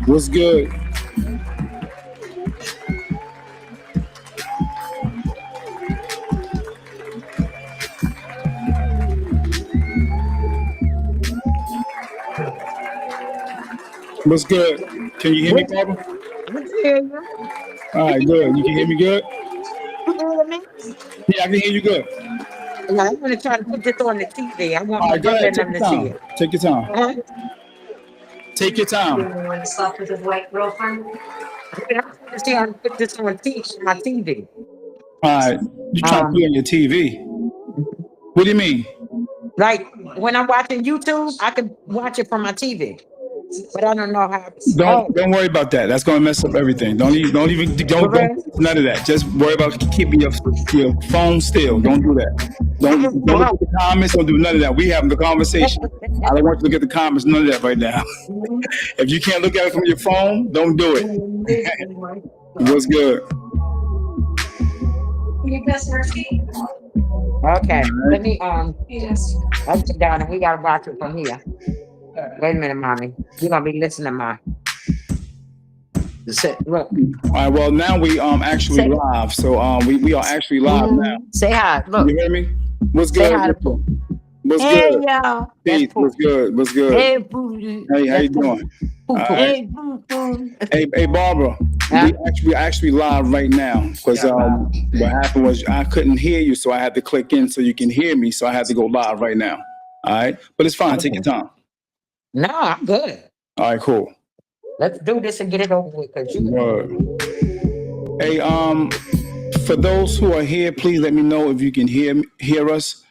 What's good? What's good? Can you hear me, What? Barbara? What the hell? All right, good. You can hear me good? You hear me? Yeah, I can hear you good. Yeah, I'm gonna try to put this on the TV. I want All my right, go brother ahead. and Take them your to see time. it. Take your time. Huh? Take your time. When he slept with his white girlfriend. I'm trying to see how to put this on my TV. All right. You trying to put it Um, on your TV? What do you mean? like when I'm watching YouTube, I can watch it from my TV, but I don't know how. Don't Oh, don't worry about that. That's gonna mess up everything. for Don't real? none of that. Just worry about keeping your phone still. Don't do that. Don't look Wow. at the comments. Don't do none of that. We having the conversation. I don't want you to look at the comments. None of that right now. If you can't look at it from your phone, don't do it. What's good? You miss Mercy? Okay, All let right. me He just. let's sit down and we gotta watch it from here. Wait a minute, mommy. You're gonna be listening to my. Look, All right. Well, now we actually say live. So we are actually live now. say hi. You Look, hear me? What's say good? hi to Pooh. What's Hey good? y'all, that's Peace. What's Pooh. good? What's good? Hey Pooh, Hey, how you that's Pooh. doing? Pooh All Pooh. right. Hey Pooh Pooh. Hey, Barbara. Huh? We actually live right now because Yeah, wow. what happened was I couldn't hear you, so I had to click in so you can hear me. So I had to go live right now. All right, but it's fine. Take your Okay. time. No, I'm good. All right, cool. Let's do this and get it over with. Cause you. Word. Hey, for those who are here, please let me know if you can hear us.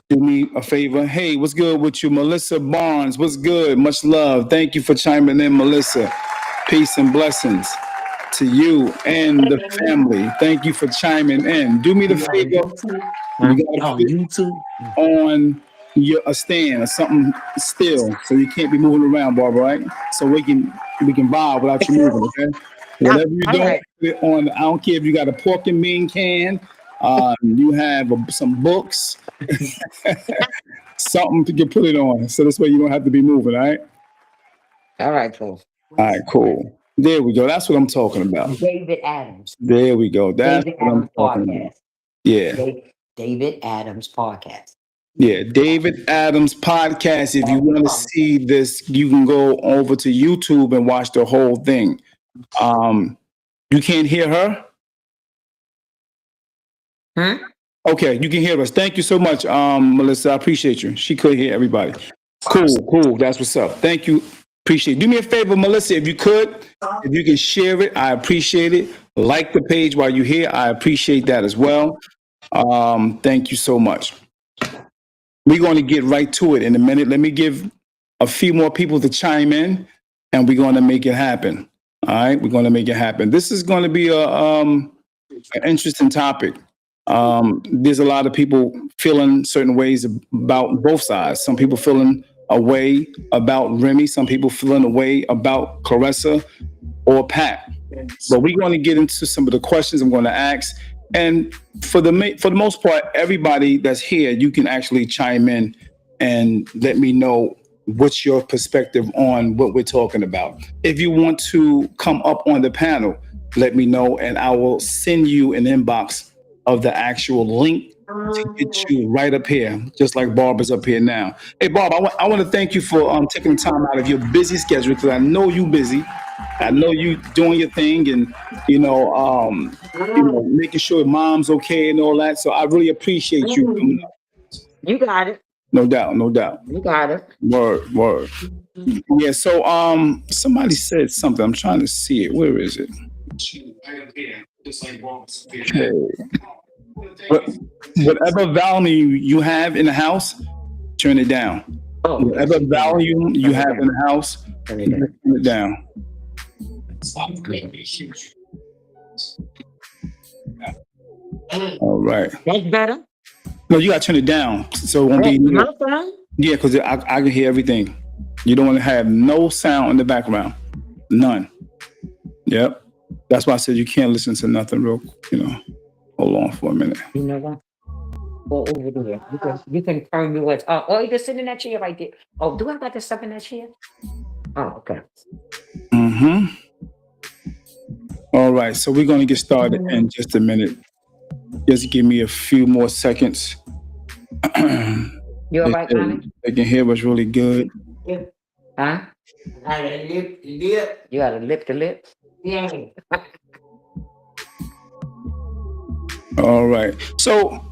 Do me a favor. Hey, what's good with you, Melissa Barnes? What's good? Much love. Thank you for chiming in, Melissa. Peace and blessings to you and the family. Thank you for chiming in. Do me the You on favor. YouTube? Huh? You gotta On put YouTube? on your a stand or something still, so you can't be moving around, Barbara. Right? So we can vibe without you moving. Okay. Yeah, Whatever you're all doing, right. put it on. I don't care if you got a pork and bean can. You have some books, something to get put it on, so this way you don't have to be moving. All right. All right, Pooh. All right. Cool. There we go. That's what I'm talking about. David Adams. There we go. That's David what I'm Adams talking about. podcast. Yeah. David Adams podcast. Yeah, David Adams podcast. If you want to see this, you can go over to YouTube and watch the whole thing. You can't hear her? Hmm? Okay, you can hear us. Thank you so much, Melissa. I appreciate you. She could hear everybody. Cool. That's what's up. Thank you. Appreciate it. Do me a favor, Melissa, if you could, if you can share it, I appreciate it. Like the page while you're here. I appreciate that as well. Thank you so much. We're going to get right to it in a minute. Let me give a few more people to chime in, and we're going to make it happen. All right, we're going to make it happen. This is going to be an interesting topic. There's a lot of people feeling certain ways about both sides. Some people feeling a way about Remy. Some people feeling a way about Clarissa or Pat. But we're going to get into some of the questions I'm going to ask. And for the most part, everybody that's here, you can actually chime in and let me know what's your perspective on what we're talking about. If you want to come up on the panel, let me know, and I will send you an inbox of the actual link to get you right up here, just like Barb is up here now. Hey, Barb, I want to thank you for taking time out of your busy schedule because I know you busy. I know you doing your thing, and making sure mom's okay and all that. So I really appreciate you coming up. You got it. No doubt, no doubt. You got it. Word. Yeah. So somebody said something. I'm trying to see it. Where is it? Okay. What, whatever value you have in the house, turn it down. Oh, Whatever value you have in the house, turn it down. turn it down. All right. That's better. No, you gotta turn it down so it won't That's be. my phone. Yeah, because I can hear everything. You don't want to have no sound in the background, none. Yep. That's why I said you can't listen to nothing real. Hold on for a minute. You know what? Go over there. You can turn me what's up. Oh, you just sit in that chair right there. Oh, do I got the stuff in that chair? Oh, okay. Hmm. All right, so we're going to get started in just a minute. Just give me a few more seconds. You all They, right, said mommy? they can hear us really good. Huh? You got to lip to lip? Yeah. All right. So,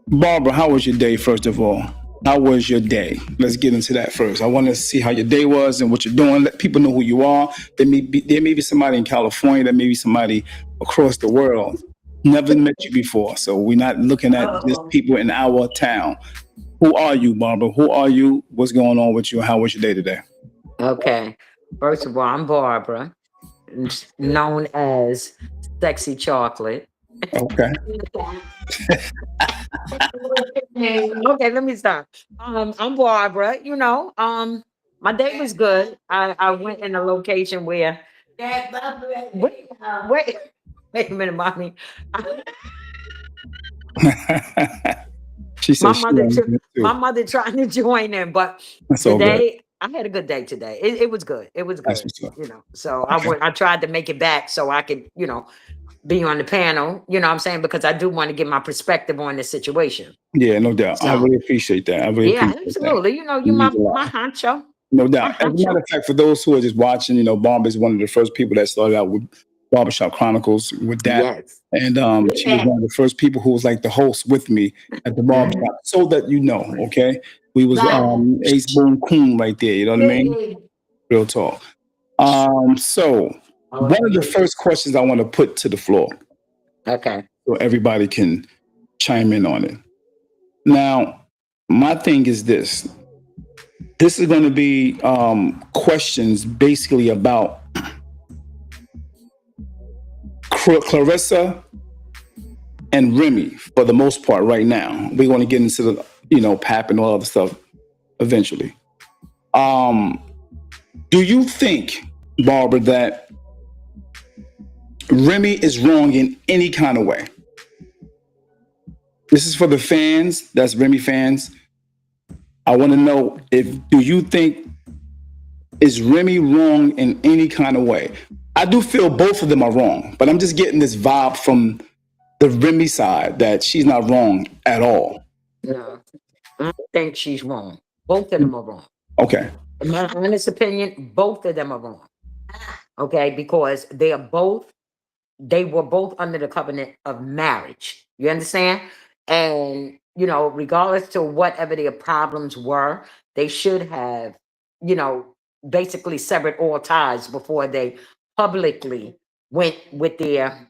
Barbara, how was your day, first of all? How was your day? Let's get into that first. I want to see how your day was and what you're doing. Let people know who you are. There may be somebody in California, there may be somebody across the world. Never met you before. So we're not looking at just people in our town. Who are you, Barbara? Who are you? What's going on with you? How was your day today? Okay. First of all, I'm Barbara, known as Sexy Chocolate. Okay. Okay, let me stop. I'm Barbara. My day was good. I went in a location where wait, wait, wait a minute, mommy. She My said she mother, wanted it my too. mother trying to join in, but That's all good. today I had a good day. Today it was good. It was That's good. what's up. So I Okay. went. I tried to make it back so I could, be on the panel. You know what I'm saying, because I do want to get my perspective on this situation. Yeah, no doubt. I So really appreciate that. I really yeah, appreciate that. absolutely. It You means my a lot. my honcho, No my doubt. As a matter honcho. of fact, for those who are just watching, Barbara is one of the first people that started out with Barbershop Chronicles with that. Yes. And she was one of the first people who was like the host with me at the barbershop. So that you know, okay? We was Ace Boone Coon right there, you know what I mean? Real talk. So one of the first questions I want to put to the floor Okay. so everybody can chime in on it. Now, my thing is this. This is going to be questions basically about Clarissa and Remy for the most part right now. We're going to get into the, PAP and all other stuff eventually. Um, do you think, Barbara, that Remy is wrong in any kind of way? This is for the fans, that's Remy fans. I want to know do you think is Remy wrong in any kind of way? I do feel both of them are wrong, but I'm just getting this vibe from the Remy side that she's not wrong at all. No, I think she's wrong. Both of them are wrong. Okay. In my honest opinion, both of them are wrong. Okay, because they were both under the covenant of marriage. You understand? And regardless to whatever their problems were, they should have, you know, basically severed all ties before they publicly went with their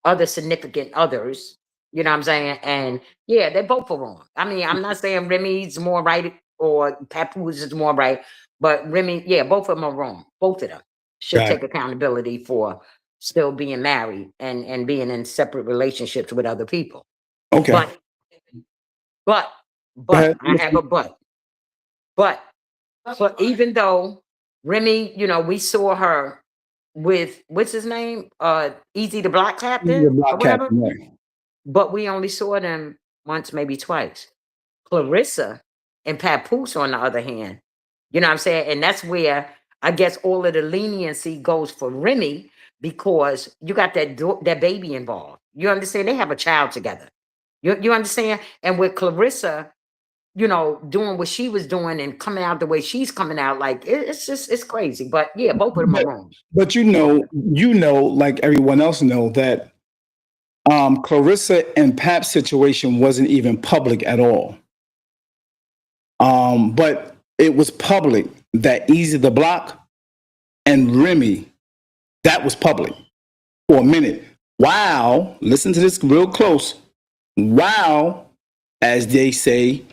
other significant others. You know what I'm saying? And yeah, they both are wrong. I mean, I'm not saying Remy's more right or Papoose is more right, but Remy, yeah, both of them are wrong. Both of them should Got it. take accountability for still being married and being in separate relationships with other people. Okay. But but Go but ahead. I have a but. But even though Remy, we saw her with what's his name? Easy the Black You're Captain a or block whatever. captain, right? But we only saw them once, maybe twice. Clarissa and Papoose, on the other hand, you know what I'm saying? And that's where I guess all of the leniency goes for Remy because you got that baby involved. You understand? They have a child together. You understand? And with Clarissa, doing what she was doing and coming out the way she's coming out, like it's crazy. But yeah, both of them are But wrong. but Both of them. like everyone else know that Clarissa and Pap's situation wasn't even public at all. But it was public that Easy the Block and Remy, that was public for a minute. Wow, listen to this real close. Wow, as they say,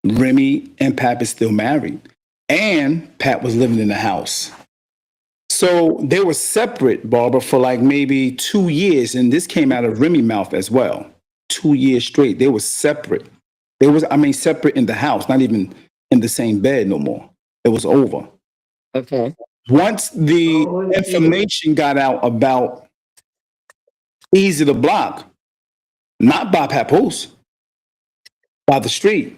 Remy and Pap is still married. And Pat was living in the house. So they were separate, Barbara, for like maybe 2 years. And this came out of Remy's mouth as well. 2 years straight. They were separate. Separate in the house, not even in the same bed no more. It was over. Okay. Once the information got out about Easy the Block, not by Papoose, by the street,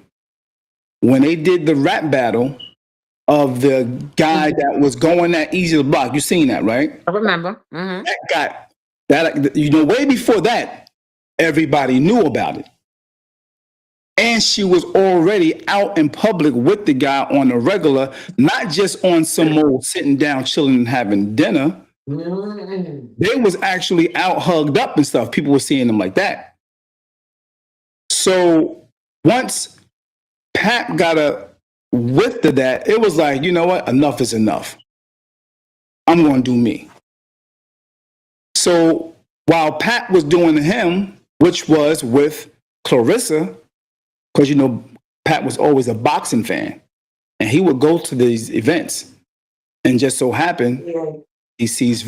when they did the rap battle, of the guy that was going that easy to block. You seen that, right? I remember. Hmm. That got that, way before that, everybody knew about it. And she was already out in public with the guy on a regular, not just on some old sitting down, chilling and having dinner. They was actually out hugged up and stuff. People were seeing them like that. So once Pat got a whiff of that, it was like, you know what? Enough is enough. I'm going to do me. So while Pat was doing him, which was with Clarissa, because Pat was always a boxing fan, and he would go to these events, and just so happened he sees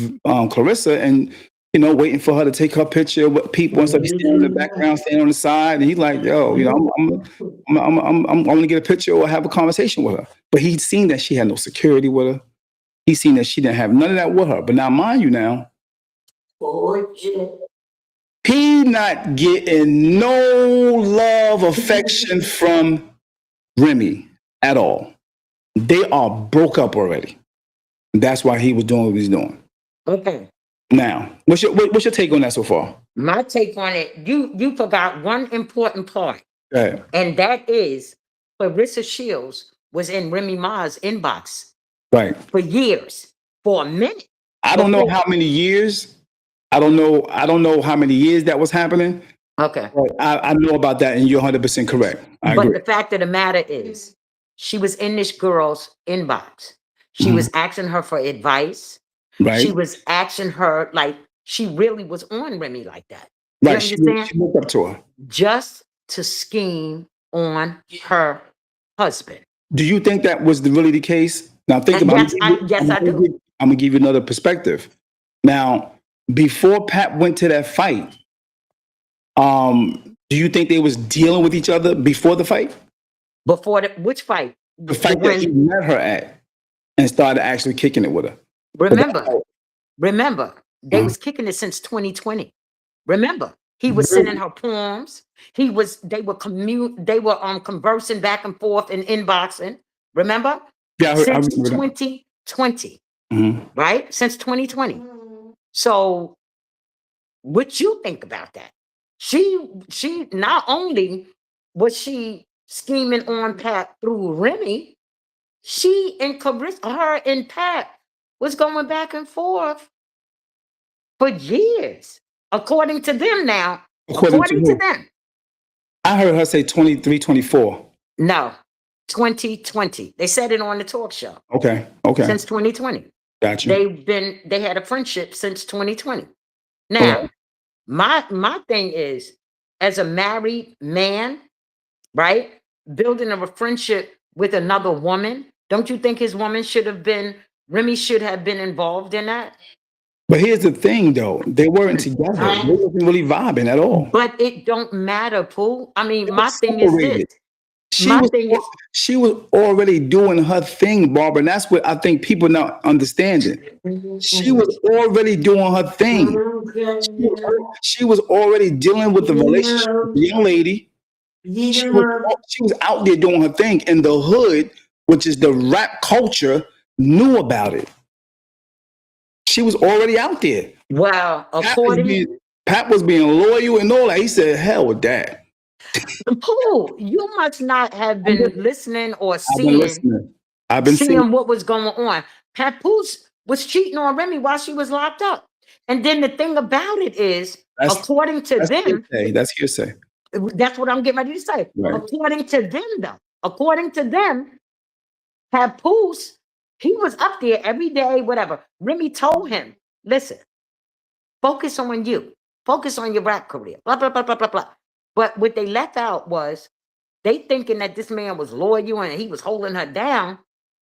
Clarissa, and waiting for her to take her picture with people and stuff. He's standing in the background, standing on the side, and he's like, "Yo, I'm going to get a picture or have a conversation with her." But he'd seen that she had no security with her. He's seen that she didn't have none of that with her. But now, mind you, he not getting no love, affection from Remy at all. They are broke up already. That's why he was doing what he's doing. Okay. Now, what's your take on that so far? My take on it, you forgot one important part. Okay. And that is Clarissa Shields was in Remy Ma's inbox Right. for years, for a minute. I don't know how many years. I don't know how many years that was happening. Okay. But I know about that, and you're 100% correct. I But agree. the fact of the matter is, she was in this girl's inbox. She was asking her for advice. Right. She was asking her, like, she really was on Remy like that. Right. You She understand? looked up to her. Just to scheme on her husband. Do you think that was really the case? Now think And about yes, I do. I'm gonna give you another perspective. Now, before Pat went to that fight, do you think they was dealing with each other before the fight? Before which fight? The fight that he met her at and started actually kicking it with her. Remember, they was kicking it since 2020. Remember, he was sending her poems. They were conversing back and forth and inboxing. Remember? Yeah, I since remember 2020. Right? Since 2020. So what you think about that? She not only was she scheming on Pat through Remy, she and Clarissa, her and Pat was going back and forth for years, according to them now. According to them. I heard her say 23, 24. No, 2020. They said it on the talk show. Okay. Since 2020. Gotcha. They had a friendship since 2020. Now, my thing is, as a married man, right, building a friendship with another woman, don't you think Remy should have been involved in that? But here's the thing, though. They weren't together. They wasn't really vibing at all. But it don't matter, Pooh. I mean, my thing is this. She was already doing her thing, Barbara, and that's what I think people not understanding. She was already doing her thing. She was already dealing with the relationship with the young lady. She was out there doing her thing, and the hood, which is the rap culture, knew about it. She was already out there. Wow. Pat was being loyal and all that. He said, "Hell with that." Pooh, you must not have been listening or seeing. I've been seeing what was going on. Papoose was cheating on Remy while she was locked up. And then the thing about it is, according to them, that's hearsay. That's what I'm getting ready to say. Right. According to them, Papoose, he was up there every day, whatever. Remy told him, listen, focus on you. Focus on your rap career. Blah, blah, blah, blah, blah, blah. But what they left out was they thinking that this man was loyal and he was holding her down,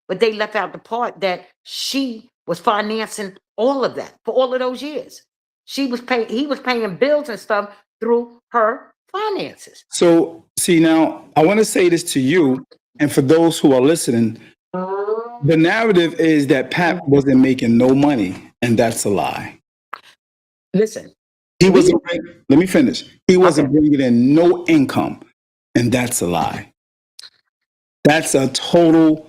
but they left out the part that she was financing all of that for all of those years. He was paying bills and stuff through her finances. So see, now I want to say this to you and for those who are listening, the narrative is that Pat wasn't making no money, and that's a lie. Listen. Let me finish. He wasn't bringing in no income, and that's a lie. That's a total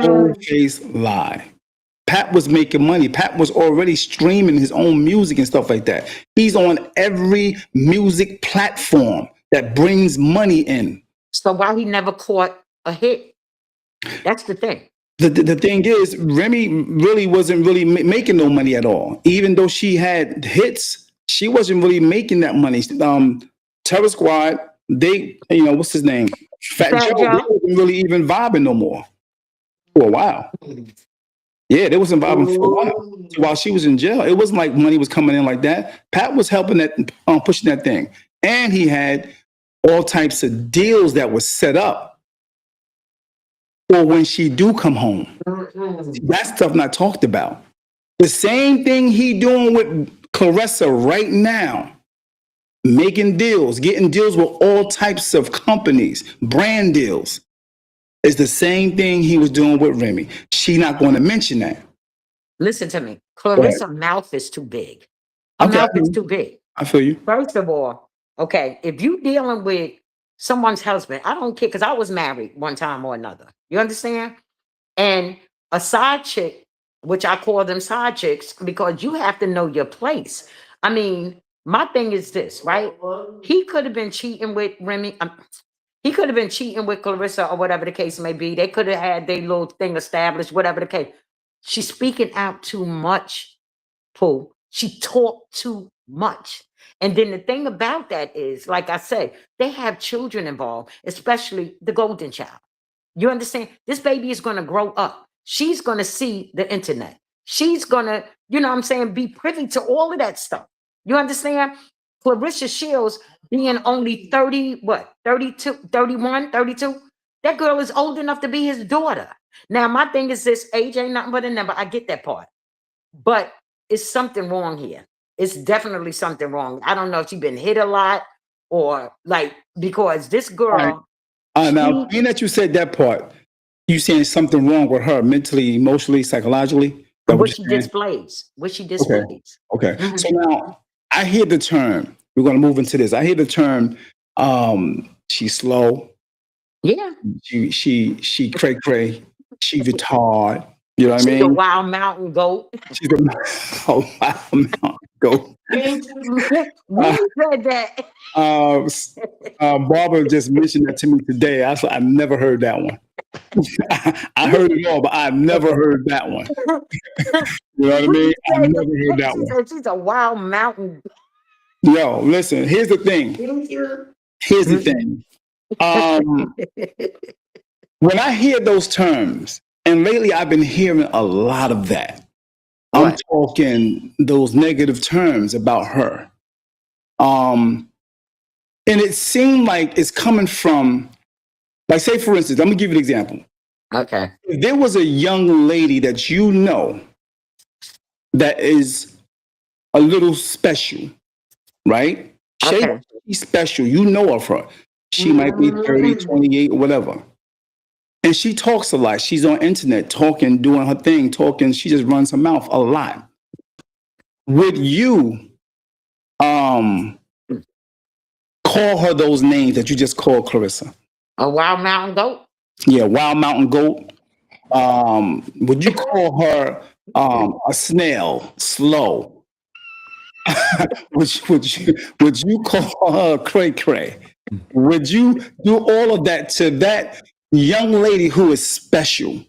Boldface lie. Pat was making money. Pat was already streaming his own music and stuff like that. He's on every music platform that brings money in. So why he never caught a hit? That's the thing. The thing is, Remy really wasn't really making no money at all. Even though she had hits, she wasn't really making that money. Terror Squad, they, what's his name? Fat Fat Joe, Joe. they wasn't really even vibing no more for a while. Yeah, they wasn't vibing for a while. So while she was in jail, it wasn't like money was coming in like that. Pat was helping that, pushing that thing. And he had all types of deals that were set up for when she do come home. That stuff not talked about. The same thing he doing with Clarissa right now. Making deals, getting deals with all types of companies, brand deals. It's the same thing he was doing with Remy. She not going to mention that. Listen to me. Clarissa's mouth is too big. Her Okay, mouth is too big. I feel you. First of all, okay, if you dealing with someone's husband, I don't care because I was married one time or another. You understand? And a side chick, which I call them side chicks, because you have to know your place. I mean, my thing is this, right? He could have been cheating with Remy. He could have been cheating with Clarissa or whatever the case may be. They could have had their little thing established, whatever the case. She's speaking out too much, Pooh. She talked too much. And then the thing about that is, like I said, they have children involved, especially the golden child. You understand? This baby is going to grow up. She's going to see the internet. She's going to, be privy to all of that stuff. You understand? Clarissa Shields being only 30, 32, 31, 32. That girl is old enough to be his daughter. Now, my thing is this, age ain't nothing but a number. I get that part. But it's something wrong here. It's definitely something wrong. I don't know if she's been hit a lot or because this girl. Now, being that you said that part, you saying something wrong with her mentally, emotionally, psychologically? What she displays. Okay. Mm-hmm. So now I hear the term, we're going to move into this. I hear the term, she's slow. Yeah. She cray, she retard. You know what I mean? She's a wild mountain goat. She's a wild mountain goat. You said that. Barbara just mentioned that to me today. I never heard that one. I heard it all, but I never heard that one. You know what I mean? I never heard that one. She's a wild mountain. Yo, listen, here's the thing. Here's the thing. When I hear those terms, and lately I've been hearing a lot of that. What? I'm talking those negative terms about her. And it seemed like it's coming from, like, say, for instance, I'm going to give you an example. Okay. If there was a young lady that you know that is a little special, right? Okay. She's special. You know of her. She might be 30, 28, or whatever. And she talks a lot. She's on internet talking, doing her thing, talking. She just runs her mouth a lot. Would you call her those names that you just called Clarissa? A wild mountain goat? Yeah, wild mountain goat. Would you call her a snail, slow? would you call her cray cray? Would you do all of that to that young lady who is special?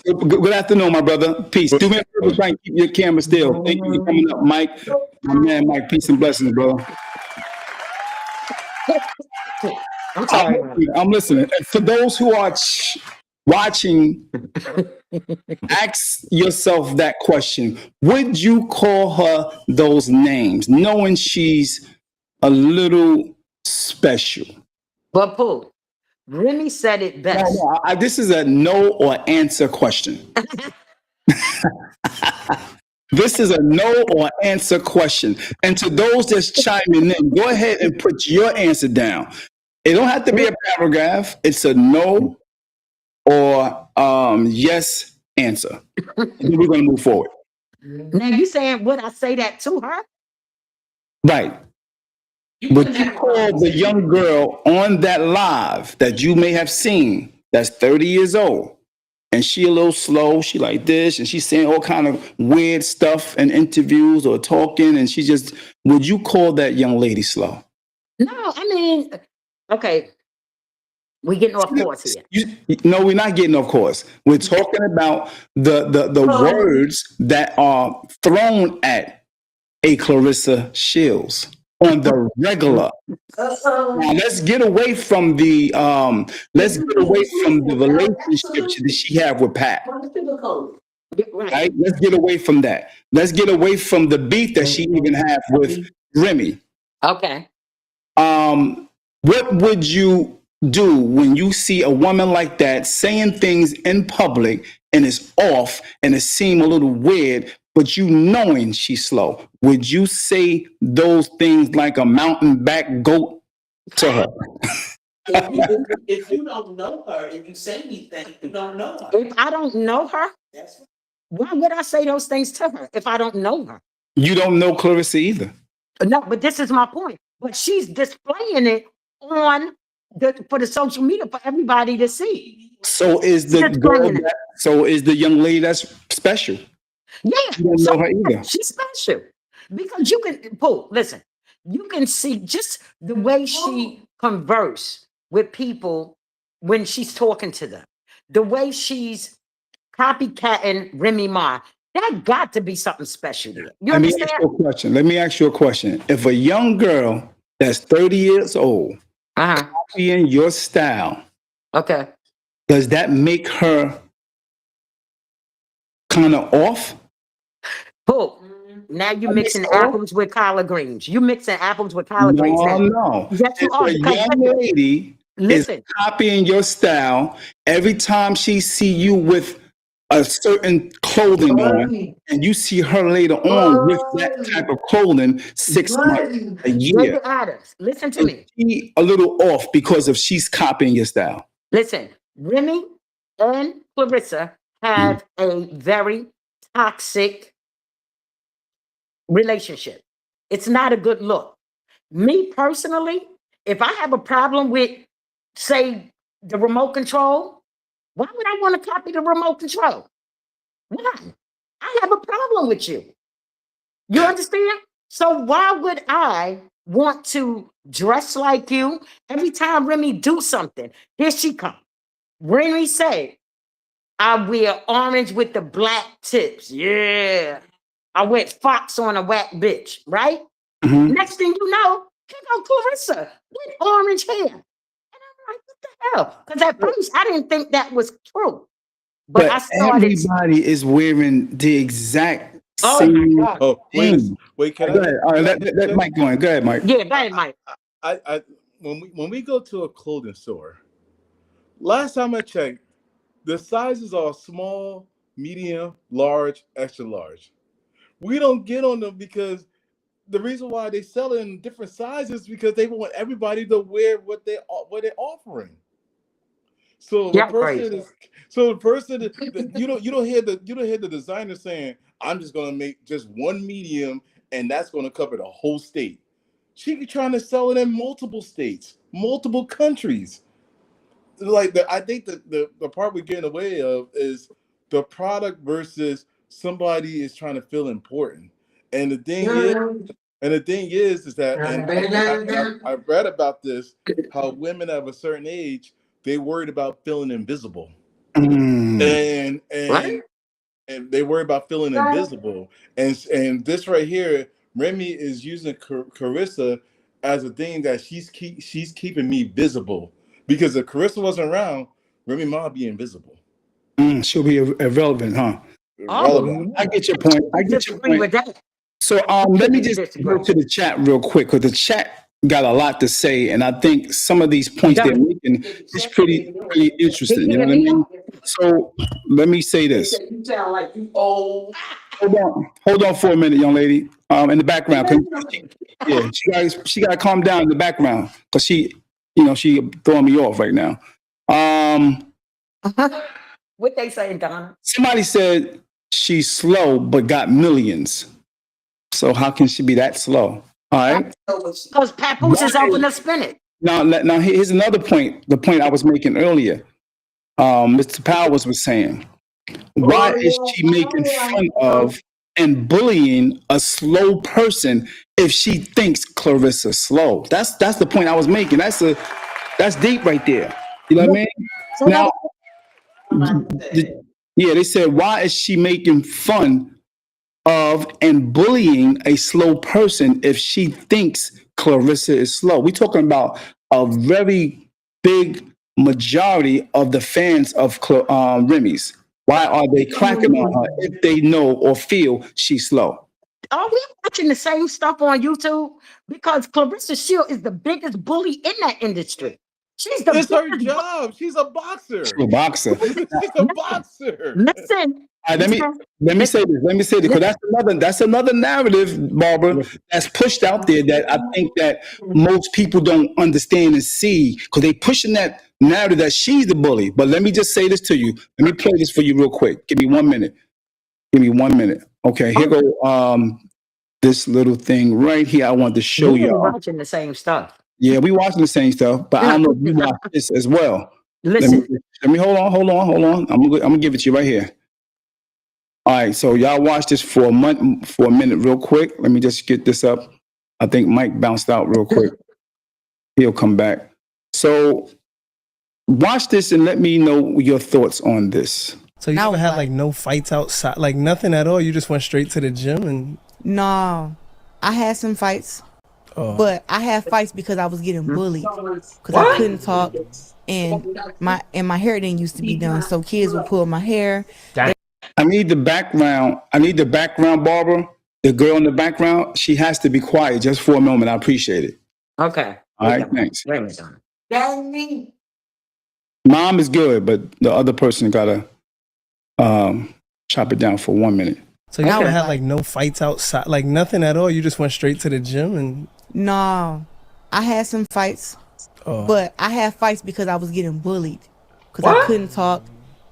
Good afternoon, my brother. Peace. Do me a favor, try and keep your camera still. Thank you for coming up, Mike. My man, Mike. Peace and blessings, brother. I'm sorry. I'm listening. For those who are watching, ask yourself that question. Would you call her those names, knowing she's a little special? But Pooh, Remy said it best. No, this is a no or answer question. This is a no or answer question. And to those that's chiming in, go ahead and put your answer down. It don't have to be a paragraph. It's a no or yes answer. And then we're going to move forward. Now you saying, would I say that to her? Right. Would you call the young girl on that live that you may have seen that's 30 years old, and she a little slow, she like this, and she's saying all kind of weird stuff in interviews or talking, and she just, would you call that young lady slow? No, I mean, okay, we getting off course here. No, we're not getting off course. We're talking about the words that are thrown at a Clarissa Shields on the regular. Now, let's get away from the relationship that she had with Pat. Yeah, right. Right? Let's get away from that. Let's get away from the beef that she even had with Remy. Okay. What would you do when you see a woman like that saying things in public and it's off and it seem a little weird, but you knowing she's slow? Would you say those things like a mountain back goat to her? If you don't know her, if you say anything, you don't know her. If I don't know her, That's why would I say those things to her if I don't know her? You don't know Clarissa either. No, but this is my point. But she's displaying it on for the social media for everybody to see. So is the Just girl bringing it. so is the young lady that's special? Yeah, You don't so know her either. she's special because you can Paul. Listen, you can see just the way she converse with people when she's talking to them, the way she's copycatting Remy Ma. That got to be something special there. You Let me understand? ask you a question. Let me ask you a question. If a young girl that's 30 years old Uh-huh. copying your style, Okay. does that make her kind of off? Paul, now you're I mixing think so. apples with collard greens. You mixing apples with collard greens now. No. Yes, you If are. a Because young lady listen, is copying your style, every time she see you with a certain clothing on, and you see her later on with that type of clothing 6 months, a year, David Adams, listen to is me. she a little off because of she's copying your style? Listen, Remy and Clarissa have a very toxic relationship. It's not a good look. Me personally, if I have a problem with, say, the remote control, why would I want to copy the remote control? Why? I have a problem with you. You understand? So why would I want to dress like you? Every time Remy do something, here she come. Remy say, I wear orange with the black tips. Yeah. I went fox on a whack bitch, right? Mhm. Next thing you know, here go Clarissa with orange hair. And I'm like, what the hell? Because at first I didn't think that was true. But I But started. everybody is wearing the exact Oh same my God. Oh, thing. wait, can Go I? ahead. All right, let Mike go in. Go ahead, Mike. Yeah, go ahead, Mike. I when we go to a clothing store, last time I checked, the sizes are small, medium, large, extra large. We don't get on them because the reason why they sell it in different sizes because they want everybody to wear what they're offering. So the Yeah, person crazy. is so the person you don't hear the designer saying, I'm just gonna make just one medium and that's gonna cover the whole state. She be trying to sell it in multiple states, multiple countries. Like I think the part we're getting away of is the product versus somebody is trying to feel important. And the thing is, is that, and I read about this, how women of a certain age, they worried about feeling invisible. Mm. And What? they worry about feeling invisible. And this right here, Remy is using Carissa as a thing that she's keeping me visible. Because if Carissa wasn't around, Remy might be invisible. She'll be irrelevant, huh? Irrelevant. I get your point. I get your Disagree with point. that. So let me Completely just disagree. go to the chat real quick because the chat got a lot to say, and I think some of these points they're making is pretty interesting. You know what I mean? So let me say this. You sound like you old. Hold on for a minute, young lady. In the background, she got to calm down in the background because she throwing me off right now. What they saying, Donna? Somebody said she's slow but got millions. So how can she be that slow? All right. Because Papoose is helping us spin it. Now here's another point. The point I was making earlier. Mr. Powers was saying, why is she making fun of and bullying a slow person if she thinks Clarissa's slow? That's the point I was making. That's deep right there. You know what I mean? So that Now, yeah, they said, why is she making fun of and bullying a slow person if she thinks Clarissa is slow? We're talking about a very big majority of the fans of Remy's. Why are they cracking on her if they know or feel she's slow? are we watching the same stuff on YouTube? Because Clarissa Shield is the biggest bully in that industry. She's the It's her biggest. job. She's a boxer. A boxer. She's a boxer. Listen, All right, let me say this. Let me say this because that's another narrative, Barbara, that's pushed out there that I think that most people don't understand and see because they pushing that narrative that she's the bully. But let me just say this to you. Let me play this for you real quick. Give me 1 minute. Give me 1 minute. Okay, here go this little thing right here. I want to show we're y'all. watching the same stuff. Yeah, we watching the same stuff, but I don't know if you watch this as well. Listen, Let me hold on. I'm gonna give it to you right here. All right, so y'all watch this for a minute, real quick. Let me just get this up. I think Mike bounced out real quick. He'll come back. So watch this and let me know your thoughts on this. So you never had like no fights outside, like nothing at all? You just went straight to the gym and No, I had some fights, but I had fights because I was getting bullied because I couldn't talk and my hair didn't used to be done. So kids would pull my hair. I need the background. Barbara. The girl in the background, she has to be quiet just for a moment. I appreciate it. okay. All right, thanks. Remy's on. That's me. Mom is good, but the other person gotta chop it down for 1 minute. so you never had like no fights outside, like nothing at all? You just went straight to the gym and No, I had some fights, but I had fights because I was getting bullied because I couldn't talk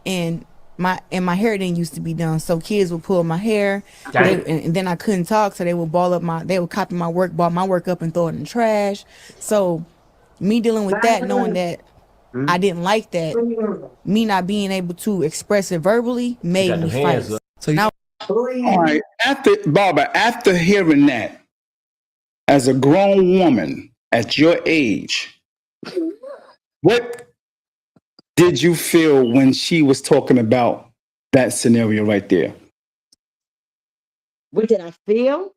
and my hair didn't used to be done. So kids would pull my hair and then I couldn't talk. So they would they would copy my work, ball my work up and throw it in the trash. So me dealing with that, knowing that I didn't like that, me not being able to express it verbally made me fight. so you, All right, after hearing that, as a grown woman at your age, what did you feel when she was talking about that scenario right there? What did I feel?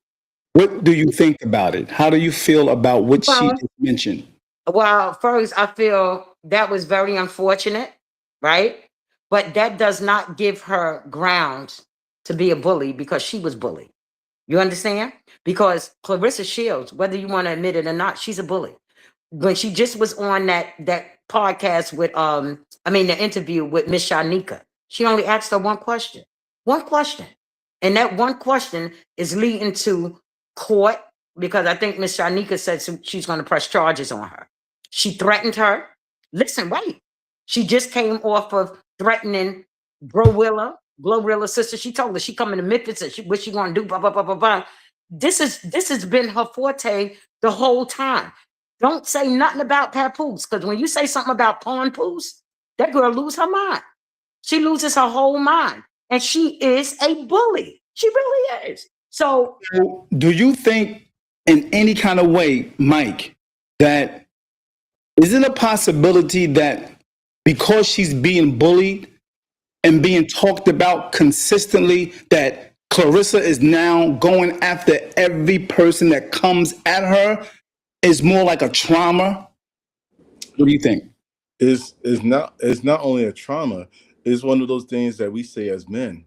What do you think about it? How do you feel about what she Well, just mentioned? Well, first, I feel that was very unfortunate, right? But that does not give her grounds to be a bully because she was bullied. You understand? Because Clarissa Shields, whether you want to admit it or not, she's a bully. When she just was on that podcast with the interview with Miss Shanika, she only asked her one question. One question. And that one question is leading to court because I think Miss Shanika said she's going to press charges on her. She threatened her. Listen, wait. She just came off of threatening Glorilla's sister. She told her she coming to Memphis and what she gonna do, blah, blah, blah, blah, blah. This has been her forte the whole time. Don't say nothing about papoose, because when you say something about pawn poos, that girl lose her mind. She loses her whole mind. And she is a bully. She really is. So Do you think in any kind of way, Mike, that is it a possibility that because she's being bullied and being talked about consistently, that Clarissa is now going after every person that comes at her is more like a trauma? What do you think? It's not only a trauma, it's one of those things that we say as men.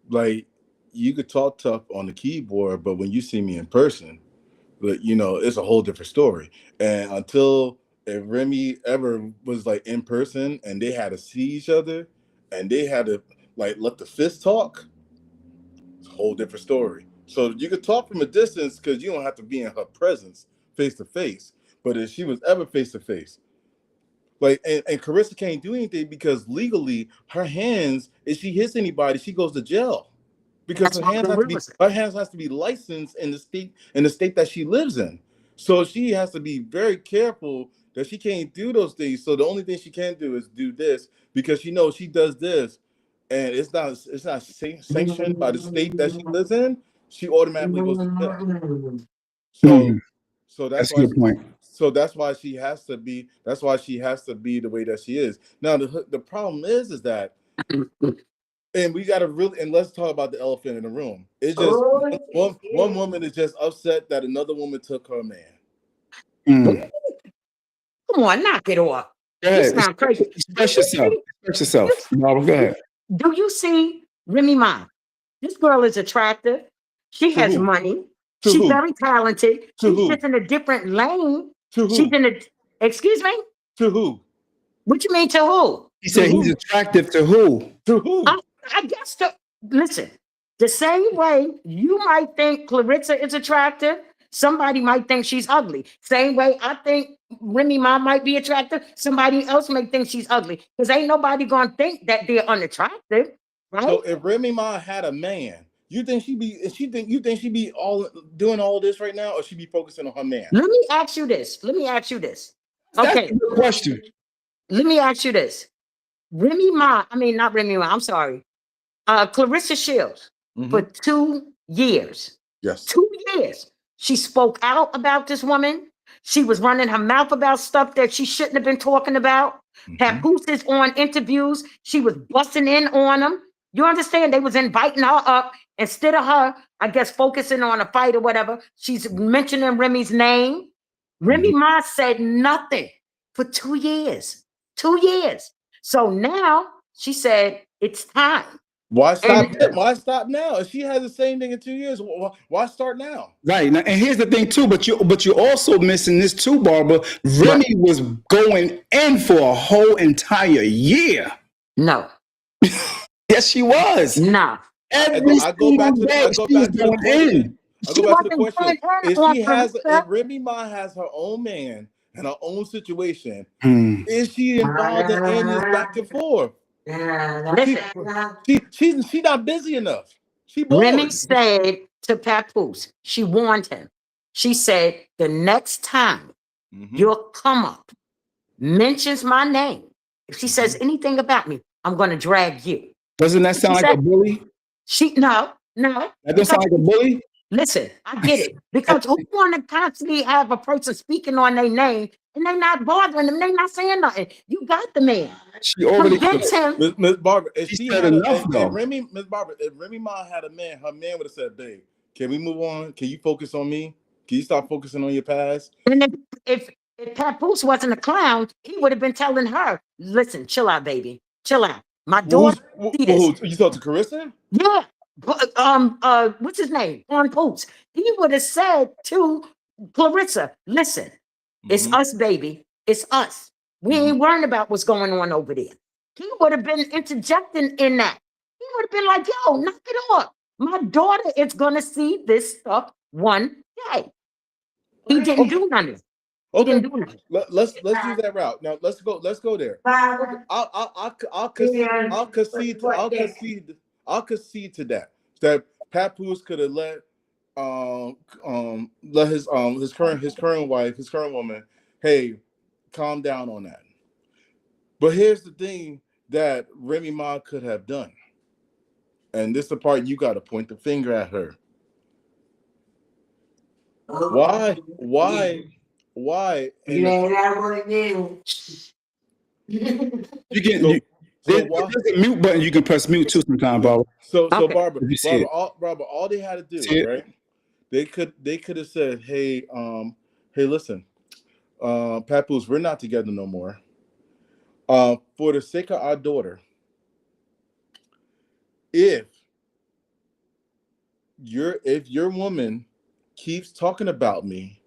Like, you could talk tough on the keyboard, but when you see me in person, it's a whole different story. And until if Remy ever was like in person and they had to see each other and they had to like let the fist talk, it's a whole different story. So you could talk from a distance because you don't have to be in her presence face to face. But if she was ever face to face, like, and Carissa can't do anything because legally her hands, if she hits anybody, she goes to jail because that's why her hands has to be licensed in the state that she lives in. So she has to be very careful that she can't do those things. So the only thing she can do is do this because she knows she does this, and it's not sanctioned by the state that she lives in. She automatically goes to jail. So Mhm. so That's a good point. that's why she has to be. That's why she has to be the way that she is. Now the problem is that, and we got to really, and let's talk about the elephant in the room. It's just one woman is just upset that another woman took her man. Mm. Come on, knock it off. Go You ahead. sound crazy. Express yourself. Express yourself. Barbara, go ahead. Do you see Remy Ma? This girl is attractive. She To has who? money. To She's who? very talented. To She's who? just in a different lane. To She's who? in a, excuse me? To who? What you mean to who? He To said he's who? attractive to who? To who? I, I guess to, listen, the same way you might think Clarissa is attractive, somebody might think she's ugly. Same way I think Remy Ma might be attractive, somebody else may think she's ugly. Because ain't nobody gonna think that they're unattractive, right? So if Remy Ma had a man, you think she'd be? You think she'd be all doing all this right now, or she'd be focusing on her man? Let me ask you this. Let me ask you this. That's Okay, a good question. let me ask you this. Remy Ma, I mean not Remy Ma, I'm sorry. Clarissa Shields, for 2 years. Yes. 2 years. She spoke out about this woman. She was running her mouth about stuff that she shouldn't have been talking about. Papoose is on interviews. She was busting in on them. You understand? They was inviting her up instead of her, I guess, focusing on a fight or whatever. She's mentioning Remy's name. Remy Ma said nothing for 2 years. 2 years. So now she said it's time. Why stop? And Why stop now? If she has the same thing in 2 years, why start now? Right now, and here's the thing too. But you're also missing this too, Barbara. Remy was going in for a whole entire year. no, Yes, she was. no. Every I go single back to day she was the going question. in. I She go back to the wasn't question. going in on If Clarissa. Remy Ma has her own man and her own situation, Hmm. is she involved in any of this back and forth? Listen, She not busy enough. She Remy bored. said to Papoose, she warned him. She said, the next time your come up mentions my name, if she says anything about me, I'm going to drag you. Doesn't that sound She like said, a bully? no. That don't sound like a bully. Listen, I get it. Because who want to constantly have a person speaking on their name and they not bothering them, they not saying nothing. You got the man. She already. Convince him. Miss Barbara, if She she said had enough though. if Remy Ma had a man, her man would have said, "Babe, can we move on? Can you focus on me? Can you stop focusing on your past?" And if Papoose wasn't a clown, he would have been telling her, listen, chill out, baby. Chill out. My daughter see this. You talk to Carissa? Yeah. What's his name? On Poots. He would have said to Clarissa, listen, it's us, baby. It's us. We ain't worrying about what's going on over there. He would have been interjecting in that. He would have been like, yo, knock it off. My daughter is gonna see this stuff one day. He didn't do nothing. He Okay, didn't do nothing. let's use that route. Now let's go there. I'll concede to that Papoose could have let his current woman, hey, calm down on that. But here's the thing that Remy Ma could have done, and this is the part you got to point the finger at her. Why? You can. So, There's why? a mute button you can press mute too sometimes, Barbara. So Okay. Barbara, If you see it. all they had to do, See it? right? They could have said, hey, listen, Papoose, we're not together no more. For the sake of our daughter, if your woman keeps talking about me,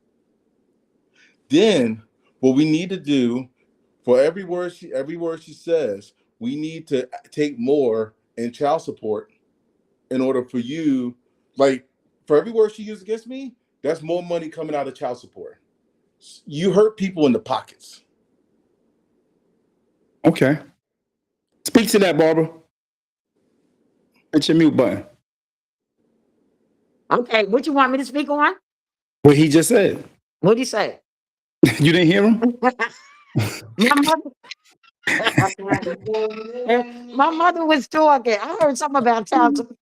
then what we need to do, for every word she says, we need to take more in child support in order for you, like, for every word she used against me, that's more money coming out of child support. You hurt people in the pockets. Okay. Speak to that, Barbara. Hit your mute button. Okay, what you want me to speak on? What he just said. What'd you say? You didn't hear him? My mother, my mother was talking. I heard something about child support.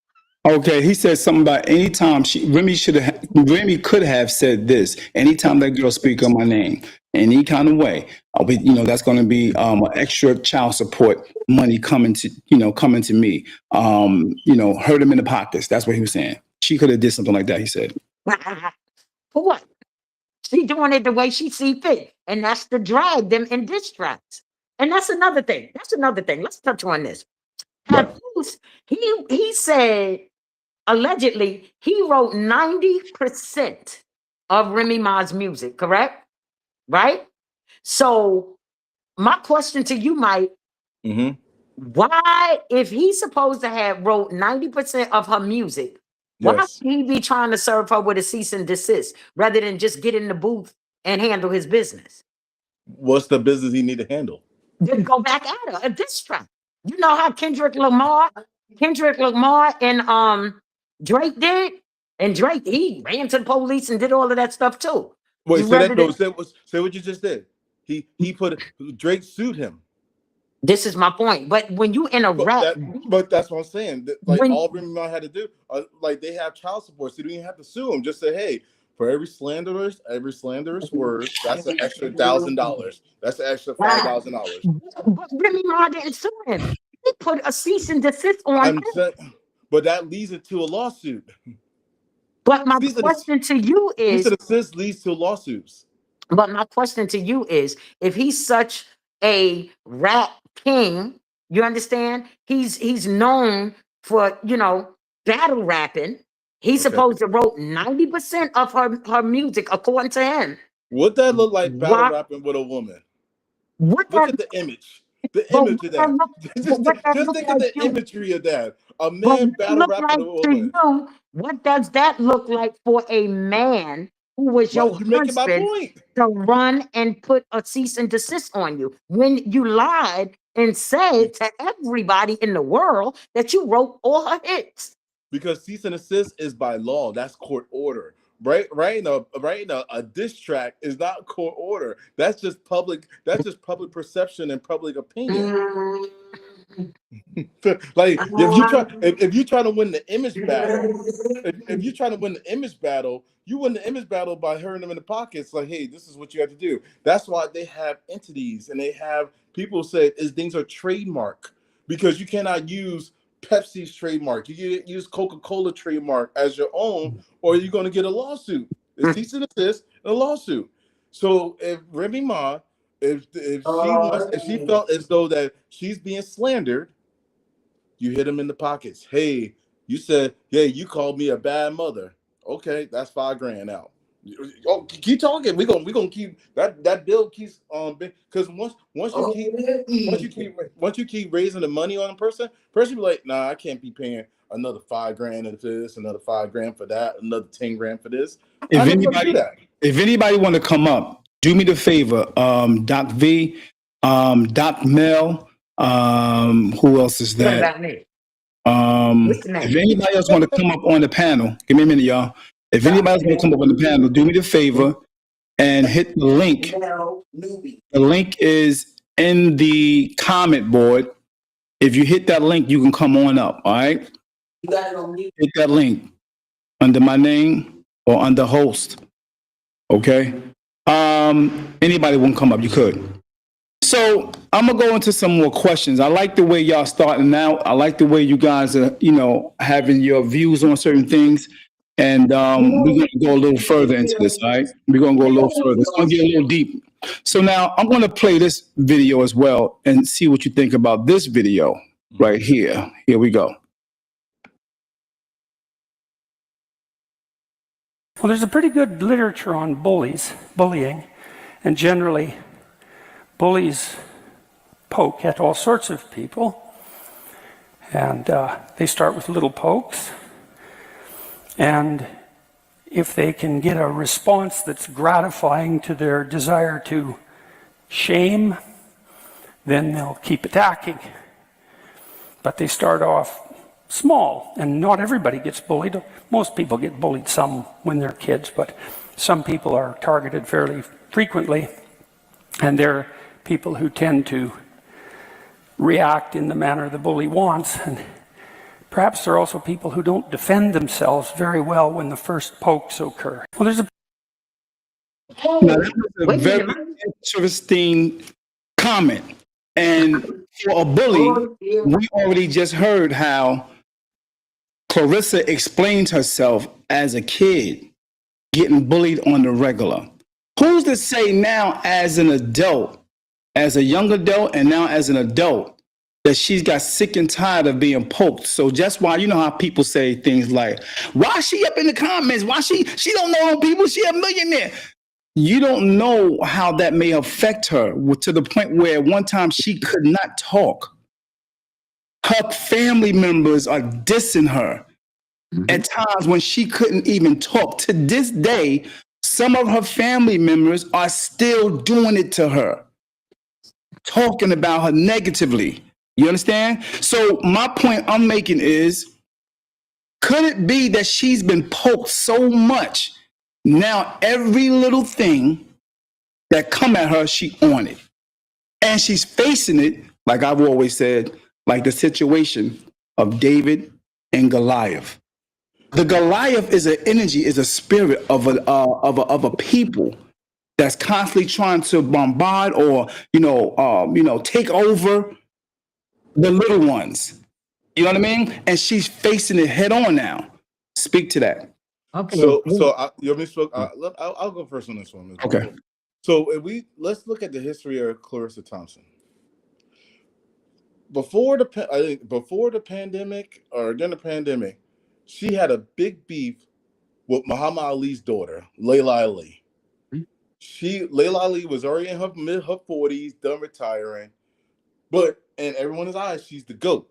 Okay, he said something about anytime Remy could have said this. Anytime that girl speak on my name, any kind of way, that's going to be an extra child support money coming to me. Hurt him in the pockets. That's what he was saying. She could have did something like that. He said. For what? She doing it the way she see fit, and that's to drag them in diss tracks. And that's another thing. Let's touch on this. Right. Papoose, he said allegedly he wrote 90% of Remy Ma's music, correct? Right? So my question to you, Mike, Mm-hmm. why, if he's supposed to have wrote 90% of her music, why Yes. would he be trying to serve her with a cease and desist rather than just get in the booth and handle his business? What's the business he need to handle? Then go back at her, a diss track. You know how Kendrick Lamar and Drake did? And Drake, he ran to the police and did all of that stuff too. Wait, Rather than- say what you just did. Drake sued him. This is my point. But when you in a rap, But that's what I'm saying. Like When- all Remy Ma had to do, like they have child support, so you don't even have to sue him. Just say, hey, for every slanderous word, that's an extra $1,000. That's an extra $5,000. but Remy Ma didn't sue him. He put a cease and desist on him. But that leads into a lawsuit. But my cease and question to you is, Cease and desist leads to lawsuits. but my question to you is, if he's such a rap king, you understand? He's known for, battle rapping. He's Okay. supposed to wrote 90% of her music, according to him. What that look like battle Why- rapping with a woman? What Look that, at the image. The but image what of that that. look- what that Just look think of like the you? imagery of that. A But man what it battle look rapping like with a to woman. you? What does that look like for a man who was your You're making my husband point. to run and put a cease and desist on you when you lied and said to everybody in the world that you wrote all her hits? Because cease and desist is by law. That's court order. Right now, a diss track is not court order. That's just public perception and public opinion. Like if you try to win the image battle, if you try to win the image battle, you win the image battle by hurting them in the pockets. Like, hey, this is what you have to do. That's why they have entities and they have people say things are trademark, because you cannot use Pepsi's trademark. You can use Coca-Cola trademark as your own, or you're going to get a lawsuit. It's cease and desist and a lawsuit. So if Remy Ma, if she felt as though that she's being slandered, you hit him in the pockets. Hey, you said, yeah, you called me a bad mother. Okay, that's $5,000 out. Oh, keep talking. We're gonna keep that bill keeps because once you keep raising the money on a person be like, nah, I can't be paying another $5,000 for this, another $5,000 for that, another $10,000 for this. If anybody want to come up, do me the favor. Doc V, Doc Mel, who else is What that? about me? What's the name? If anybody else want to come up on the panel, give me a minute, y'all. If anybody else want to come up on the panel, do me the favor and hit the link. The link is in the comment board. If you hit that link, you can come on up. All right. Hit that link under my name or under host. Okay. Anybody want to come up? You could. So I'm gonna go into some more questions. I like the way y'all starting out. I like the way you guys are, having your views on certain things. And we're gonna go a little further into this, all right? We're gonna go a little further. It's gonna get a little deep. So now I'm gonna play this video as well and see what you think about this video right here. Here we go. Well, there's a pretty good literature on bullying, and generally bullies poke at all sorts of people, and they start with little pokes, and if they can get a response that's gratifying to their desire to shame, then they'll keep attacking. But they start off small, and not everybody gets bullied. Most people get bullied some when they're kids, but some people are targeted fairly frequently, and they're people who tend to react in the manner the bully wants. And perhaps there are also people who don't defend themselves very well when the first pokes occur. Well, there's a Now, that was a Wait a very minute. interesting comment. And for a bully, we already just heard how Clarissa explained herself as a kid getting bullied on the regular. Who's to say now, as an adult, as a young adult, and now as an adult, that she's got sick and tired of being poked? So just why, you know how people say things like, why she up in the comments? Why she don't know them people? She a millionaire. You don't know how that may affect her to the point where one time she could not talk. Her family members are dissing her at times when she couldn't even talk. To this day, some of her family members are still doing it to her, talking about her negatively. You understand? So my point I'm making is, could it be that she's been poked so much, now every little thing that come at her, she on it. And she's facing it, like I've always said, like the situation of David and Goliath. The Goliath is an energy, is a spirit of a people that's constantly trying to bombard or take over the little ones. You know what I mean? And she's facing it head on now. Speak to that. Okay. So you want me to speak? I'll go first on this one. Ms. Okay. Barber. So let's look at the history of Clarissa Thompson. Before the pandemic or during the pandemic, she had a big beef with Muhammad Ali's daughter, Layla Ali. Layla Ali was already in her 40s, done retiring, but in everyone's eyes, she's the GOAT.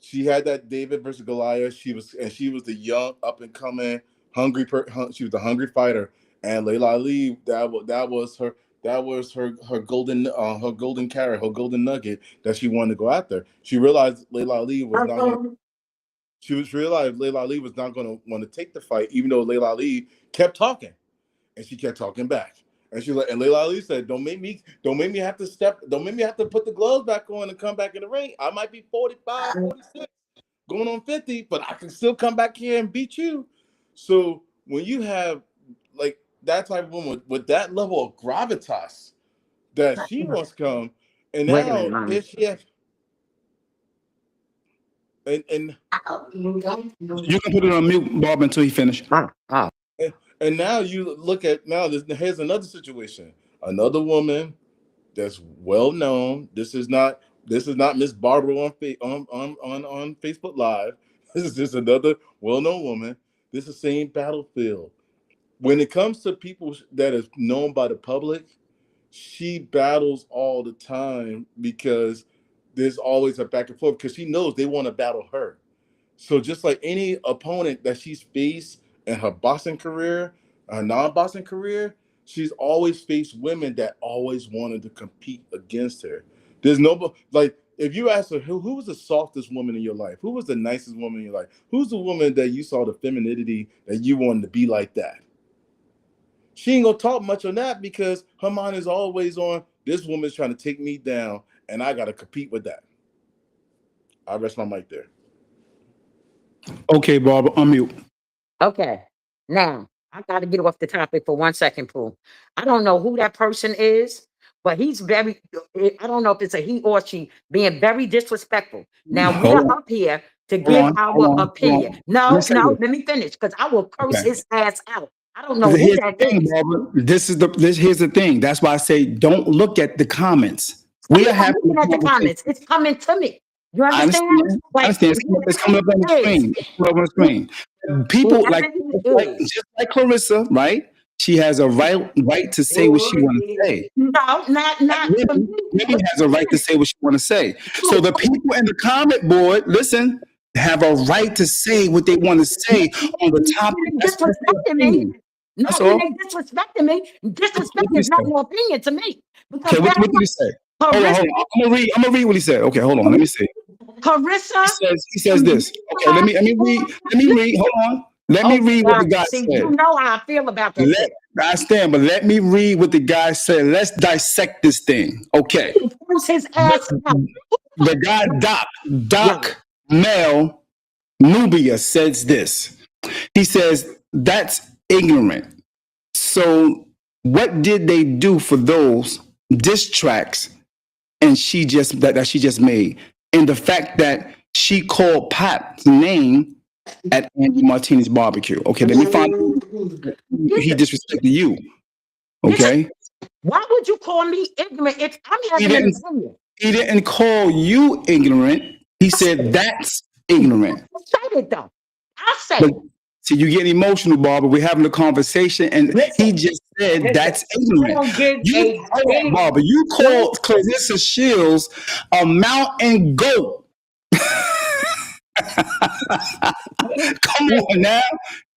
She had that David versus Goliath. She was the young, up and coming, hungry. She was the hungry fighter, and Layla Ali. That was her golden carrot, her golden nugget that she wanted to go after. She realized Layla Ali was not. Layla Ali was not going to want to take the fight, even though Layla Ali kept talking, and she kept talking back. And Layla Ali said, don't make me have to put the gloves back on and come back in the ring. I might be 45, 46, going on 50, but I can still come back here and beat you. So when you have like that type of woman with that level of gravitas that she wants to come, and now if she has, and You can put it on mute, Bob, until he finishes. And now you look at here's another situation. Another woman that's well known. This is not Miss Barbara on Facebook Live. This is just another well-known woman. This is the same battlefield. When it comes to people that is known by the public, she battles all the time because there's always a back and forth because she knows they want to battle her. So just like any opponent that she's faced in her boxing career, her non-boxing career, she's always faced women that always wanted to compete against her. There's no, like, if you ask her, who was the softest woman in your life? Who was the nicest woman in your life? Who's the woman that you saw the femininity that you wanted to be like that? She ain't gonna talk much on that because her mind is always on, this woman's trying to take me down and I gotta compete with that. I rest my mic there. Okay, Barbara, unmute. Okay. Now, I got to get off the topic for 1 second, Pooh. I don't know who that person is, but he's very, I don't know if it's a he or she, being very disrespectful. Now, we are up here to give our opinion. No, let me finish, because I will curse his ass out. I don't know who Here's that the thing, is. Barbara. Here's the thing. That's why I say don't look at the comments. I'm not looking at the comments. It's coming to me. You understand? I understand. It's coming up on the screen. It's coming up on the screen. People just like Clarissa, right? She has a right to say what she want to say. No, not Remy has a right to say what she want to say. So the people in the comment board, listen, have a right to say what they want to say on the topic. Disrespecting me. No, they disrespecting me. Disrespect is not no opinion to me. Okay, what did he say? Hold on. I'm gonna read what he said. Okay, hold on. Let me see. Carissa. He says this. Okay, let me read. Hold on. Let me read what the guy See, said. you know how I feel about that shit. I stand, but let me read what the guy said. Let's dissect this thing. Okay. He pulls his ass out. The guy Doc Mel Nubia says this. He says that's ignorant. So what did they do for those diss tracks and she just that she just made? And the fact that she called Pat's name at Andy Martinez barbecue. Okay, let me find he disrespected you. Okay. Why would you call me ignorant? I'm having an opinion. He didn't call you ignorant. He said that's ignorant. I said it though. I said But it. see, you get emotional, Barbara. We're having a conversation, and he just said that's I don't ignorant. give You called, Barbara, you called Clarissa Shields a mountain goat. Come on now.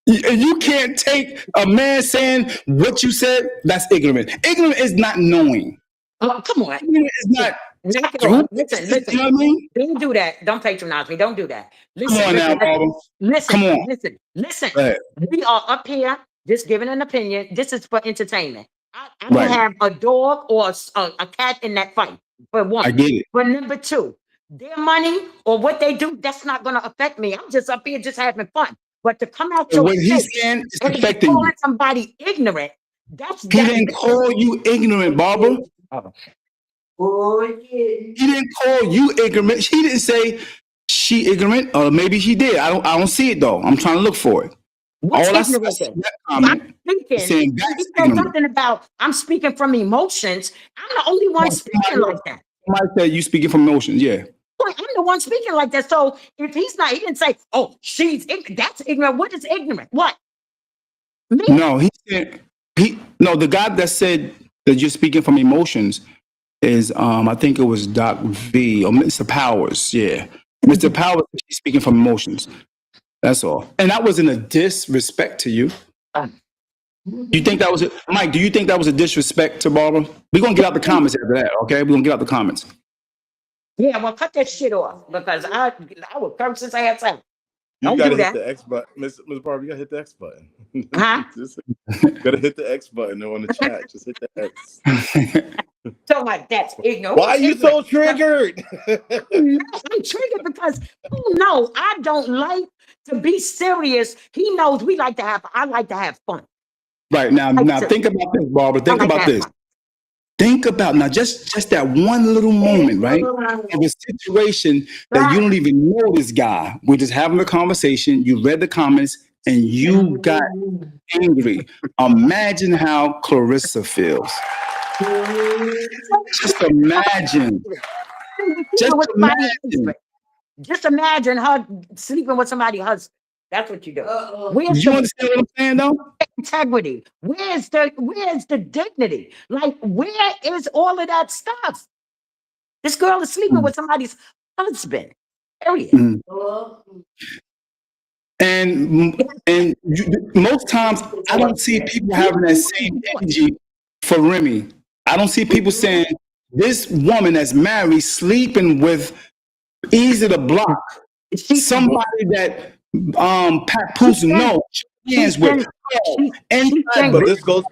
You can't take a man saying what you said, that's ignorant. Ignorant is not knowing. Oh, come on. Ignorant is not. Knock it off. Listen, You know what I mean? Don't do that. Don't patronize me. Don't do that. Listen, Come on now, Barbara. Listen, Come on. listen. Go ahead. We are up here just giving an opinion. This is for entertainment. I Right. don't have a dog or a cat in that fight. For one. I get it. But number two, their money or what they do, that's not going to affect me. I'm just up here just having fun. But to come out your What he's face saying is and affecting you. calling somebody ignorant, He didn't call you ignorant, Barbara. He didn't call you ignorant. He didn't say she ignorant, or maybe she did. I don't see it though. I'm trying to look for it. What's All I said ignorant? in that comment is saying He that's said ignorant. something about I'm speaking from emotions. I'm the only one speaking like that. Somebody said you speaking from emotions. Yeah. I'm the one speaking like that. So if he's not, he didn't say, "Oh, she's ignorant." That's ignorant. What is ignorant? What? Me? No, he said no. The guy that said that you're speaking from emotions is I think it was Doc V or Mr. Powers. Yeah, Mr. Powers. He's speaking from emotions. That's all. And that wasn't a disrespect to you. You think that was it, Mike? Do you think that was a disrespect to Barbara? We're gonna get out the comments after that. Okay, we're gonna get out the comments. Yeah, well, cut that shit off because I would curse since I had time. You Don't gotta do hit that. the X button, Miss Barbara. You gotta hit the X button. Huh? Gotta hit the X button on the chat. Just hit the X. So like that's ignorant. Why are you so triggered? I'm triggered because no, I don't like to be serious. He knows I like to have fun. Right now, think about this, Barbara. Think about this. Think about now, just that one little moment, right? Of a situation that you don't even know this guy. We're just having a conversation. You read the comments and you got angry. Imagine how Clarissa feels. Just imagine. Just imagine her sleeping with somebody's husband. That's what you do. Do you understand what I'm saying, though? Integrity? Where's the dignity? Like, where is all of that stuff? This girl is sleeping with somebody's husband. Period. And most times, I don't see people having that same energy for Remy. I don't see people saying this woman that's married sleeping with easy to block somebody that Pat Poose knows hands with. But this goes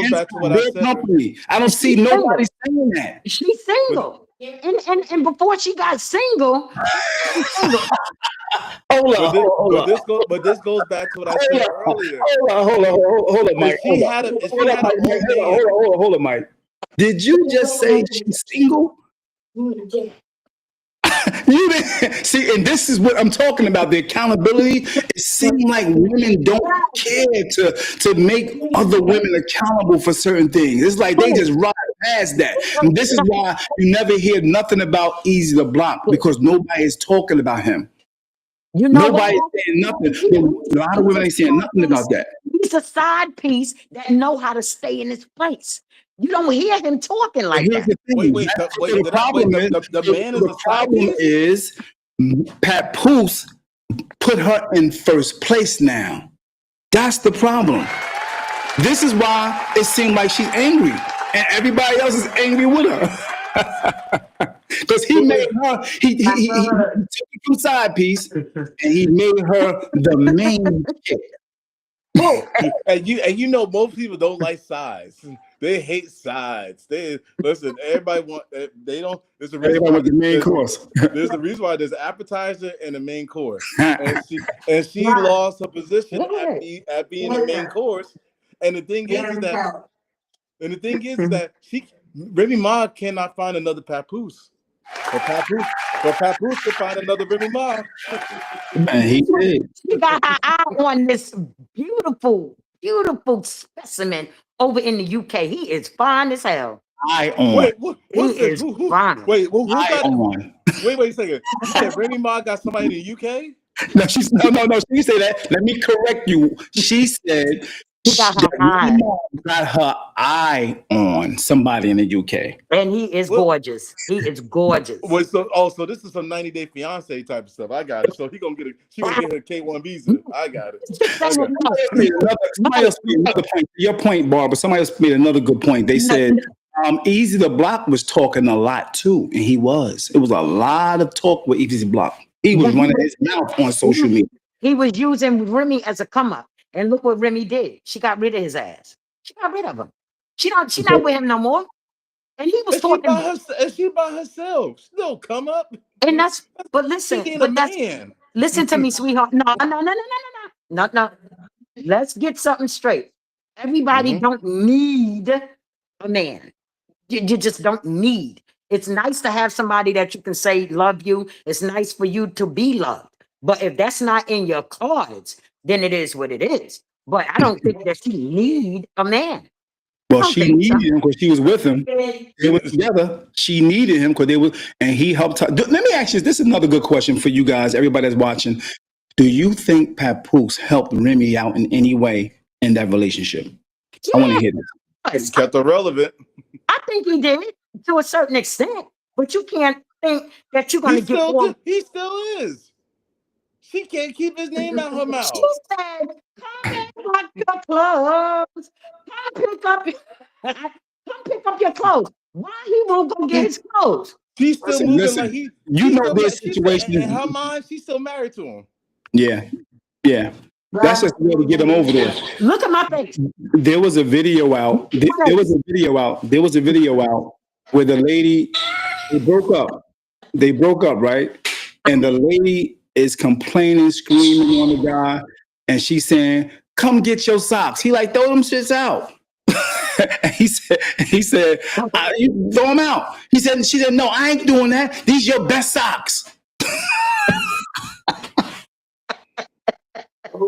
back to what I said. Company. I don't see nobody saying that. She's single. And before she got single, But this goes back to what I said earlier. Hold on, Mike. Hold on, Mike. Did you just say she's single? You didn't see, and this is what I'm talking about. The accountability. It seems like women don't care to make other women accountable for certain things. It's like they just ride past that. And this is why you never hear nothing about Easy to Block, because nobody is talking about him. Nobody's saying nothing. A lot of women ain't saying nothing about that. He's a side piece that know how to stay in his place. You don't hear him talking like that. The problem is Pat Poose put her in first place now. That's the problem. This is why it seemed like she's angry, and everybody else is angry with her. Because he made her, he took it from side piece, and he made her the main chick. Who? And you know most people don't like sides. They hate sides. They listen. Everybody want. They don't. There's a reason Everybody why. with the main course. There's a reason why there's an appetizer and a main course. And she lost her position at being the main course. And the thing is that Remy Ma cannot find another papoose. But papoose can find another Remy Ma. And he did. She got her eye on this beautiful, beautiful specimen over in the UK. He is fine as hell. I on. Wait, He what's this? is fine. Wait, who I got? on. Wait a second. You said Remy Ma got somebody in the UK? No, no. She said that. Let me correct you. She said She got her that eye. Remy Ma got her eye on somebody in the UK. And he is gorgeous. He is gorgeous. Wait, so this is some 90 Day Fiance type of stuff. I got it. So she gonna get her K1 visa. I got it. Somebody else made another point. Your point, Barbara. Somebody else made another good point. They said Easy the Block was talking a lot too, and he was. It was a lot of talk with Easy Block. He was running his mouth on social media. He was using Remy as a come up, and look what Remy did. She got rid of his ass. She got rid of him. She not with him no more. And he was talking. And she by herself. She don't come up. And that's. But listen. But that's. Man. Listen to me, sweetheart. No. Let's get something straight. Everybody don't need a man. You just don't need. It's nice to have somebody that you can say love you. It's nice for you to be loved. But if that's not in your cards, then it is what it is. But I don't think that she need a man. Well, she needed him because she was with him. They were together. She needed him because they were, and he helped her. Let me ask you this is another good question for you guys, everybody that's watching. Do you think Papoose helped Remy out in any way in that relationship? Yeah. I want to hear this. He kept her relevant. I think he did to a certain extent, but you can't think that you're going to get one. He still is. She can't keep his name out her mouth. She said, "Come pick up your clothes. Come pick up your clothes." Why he won't go get his clothes? She's still moving like he. You know this situation. In her mind, she's still married to him. Yeah. That's just the way to get him over there. Look at my face. There was a video out. There was a video out where the lady they broke up, right? And the lady is complaining, screaming on the guy, and she's saying, "Come get your socks." He like, throw them shits out. And he said, "You throw them out." She said, "No, I ain't doing that. These your best socks."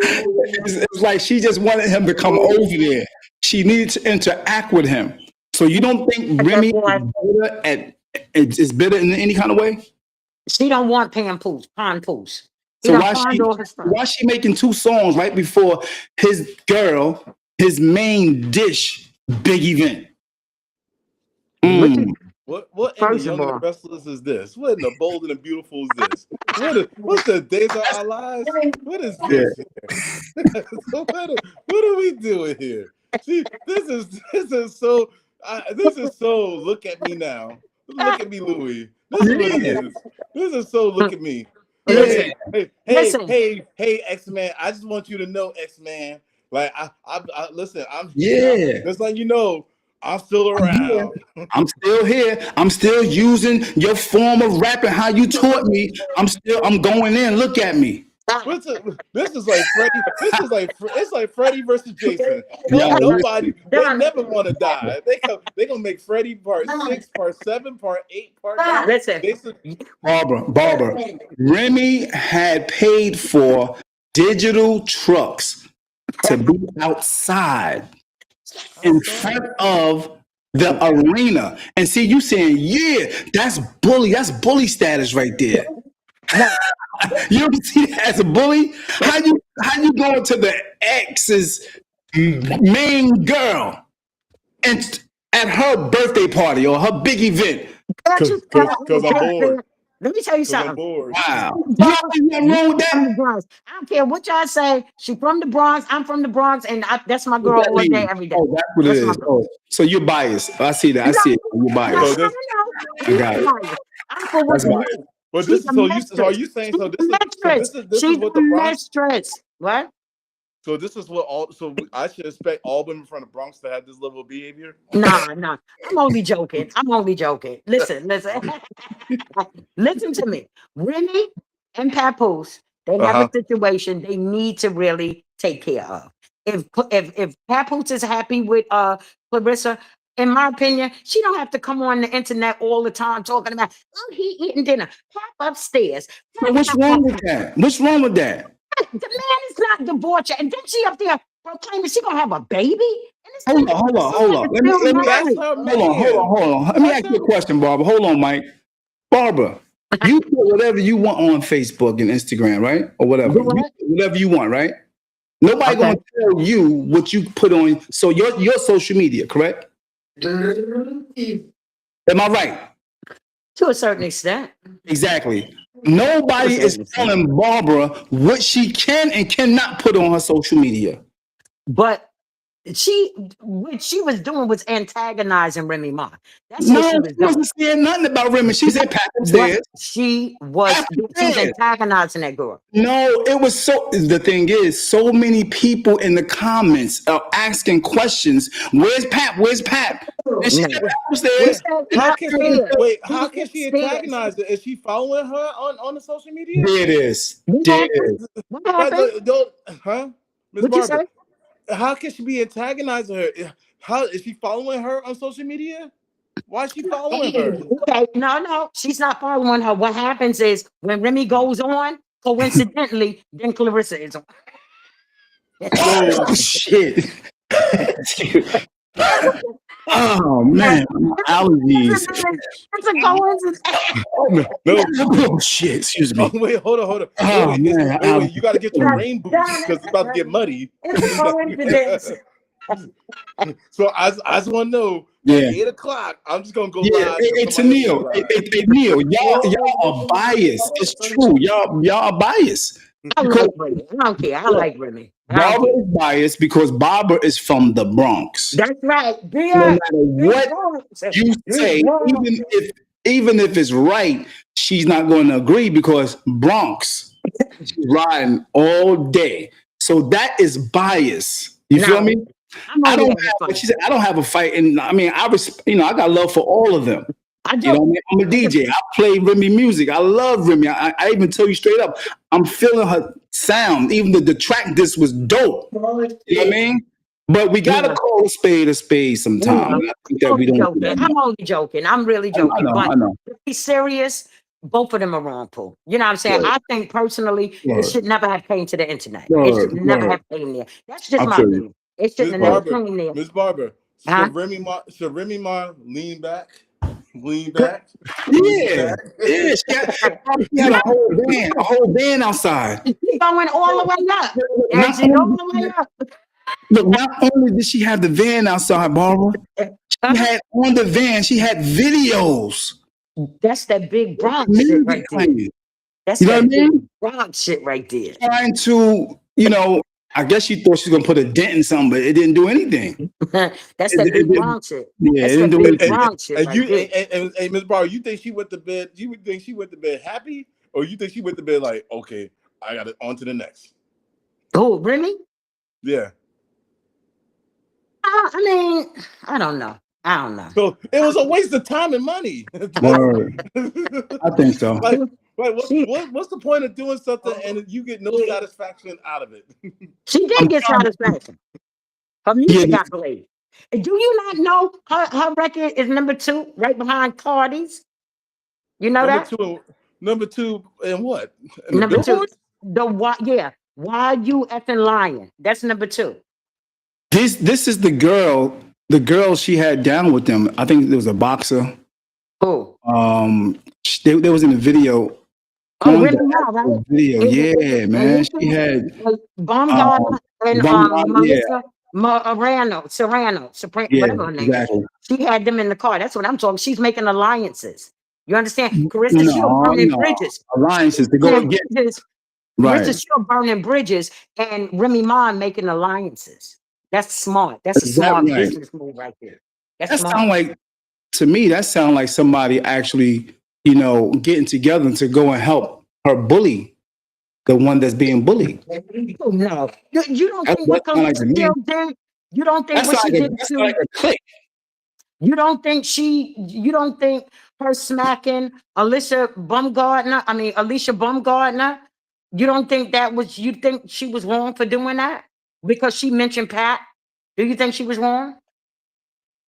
It's like she just wanted him to come over there. She needed to interact with him. So you don't think Remy is bitter in any kind of way? She don't want Pon Poos. So why she making 2 songs right before his main dish big event? What in the Young and the Restless is this? What in the Bold and the Beautiful is this? What's the Days of Our Lives? What is this? So what are we doing here? See, this is so. Look at me now. Look at me, Louis. This is what it is. This is so. Look at me. Hey, X-Man. I just want you to know, X-Man. Like I listen. Just like you know. I'm still around. I'm still here. I'm still using your form of rapping, how you taught me. I'm going in. Look at me. This is like Freddie. It's like Freddie versus Jason. Nobody. They never want to die. They gonna make Freddie part 6, part 7, part 8, part 9. Listen, Barbara. Remy had paid for digital trucks to be outside in front of the arena. And see, you saying, yeah, that's bully status right there. You don't see that as a bully? How you going to the ex's main girl and at her birthday party or her big event? Because I'm bored. Let me tell you something. Wow. You know wrong with that? I don't care what y'all say. She from the Bronx. I'm from the Bronx, and that's my girl all day, every day. Oh, that's what it is. Oh, so you're biased. I see that. I see it. You're biased. No. I got it. I'm for what But this is so. Are you saying so? This is what the mistress. What? So this is what all. So I should expect all women from the Bronx to have this level of behavior. Nah, nah. I'm only joking. I'm only joking. Listen, listen. Listen to me. Remy and Papoose, they have a Uh-huh. situation they need to really take care of. If Papoose is happy with Clarissa, in my opinion, she don't have to come on the internet all the time talking about, oh, he eating dinner. Pop upstairs. So what's wrong with that? What's wrong with that? The man is not divorced. And then she up there proclaiming she gonna have a baby. And this Hold nigga, on, hold on, this hold nigga on. still Let me That's married. her hold man. on, hold on, hold on. Let me That's ask you her. a question, Barbara. Hold on, Mike. Barbara, you put whatever you want on Facebook and Instagram, right? Or whatever. Do You what? put whatever you want, right? Nobody Okay. gonna tell you what you put on. So your social media, correct? Am I right? To a certain extent. Exactly. To a Nobody is certain extent. telling Barbara what she can and cannot put on her social media. But what she was doing was antagonizing Remy Ma. That's what No, she was she doing. wasn't saying nothing about Remy. She said Pat What upstairs. she Pat was upstairs. antagonizing that girl. No, it was so. The thing is, so many people in the comments are asking questions. Where's Pat? Where's Pat? And she No. said Pat He upstairs. said And he How I can she? upstairs. Wait. He How can she upstairs. antagonize her? Is she following her on the social media? there it is. What There it happened? is. What But happened? huh, Miss What you Barbara? say? How can she be antagonizing her? How is she following her on social media? Why is she following her? Okay, no, she's not following her. What happens is when Remy goes on, coincidentally, then Clarissa is on. So Oh shit. Oh man, allergies. It's a coincidence. no. Oh shit. Excuse Oh me. wait, hold on, hold on. Wait, Oh wait, man, wait. You got to get your allergies. rain boots because it's about to get muddy. It's a coincidence. So I just want to know at Yeah. 8 o'clock. I'm just gonna go Yeah, live because it's a somebody else Neil. go live. Hey, Neil, y'all are biased. It's true. Y'all are biased I because like Remy. I don't care. I like Remy. I don't Barbara care. is biased because Barbara is from the Bronx. That's right. No Yeah. matter what you say, even if it's right, she's not going to agree because Bronx, she's riding all day. So that is bias. You feel No, me? I'm I only don't having have, like fun. she said, I don't have a fight, and I mean, I got love for all of them. I You know do. what I mean? I'm a DJ. I play Remy music. I love Remy. I even tell you straight up, I'm feeling her sound. Even the track this was dope. You know what I mean? But we gotta Yeah. call a spade sometime. Yeah. And I think that we don't do that I'm much. only joking. I'm really joking. But I know. to be serious, both of them are wrong, Pooh. You know what I'm saying? Word, I think personally, it word, should never have came to the internet. It should word, never word. have came there. That's just I my feel you. opinion. It Miss shouldn't have never Word. Barber, came there. Miss Barber, Huh? should Remy Ma lean Good. back, lean Yeah. back? Yeah. She had a whole band outside. She's going all the way up. And Not she's all only, the way up. look, not only did she have the van outside, Barbara, she Huh? had on the van, she had videos. That's that big Bronx shit Music right there. playing. That's You know what I that big mean? Bronx shit right there. Trying to, I guess she thought she was gonna put a dent in something, but it didn't do anything. That's It, that it big didn't. Bronx shit. Yeah, it That's didn't that do big anything. Bronx shit And right you there. and Miss Barber, you think she went to bed? You would think she went to bed happy, or you think she went to bed like, okay, I got it on to the next? Oh, really? Yeah. I mean, I don't know. I don't know. So it was a waste of time and money. Word. I think so. like, She what's the point of doing something and you get no satisfaction out of it? she I'm did get trying. satisfaction. Her Yeah, music got played. And do you not know her record is number 2, right behind Cardi's? You know number that? two, number two, and what? In the Number 2, Billboard? the what? Yeah, why you effing lying? That's number 2. this is the girl she had down with them. I think there was a boxer. Oh, They was in the video oh, on Remy the Ma, right? actual video. Yeah, And man. you She think had Baumgartner um, and yeah, Melissa Serrano, yeah, whatever her name is. exactly. She had them in the car. That's what I'm talking. She's making alliances. You understand? Carissa Shield No, burning no. bridges. Alliances to go Burning again. bridges. Right. Carissa Shield burning bridges and Remy Ma making alliances. That's smart. That's a Is that smart right? business move right there. That's That smart. sound like to me, that sound like somebody actually, getting together to go and help her bully. the one that's being bullied. Oh, no. You don't That's think what what sound like Clarissa to me. Hill did? You don't think That's what she like a did that's to like a click. you don't think you don't think her smacking Alicia Bumgardner, you don't think you think she was wrong for doing that? Because she mentioned Pat. Do you think she was wrong?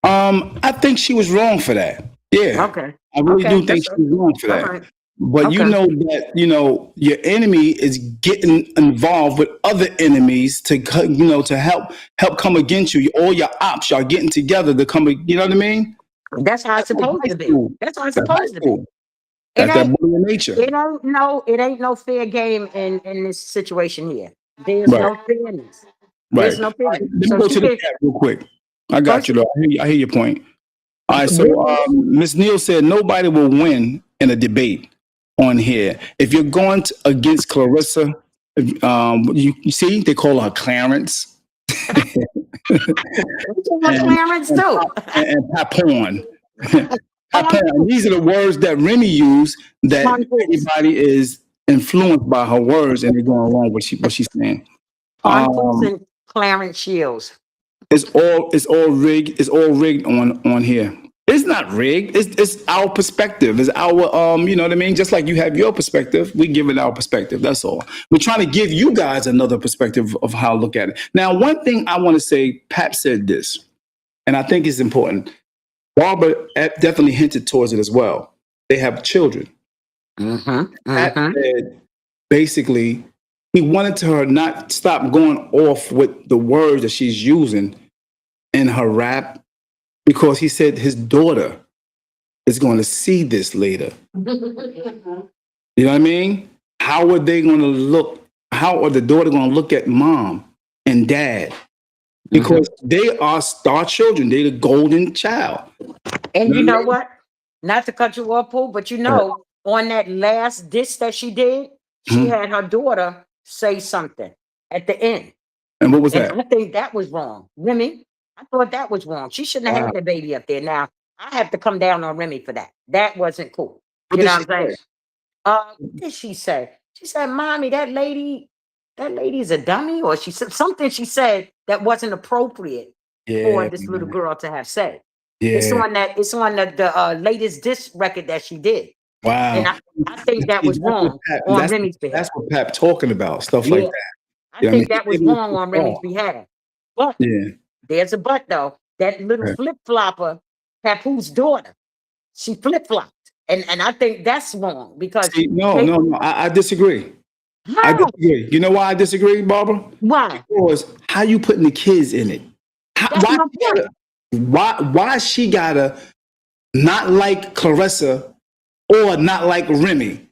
I think she was wrong for that. Yeah, Okay. I really Okay. do think That's she was wrong for all that. right. But you Okay. know that your enemy is getting involved with other enemies to help come against you. All your ops, y'all getting together to come. You know what I mean? That's how it's That's like supposed high to be. school. That's how it's That's high supposed to be. school. It That's that ain't bullying nature. it ain't no fair game in this situation here. There's Right. no fairness. There's Right. no All right, fairness. let me So go she to the can chat real quick. I got first you though. I hear your point. All right, so really Ms. Neal said nobody will win in a debate on here. If you're going against Clarissa, you see, they call her Clarence and Clarence too. and Papon. Papon. These are the words that Remy used that Pontius. everybody is influenced by her words and they're going along with what she's saying. Pontius Um, and Clarence Shields. it's all rigged. It's all rigged on here. It's not rigged. It's our perspective. It's our you know what I mean? Just like you have your perspective, we give it our perspective. That's all. We're trying to give you guys another perspective of how to look at it. Now, one thing I want to say, Pat said this, and I think it's important. Barbara definitely hinted towards it as well. They have children. Mm-hmm. Pat Mm-hmm. said basically he wanted her not stop going off with the words that she's using in her rap because he said his daughter is going to see this later. You know what I mean? How are they going to look? How are the daughter going to look at mom and dad? Because they are star children. They're the golden child. And You you know know what what? Not to cut you off, Pooh, but I mean? on that last diss that she did, she Mhm. had her daughter say something at the end. And what was And that? I think that was wrong. Remy, I thought that was wrong. She shouldn't have Wow. had the baby up there. Now, I have to come down on Remy for that. That wasn't cool. What You did know she what I'm saying? say? What did she say? She said, Mommy, that lady's a dummy, or she said something she said that wasn't appropriate for Yeah, this little man. girl to have said. Yeah. It's on the latest disc record that she did. And Wow. I think that See, was wrong on Remy's that's behalf. what Pap talking about. Stuff like Yeah, that. I You know what I mean? think that He was gave it wrong too on far. Remy's behalf. But Yeah. there's a but though. That little Right. flip flopper, Papoose daughter, she flip flopped. And I think that's wrong because See, no, they no, no. I disagree. I how? disagree. You know why I disagree, Barbara? Why? Because how you putting the kids in it? That's my point. Why she gotta not like Clarissa or not like Remy?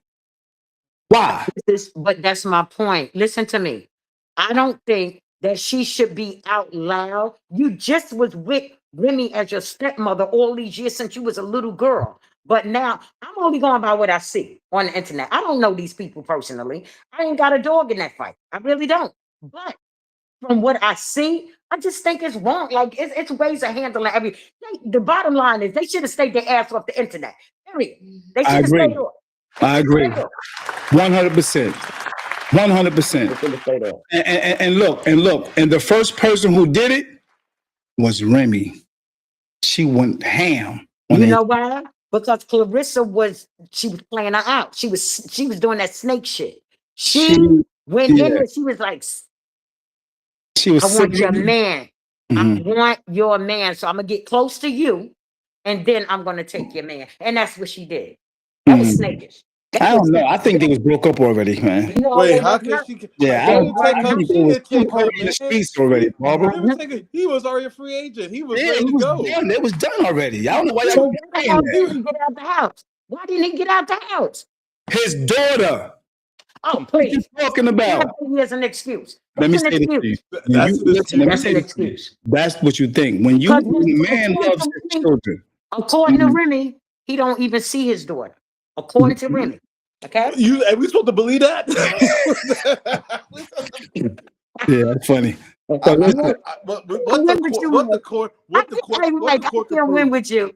Why? But that's my point. Listen to me. I don't think that she should be out loud. You just was with Remy as your stepmother all these years since you was a little girl. But now I'm only going by what I see on the internet. I don't know these people personally. I ain't got a dog in that fight. I really don't. But from what I see, I just think it's wrong. Like it's ways of handling the bottom line is they should have stayed their ass off the internet. Period. They I should have stayed agree. off. They I should have agree. stayed off. 100%. 100%. They should have stayed off. And look, and the first person who did it was Remy. She went ham on You it. know why? Because Clarissa she was playing her out. She was doing that snake shit. She, She went in yeah, there. She was like, she was I want your silly. man. I Mhm. want your man. So I'm gonna get close to you, and then I'm gonna take your man. And that's what she did. That was Mhm. snakish. That I was don't know. I think they was broke up already, man. no, Wait, they how was can not. she? Yeah, They They didn't take I her. was think they She was didn't take her, already in the man. streets already, Barbara. They was taking. He was already a free agent. He was Yeah, ready it to was go. done. It was done already. I don't know why He y'all was. So why the saying hell He didn't that. was. he get out the house? Why didn't he get out the house? His daughter. Oh, What you please. talking That about? is an excuse. Let That's me an say this to you. excuse. When you That's an listen, let me excuse. That's say an this to you. excuse. That's what you think. Because When a man loves his children, according to mhm, Remy, he don't even see his daughter. According to Remy. Okay? You and we supposed to believe that? yeah, that's funny. Okay. But listen, But I win with you, Mike. what the court I to can win prove? with you.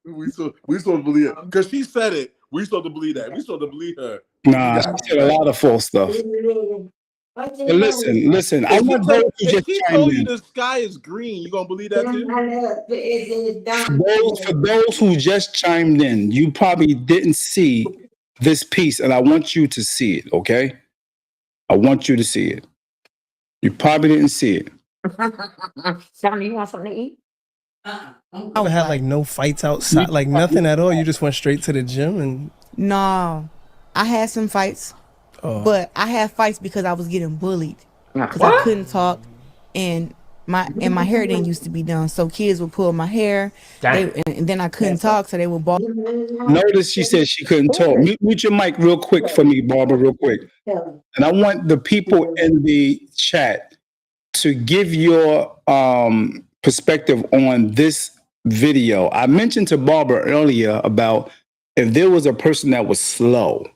We supposed to believe it because she said it. We supposed to believe that. We supposed to believe her. Nah, she said a lot of false stuff. But listen. I want those who If just she chimed told you in. the sky is green, you gonna believe that too? For those who just chimed in, you probably didn't see this piece, and I want you to see it. Okay, I want you to see it. You probably didn't see it. Sonny, you want something to eat? I had like no fights outside, like nothing at all. You just went straight to the gym and No, I had some fights, but I had fights because I was getting bullied because I What? couldn't talk, and my hair didn't used to be done, so kids would pull my hair, and then I couldn't talk, so they would ball. Notice she said she couldn't talk. Mute your mic real quick for me, Barbara, real quick. And I want the people in the chat to give your perspective on this video. I mentioned to Barbara earlier about if there was a person that was slow,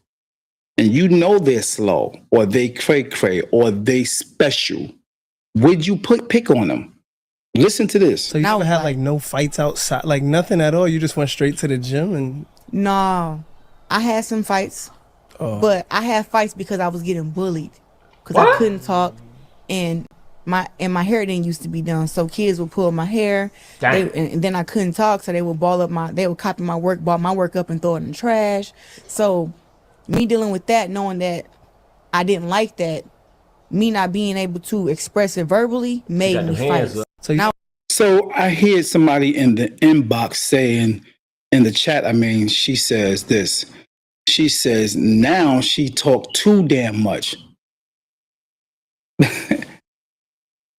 and you know they're slow, or they cray, or they special, would you pick on them? Listen to this. so you never had like no fights outside, like nothing at all. You just went straight to the gym and No, I had some fights, but I had fights because I was getting bullied because I couldn't talk, and my hair didn't used to be done, so kids would pull my hair, and then I couldn't talk, so they would they would copy my work, ball my work up, and throw it in the trash. So me dealing with that, knowing that I didn't like that, me not being able to express it verbally made me fight. so you So I hear somebody in the inbox saying, in the chat, I mean, she says this. She says, now she talked too damn much.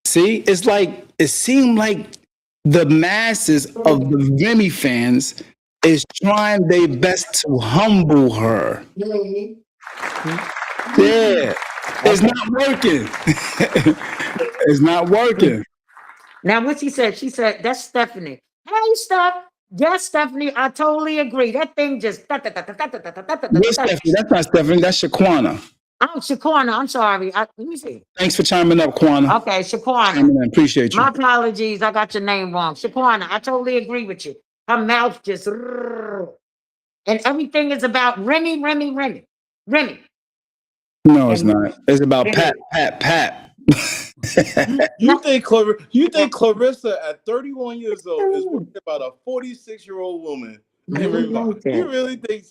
See, it's like, it seemed like the masses of the Remy fans is trying their best to humble her. Yeah, it's not working. It's not working. Now, what she said, that's Stephanie. Hey, Steph. Yes, Stephanie, I totally agree. That thing just. Yes, Stephanie, that's not Stephanie, that's Shaquana. Oh, Shaquana, I'm sorry. Let me see. Thanks for chiming up, Quana. Okay, Shaquana. Chiming in, appreciate you. My apologies. I got your name wrong. Shaquana, I totally agree with you. Her mouth just. And everything is about Remy. No, it's not. It's about Pat. You think Clarissa at 31 years old is worried about a 46-year-old woman? You really think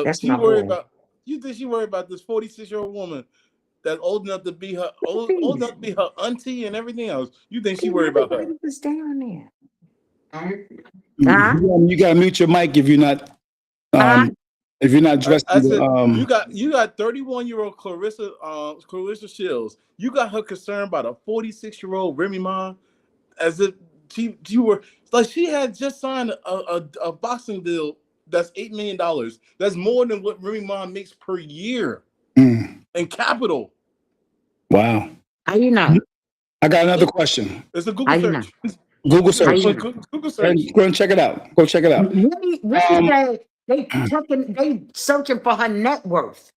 That's she my worried boy. about? You think she worried about this 46-year-old woman that's old enough to be her old enough to be her auntie and everything else? You think she worried about her? Was down there. You gotta mute your mic if you're not dressed. I said you got 31-year-old Clarissa Shields. You got her concerned about a 46-year-old Remy Ma, as if you were like she had just signed a boxing deal that's $8 million. That's more than what Remy Ma makes per year in capital. Wow. How you know? I got another question. It's a Google search. Google search. Google search. Go and check it out. Go check it out. Really they searching for her net worth.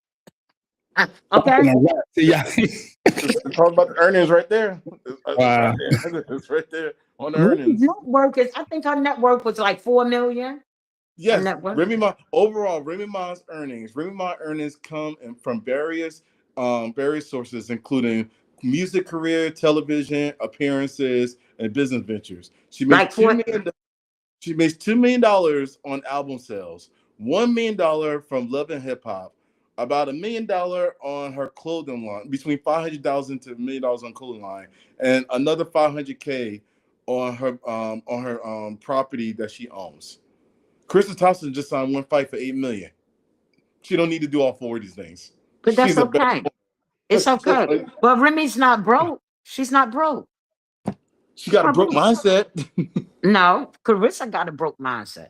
Okay. Yeah. Talk about the earnings right there. Wow. It's right there on the earnings. Net worth is, I think her net worth was like $4 million. Yes, Remy Ma Ma's earnings. Remy Ma earnings come from various sources, including music career, television appearances, and business ventures. She makes $2 million on album sales, $1 million from Love and Hip Hop, about $1 million on her clothing line, between $500,000 to $1 million on clothing line, and another $500K on her property that she owns. Krista Thompson just signed one fight for $8 million. She don't need to do all four of these things. But that's okay. It's okay. But Remy's not broke. She's not broke. She got a broke mindset. No, Carissa got a broke mindset.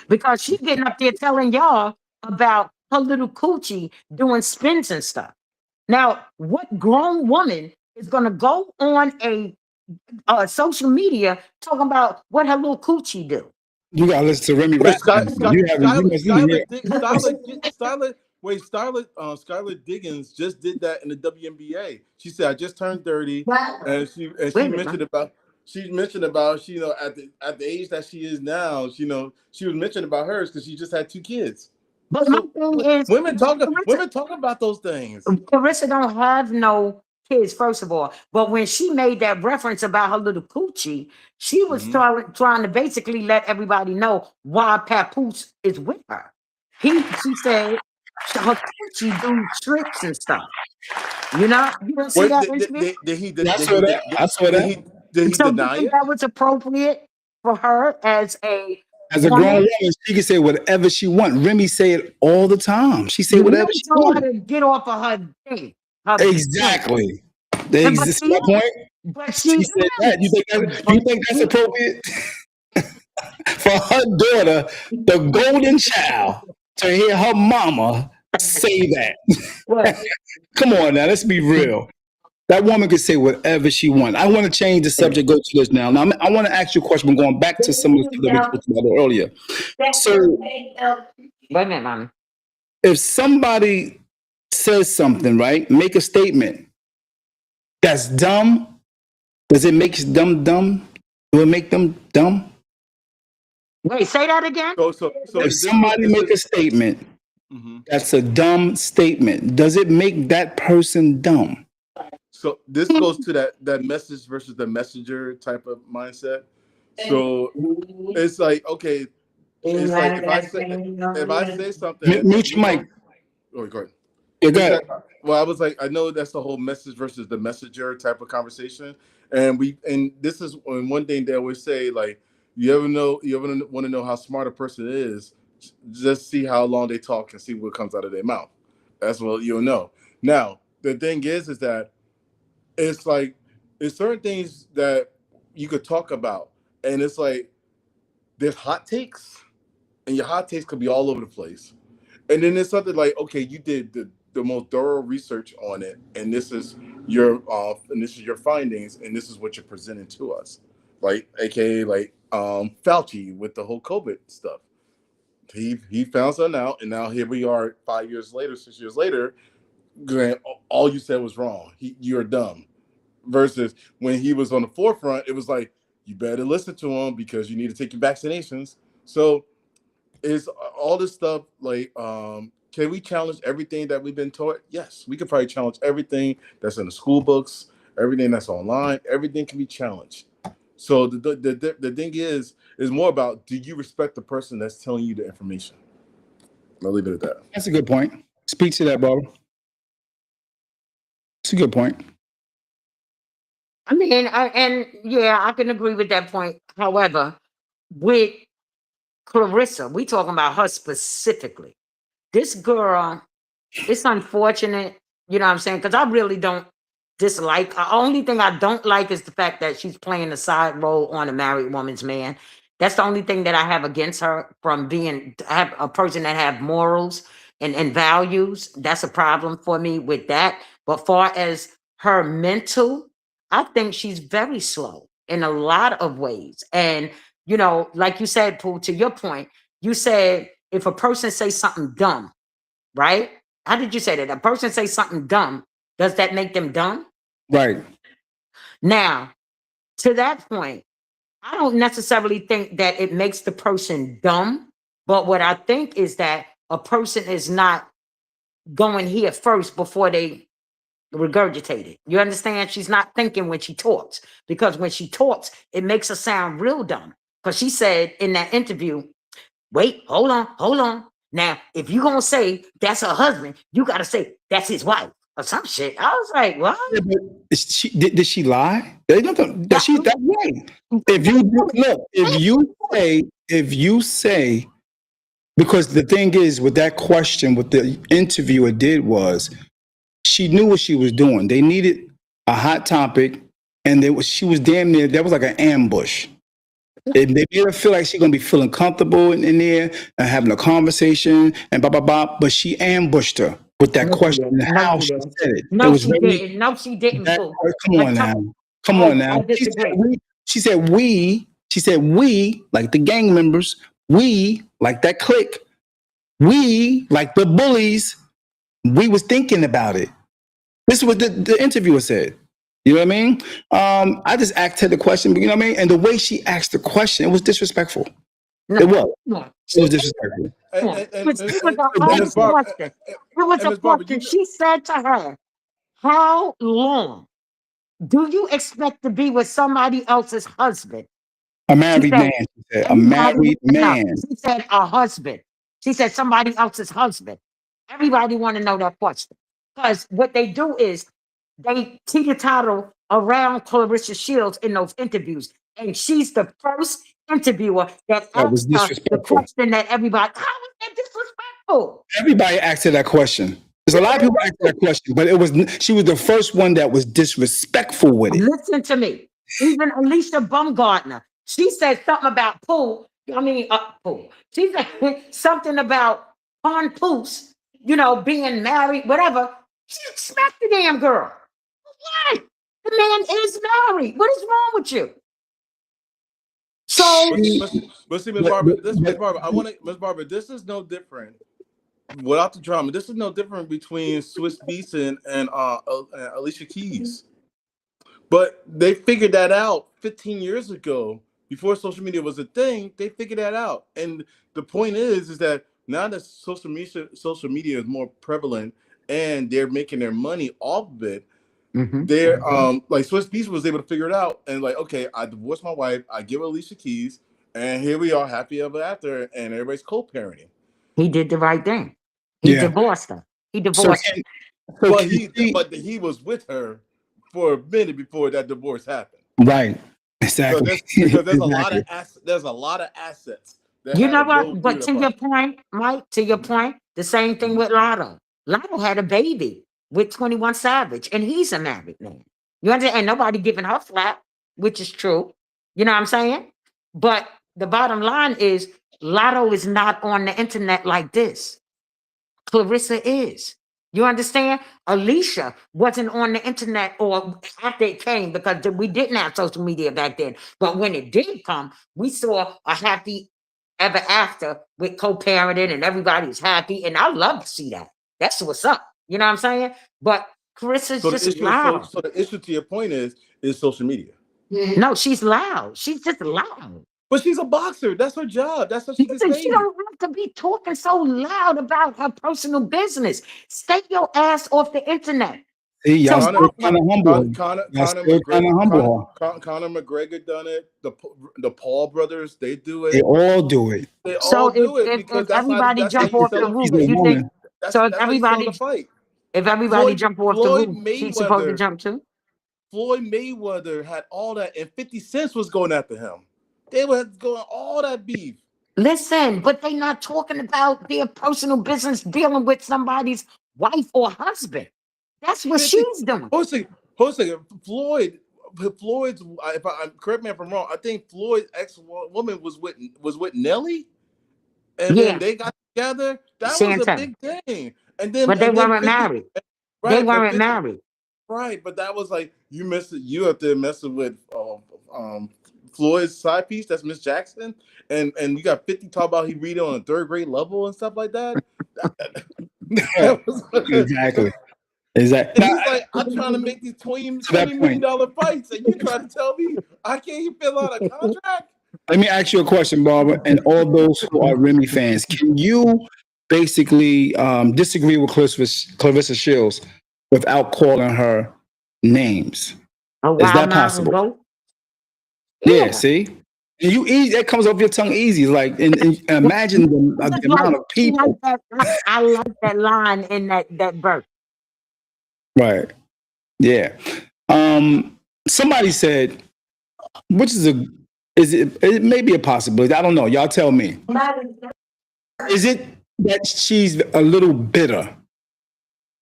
Because she's getting up there telling y'all about her little coochie doing spins and stuff. Now, what grown woman is going to go on a social media talking about what her little coochie do? You gotta listen to Remy rap. Skylar Diggins just did that in the WNBA. She said, "I just turned 30," and she mentioned about she at the age that she is now, she was mentioning about hers because she just had 2 kids. But my So thing is, women talk about those things. Carissa don't have no kids, first of all. But when she made that reference about her little coochie, she was Mhm. trying to basically let everybody know why Papoose is with her. She said her coochie do tricks and stuff. You don't see Wait, that interview? Yeah, I saw that. I saw did that. he So you deny think it? that was appropriate for her as a As a grown woman? woman, she can say whatever she want. Remy say it all the time. She say whatever Really she told her want. to get off of her thing, her thing. Exactly. But See she my is. point? But She she said that. is. You But think that's she appropriate for her daughter, the golden child, to hear her mama say that? what? Come on now, let's be real. That woman can say whatever she wants. I want to change the subject, go to this now. Now, I want to ask you a question, going back to some of the stuff that we talked about earlier. So, Wait a minute, mommy. if somebody says something, right, make a statement that's dumb, does it make them dumb? Do it make them dumb? Wait, say that again. So If is this what somebody is make it? a statement Mhm. that's a dumb statement, does it make that person dumb? So this goes to that message versus the messenger type of mindset. So it's like, okay, it's like if I say something and Mute you your mic. don't, oh, go ahead. Yeah, go It's ahead. that, well, I was like, I know that's the whole message versus the messenger type of conversation, and this is one thing they always say, like, you ever want to know how smart a person is, just see how long they talk and see what comes out of their mouth. That's what you'll know. Now the thing is that it's like there's certain things that you could talk about, and it's like there's hot takes, and your hot takes could be all over the place. And then there's something like, okay, you did the most thorough research on it, and this is your findings, and this is what you're presenting to us, like aka like Fauci with the whole COVID stuff. He found something out, and now here we are 5 years later, 6 years later, going, all you said was wrong. You're dumb. Versus when he was on the forefront, it was like, you better listen to him because you need to take your vaccinations. So is all this stuff like, can we challenge everything that we've been taught? Yes, we could probably challenge everything that's in the school books, everything that's online, everything can be challenged. So the thing is more about, do you respect the person that's telling you the information? I'll leave it at that. That's a good point. Speak to that, Barbara. It's a good point. I mean, and yeah, I can agree with that point. However, with Clarissa, we talking about her specifically. This girl, it's unfortunate, you know what I'm saying? Because I really don't dislike. The only thing I don't like is the fact that she's playing a side role on a married woman's man. That's the only thing that I have against her from being have a person that have morals and values. That's a problem for me with that. But far as her mental, I think she's very slow in a lot of ways. And like you said, Pooh, to your point, you said if a person says something dumb, right? How did you say that? A person say something dumb, does that make them dumb? Right. Now, to that point, I don't necessarily think that it makes the person dumb, but what I think is that a person is not going here first before they regurgitate it. You understand? She's not thinking when she talks, because when she talks, it makes her sound real dumb. Because she said in that interview, wait, hold on. Now, if you gonna say that's her husband, you gotta say that's his wife or some shit. I was like, what? Yeah, but did she lie? They don't. That she's That- that way. If you look, if you say, because the thing is with that question, what the interviewer did was she knew what she was doing. They needed a hot topic, and she was damn near. That was like an ambush. They made her feel like she's gonna be feeling comfortable in there and having a conversation and blah blah blah. But she ambushed her with that No, she question didn't. and No, how she she didn't. said it. It No, was she very didn't. No, she didn't, that. Pooh. Come I, on now, come on I now. disagree. She said we. She said we like the gang members. We like that clique. We like the bullies. We was thinking about it. This is what the interviewer said. You know what I mean? I just asked her the question, you know what I mean? And the way she asked the question, it was disrespectful. No, It was. no. It She was did. disrespectful. No. It was a And Miss honest Barb, question. It was and a Miss Barbara, question. She said to her, how long do you expect to be with somebody else's husband? A She married said, man. She said, a everybody married want to know. man. She said, a husband. She said, somebody else's husband. Everybody want to know that question. Because what they do is they teeter-totter around Clarissa Shields in those interviews. And she's the first interviewer that That was asked her the disrespectful. question that everybody, how is that disrespectful? Everybody asked her that question. There's a lot of people asked her that question, but she was the first one that was disrespectful with it. Listen to me. Even Alicia Bumgardner, she said something about Pooh. She said something about Pon Poos, being married, whatever. She smacked the damn girl. Why? The man is married. What is wrong with you? So, but see, Miss But, Barbara, Miss but Barbara, Miss Barbara, this is no different. Without the drama, this is no different between Swiss Beats and Alicia Keys. But they figured that out 15 years ago, before social media was a thing. They figured that out, and the point is that now that social media is more prevalent and they're making their money off of it, they're like Swiss Beats was able to figure it out and like, okay, I divorced my wife, I give Alicia Keys, and here we are, happy ever after, and everybody's co-parenting. he did the right thing. He yeah. divorced her. He So divorced her. can, so But can you see? he was with her for a minute before that divorce happened. Right. Because Exactly. there's a lot Exactly. of there's a lot of assets that You had know to go what? through But the to your process. point, Mike, to your point, the same thing with Lotto. Lotto had a baby with 21 Savage, and he's a married man. You understand? And nobody giving her flat, which is true. You know what I'm saying? But the bottom line is Lotto is not on the internet like this. Clarissa is. You understand? Alicia wasn't on the internet or after it came because we didn't have social media back then. But when it did come, we saw a happy ever after with co-parenting and everybody's happy. And I love to see that. That's what's up. You know what I'm saying? But Carissa's So the just issue, so loud. so the issue to your point is social media. No, she's loud. She's just loud. But she's a boxer. That's her job. That's how she gets Listen, she paid. don't have to be talking so loud about her personal business. Stay your ass off the internet. See, y'all So Conor, still that's trying what to humble her. Y'all Conor still trying to McGregor, humble her. Conor McGregor done it. The Paul brothers, they do They it. all do it. They So all do it because if everybody that's how jump you off sell the a She's roof, a fight. you think woman. so That's how you sell the fight. if everybody Floyd jump off the Floyd roof, she's supposed to Mayweather jump too? Floyd Mayweather had all that, and 50 Cent was going after him. They were going all that beef. Listen, but they not talking about their personal business dealing with somebody's wife or husband. That's what 50. she's doing. Hold a second. Floyd's. If I correct me if I'm wrong, I think Floyd's ex-woman was with Nelly, and then Yeah, they got together. That was a Santana. big thing. But they And then weren't 50. married. They Right, but weren't 50. married. Right, but that was like you up there messing with Floyd's side piece. That's Miss Jackson, and you got 50 talk about he read on a third grade level and stuff like that. That was, Exactly. Exactly. and Now, he's like, I'm trying to make these to that $20 point, million fights, and you trying to tell me I can't even fill out a contract? let me ask you a question, Barbara, and all those who are Remy fans. Can you basically disagree with Clarissa Shields without calling her names? A Is wild that mountain possible? goat? Yeah, Yeah. see? And you easy, that comes off your tongue easy. Like, and imagine the Just amount of people. I like that line in that verse. Right. Yeah. Somebody said, which it may be a possibility. I don't know. Y'all tell me. Is it that she's a little bitter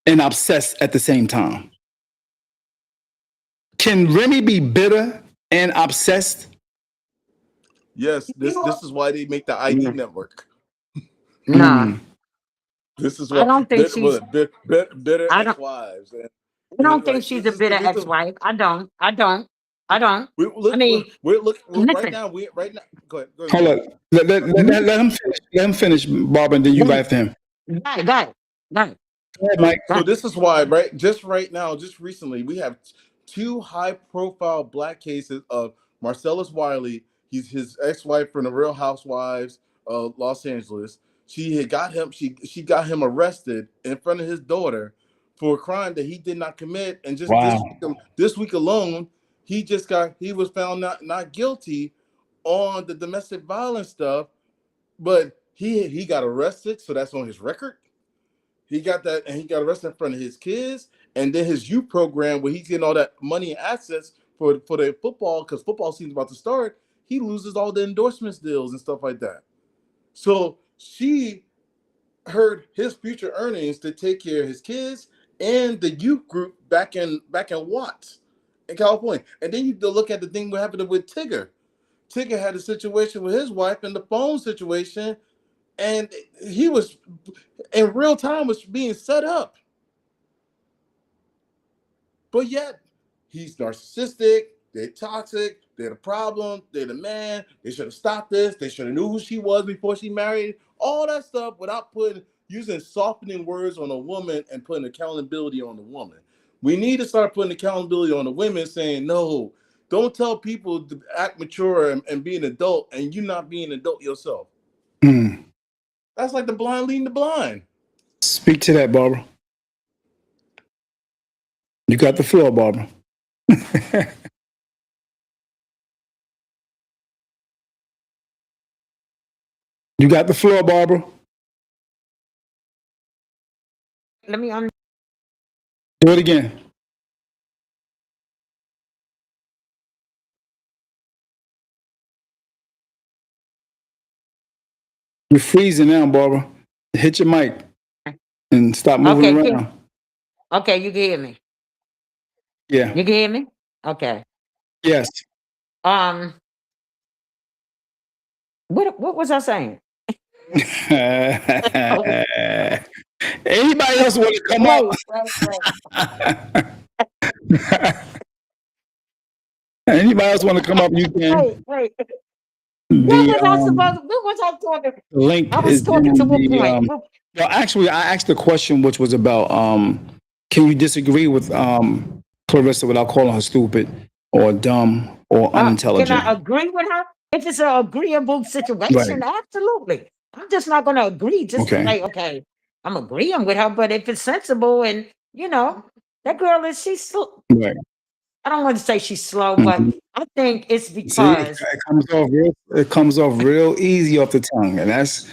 and obsessed at the same time? Can Remy be bitter and obsessed? Yes, this is why they make the ID network. Nah, This is I what don't think she's. bitter I don't. ex-wives, I don't and think like she's this a is the bitter reason. ex-wife. I don't. I don't. I don't. I mean, Right listen. now. Go ahead, Hold Miss on. Let him finish. Let him finish, Barbara, and then you Got right it. after him. Got it. Got it. Got it. Go ahead, Mike. So Got it. this is why, right now, just recently, we have two high-profile black cases of Marcellus Wiley He's his ex-wife from the Real Housewives of Los Angeles. She had got him. She got him arrested in front of his daughter for a crime that he did not commit. And just Wow. this week alone, he was found not guilty on the domestic violence stuff, but he got arrested, so that's on his record. He got that, and he got arrested in front of his kids, and then his youth program where he's getting all that money and assets for the football, because football season's about to start. He loses all the endorsements deals and stuff like that. So she heard his future earnings to take care of his kids and the youth group back in Watts in California. And then you look at the thing what happened with Tigger. Tigger had a situation with his wife and the phone situation, and he was in real time was being set up. But yet he's narcissistic, they're toxic, they're the problem, they're the man, they should have stopped this, they should have knew who she was before she married, all that stuff without using softening words on a woman and putting accountability on the woman. We need to start putting accountability on the women, saying, no, don't tell people to act mature and be an adult and you not being an adult yourself. Mm. That's like the blind leading the blind. Speak to that, Barbara. You got the floor, Barbara. You got the floor, Barbara. Let me Do it again. You're freezing now, Barbara. Hit your mic and stop moving okay. around. Okay, you can hear me. Yeah. You can hear me? Okay. Yes. What was I saying? Anybody else want to come Wait. up? Anybody else want to come up? You can. Wait. The What was I talking? link I was is talking in to what the. point? Well, actually, I asked the question, which was about can you disagree with Clarissa without calling her stupid or dumb or Can unintelligent? I agree with her? If it's an agreeable situation, Right. absolutely. I'm just not going to agree just to Okay. say, okay, I'm agreeing with her. But if it's sensible and, that girl is, Right. I don't want to say she's slow, but Mhm. I think it's See, because it comes off real easy off the tongue, and that's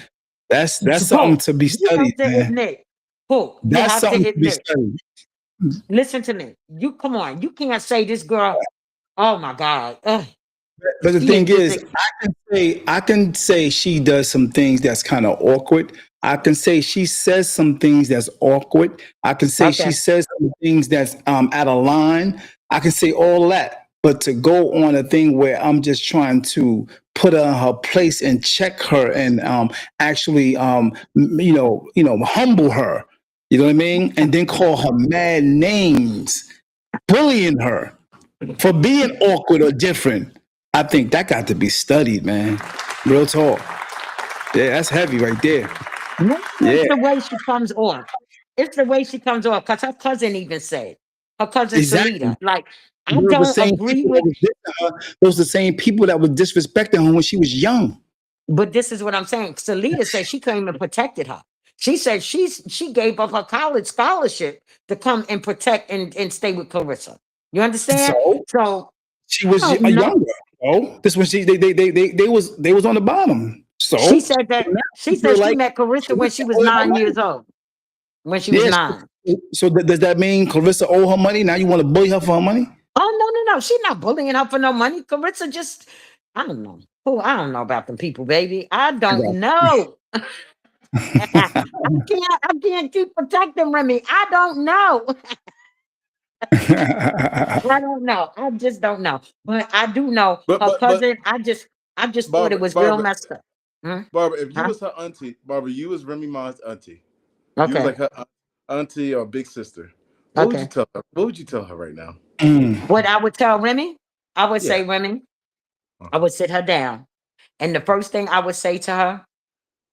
something Paul, to be you have studied, to man. admit, Paul, you That's have to something to be admit, studied. listen to me. Come on. You can't say this girl, oh my God. But the She thing is is, I can say she does some things that's kind of awkward. I can say she says some things that's awkward. I can say she okay. says some things that's out of line. I can say all that. But to go on a thing where I'm just trying to put her in her place and check her and actually humble her. You know what I mean? And then call her mad names, bullying her for being awkward or different. I think that got to be studied, man. Real talk. Yeah, that's heavy right there. No, Yeah, it's the way she comes off. It's the way she comes off. Because her cousin even said, her cousin exactly. Salida, like, I Those the don't same agree people that with, was dissing her. Those the same people that were disrespecting her when she was young. but this is what I'm saying. Salida said she came and protected her. She said she gave up her college scholarship to come and protect and stay with Clarissa. You understand? So So she I was don't a know. younger. Oh, this was they was on the bottom. She So said that now she you feel said she like met Clarissa when she Clarissa was owed her 9 years money. old. When she was Yes. 9. So does that mean Clarissa owe her money? Now you want to bully her for her money? Oh no. She's not bullying her for no money. Clarissa just, I don't know. Oh, I don't know about them people, baby. I I don't got know. I can't keep protecting Remy. I don't know. I don't know. I just don't know. But I do know But her but but cousin. I just thought it Barbara, was real Barbara, messed up. Hmm? Barbara, if you Huh? was her auntie, Barbara, you was Remy Ma's auntie. You was Okay. like her auntie or big sister. What would you Okay. tell her? What would you tell her right now? What I would tell Remy, I would Yeah. say, Remy, I would sit her down. And the first thing I would say to her,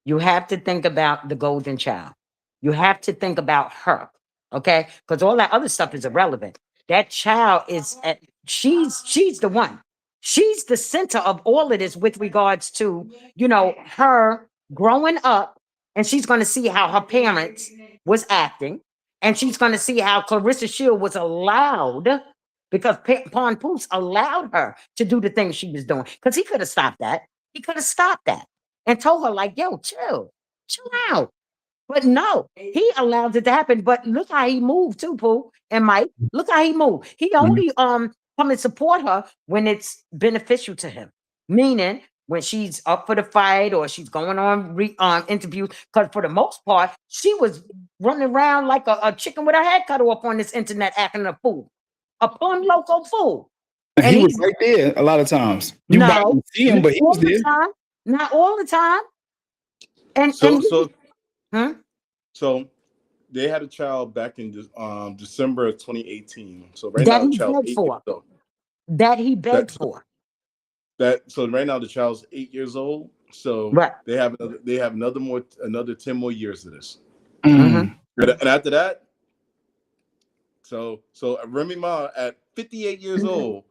you have to think about the golden child. You have to think about her. Okay? Because all that other stuff is irrelevant. That child is she's the one. she's the center of all of this with regards to, her growing up, and she's going to see how her parents was acting, and she's going to see how Clarissa Shield was allowed, because Pontoose allowed her to do the things she was doing, because he could have stopped that. He could have stopped that and told her, like, yo, chill out. But no, he allowed it to happen. But look how he moved too, Pooh and Mike. Look how he moved. He only come and support her when it's beneficial to him. Meaning when she's up for the fight or she's going on interviews. Because for the most part, she was running around like a chicken with her head cut off on this internet acting a fool. A plum loco fool. And he was he's right there a lot of times. You might no, not see him, but he all was the there. time. Not all the time. And So they had a child back in December of 2018. So right that now the he child's begged 8 for. years old. That he begged for. So right now the child's 8 years old. So Right. they have another 10 more years of this. Mm. And after that, so Remy Ma at 58 years old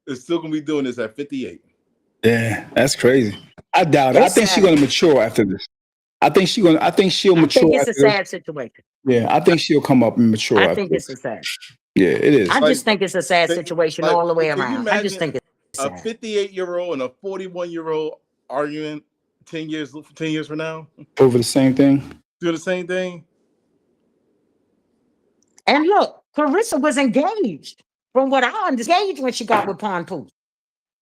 is still gonna be doing this at 58. Yeah, that's crazy. I doubt it. I It's think she's sad. gonna mature after this. I think she'll I mature think it's a after this. sad situation. Yeah, I think she'll come up and mature I after think this. it's a sad. Yeah, it is. I Like, just think it's a sad situation like, all the way can you around. I just imagine think it's a sad. 58-year-old and a 41-year-old arguing 10 years from now? Over the same thing. Do the same thing? And look, Clarissa was engaged. From what I understand, engaged when she got with Pontoose.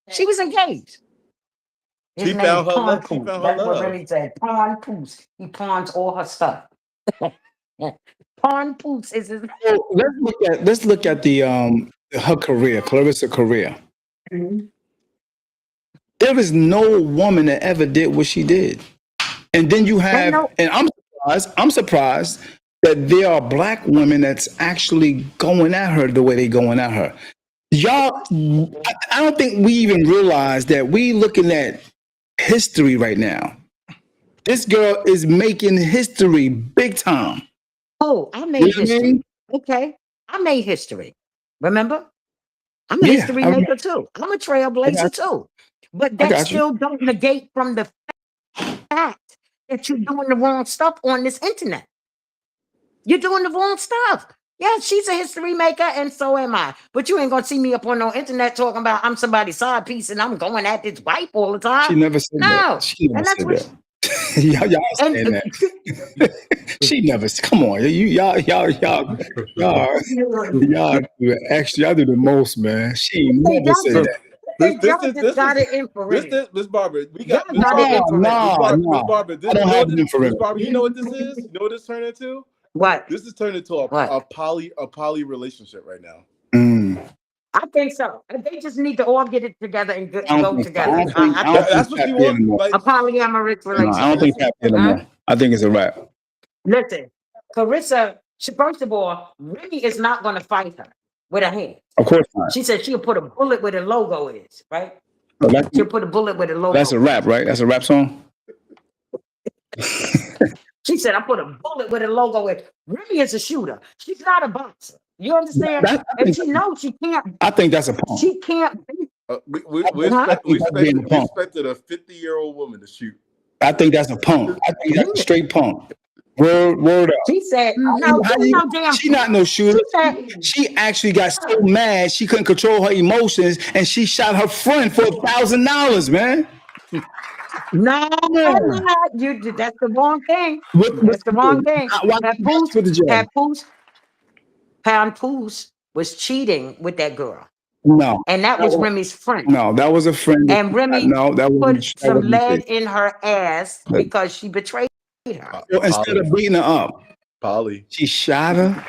She was engaged. His She name found is her love. She Pontoose. found her That's what love. Remy said. Pontoose. He pawns all her stuff. Pontoose is his So let's look at the her career, Clarissa career. name. There is no woman that ever did what she did. And then you have, know- and I'm surprised that there are black women that's actually going at her the way they going at her. Y'all, I don't think we even realize that we looking at history right now. This girl is making history big time. Oh, I You made know what I history. mean? Okay. I made history. Remember? I'm a Yeah, history I maker too. I'm a trailblazer too. But I that got you. still don't negate from the fact that you're doing the wrong stuff on this internet. You're doing the wrong stuff. Yeah, she's a history maker, and so am I. But you ain't gonna see me up on no internet talking about I'm somebody's side piece and I'm going at this wife all the time. She never said No. that. She never And that's said what that. y'all saying that. She never. Come on, y'all do the extra. Y'all do the most, man. She never said y'all that. just got it in for real. Miss Barbara. We Y'all got Miss got it Barbara. in for real. Miss Barbara. I don't have an Miss infrared. Barbara, you know what this is? You know what this turned into? What? This is turned into a What? poly relationship right now. Mm. I think so. They just need to all get it together and I don't go think so. together. I don't think That's what Cap you did want. anymore. Like, A polyamorous No, I relationship. don't think Cap did anymore. I think it's a wrap. Listen, Clarissa, first of all, Remy is not going to fight her with her hand. Of course not. She said she'll put a bullet where the logo is, right? So She'll put a bullet where the logo that's a rap, right? That's a rap song. She said, I put a bullet where the logo is. Remy is a shooter. She's not a boxer. You understand? And she knows she can't. I think that's a punk. She can't beat. we expected a 50-year-old woman to shoot. I think that's a punk. I think that's a straight punk. Word up. She said, no, damn. She not no shooter. She She actually got so mad she couldn't control her emotions, and she shot her friend for $1,000, man. No, you that's the wrong thing. That's the wrong thing. Papoose was cheating with that girl. No. And that was Remy's friend. No, that was a friend. And Remy that put some lead in her ass because she betrayed her. So instead of beating her up, Polly, she shot her.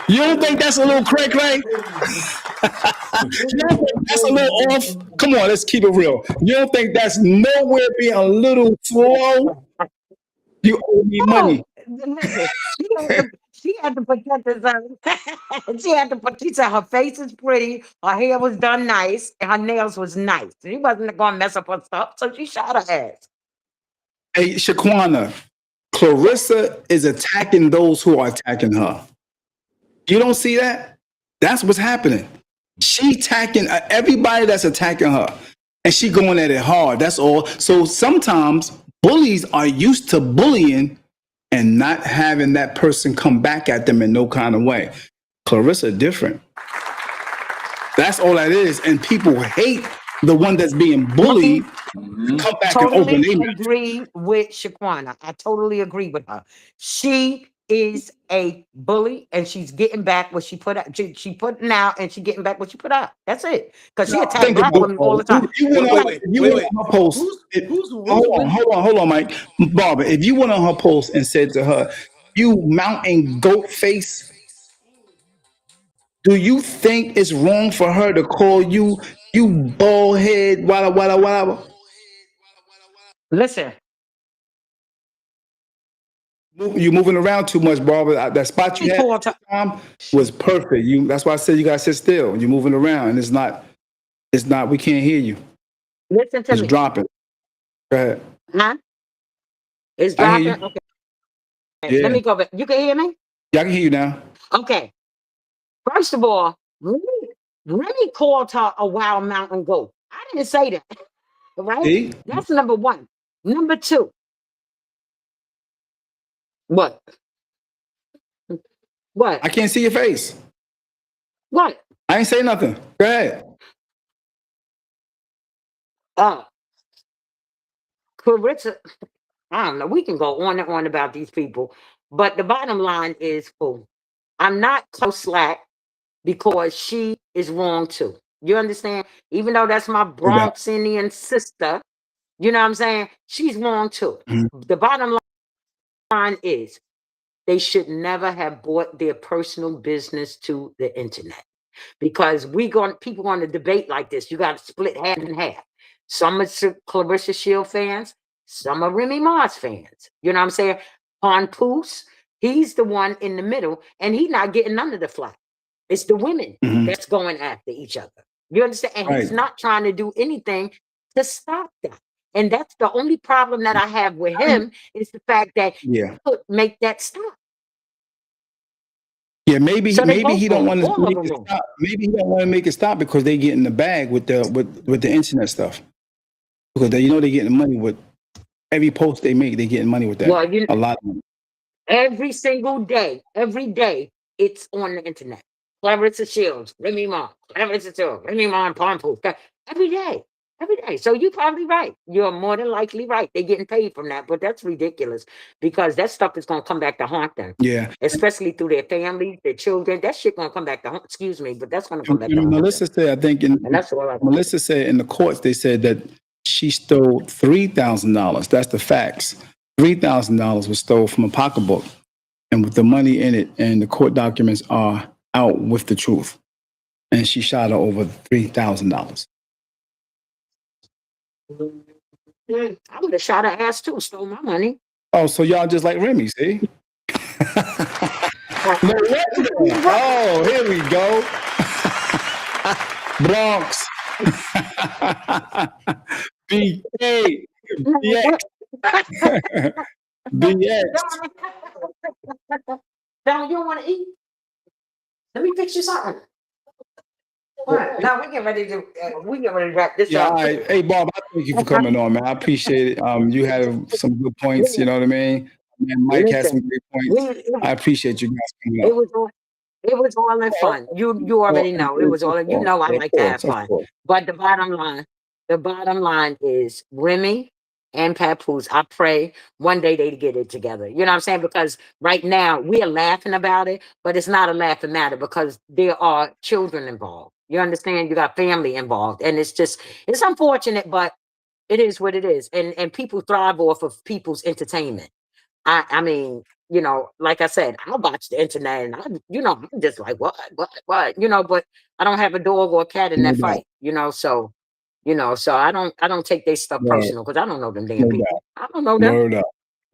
You don't think that's a little cray-cray? You don't think that's a little off? Come on, let's keep it real. You don't think that's nowhere being a little slow? You owe me money. She had to protect herself. She said her face is pretty, her hair was done nice, and her nails was nice. She wasn't going to mess up her stuff, so she shot her ass. Hey, Shaquana, Clarissa is attacking those who are attacking her. You don't see that? That's what's happening. She attacking everybody that's attacking her, and she going at it hard. That's all. So sometimes bullies are used to bullying and not having that person come back at them in no kind of way. Clarissa different. That's all that is. And people hate the one that's being bullied to come back and open Totally their mouth. agree with Shaquana. I totally agree with her. She is a bully, and she's getting back what she put out. She putting out, and she getting back what she put out. That's it. Because she attacked Think black about women all the it. time. You went on, if you went on her post. Hold on, Mike. Barbara, if you went on her post and said to her, "You mountain goat face," do you think it's wrong for her to call you bald head, wada wada wada? Listen, You moving around too much, Barbara. That spot you he had called her. time was perfect. That's why I said you gotta sit still. You're moving around, and it's not. We can't hear you. Listen to It's me. dropping. Go ahead. Huh? It's I hear dropping. you. Okay. Let Yeah, me go back. You can hear me? yeah, I can hear you now. Okay. First of all, Remy called her a wild mountain goat. I didn't say that. Right? See, That's number one. Number two. What? What? I can't see your face. What? I ain't say nothing. Go ahead. Uh, Clarissa, I don't know. We can go on and on about these people, but the bottom line is, oh, I'm not so slack because she is wrong too. You understand? Even though that's my No doubt. Bronxian sister, you know what I'm saying? She's wrong too. Mhm. The bottom line is they should never have brought their personal business to the internet, because people going to debate like this. You got to split half and half. Some are Clarissa Shield fans, some are Remy Mars fans. You know what I'm saying? Ponpoose, he's the one in the middle, and he's not getting none of the flack. It's the women Mhm. that's going after each other. You understand? And he's Right. not trying to do anything to stop that. And that's the only problem that I have with him, is the fact that he Yeah. could make that stop. Yeah, maybe So they maybe both he don't wrong. want to All of make them it wrong. stop. Maybe he don't want to make it stop because they get in the bag with the internet stuff. Because they getting money with every post they make. They getting money with that. Well, A lot of money. every single day, every day, it's on the internet. Clarissa Shields, Remy Ma, Clarissa Shields, Remy Ma, and Pompool. Every day, every day. So you're probably right. You're more than likely right. They're getting paid from that, but that's ridiculous, because that stuff is going to come back to haunt them, Yeah. especially through their families, their children. That shit going to come back to haunt. Excuse me, but that's going to come back to And haunt them. Melissa said, I think And that's all I got. Melissa said in the courts they said that she stole $3,000. That's the facts. $3,000 was stole from a pocketbook, and with the money in it, and the court documents are out with the truth. And she shot her over $3,000. I would have shot her ass too, stole my money. Oh, so y'all just like Remy, see? No wonder. Oh, here we go. Bronx. BK. BX. BX. Now, you want to eat? Let me fix you something. All right, now we get ready to wrap this Yeah, up. all right. Hey, Bob, I thank you for coming on, man. I appreciate it. You had some good points, you know what I mean? And Mike had some great points. I appreciate you guys coming It up. was all in fun. You already know it was all. You know I like to have fun. But the bottom line is Remy and Papoose. I pray one day they get it together. You know what I'm saying? Because right now we are laughing about it, but it's not a laughing matter because there are children involved. You understand? You got family involved, and it's unfortunate, but it is what it is. And people thrive off of people's entertainment. I mean, like I said, I watch the internet, and I'm just like, what, but I don't have a dog or a cat in No that doubt. fight, so I don't take their stuff Right. personal, because I don't know them damn No people. doubt. I don't know them, Word up.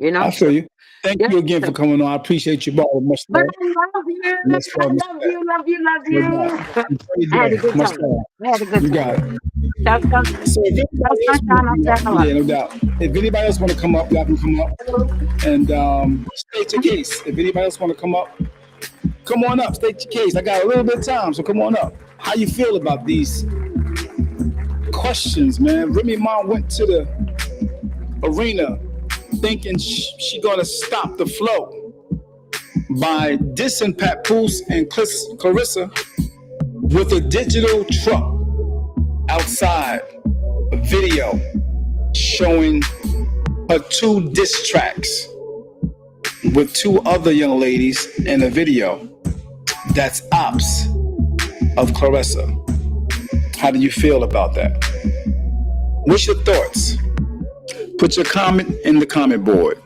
I feel you. Thank yeah. you again for coming on. I appreciate you, Bob. Much But love. I love you. Much I love. love you. No doubt. I had a good Much time. love. I had a good You time. got it. That's So if anybody else sunshine want to on come up, yeah, no doubt. If anybody else want to come up, y'all can come up and state your case. If anybody else want to come up, come on up, state your case. I got a little bit of time, so come on up. How you feel about these questions, man? Remy Ma went to the arena thinking she gonna stop the flow by dissing Papoose and Clarissa with a digital truck outside, a video showing her 2 diss tracks with 2 other young ladies in a video that's ops of Clarissa. How do you feel about that? What's your thoughts? Put your comment in the comment board.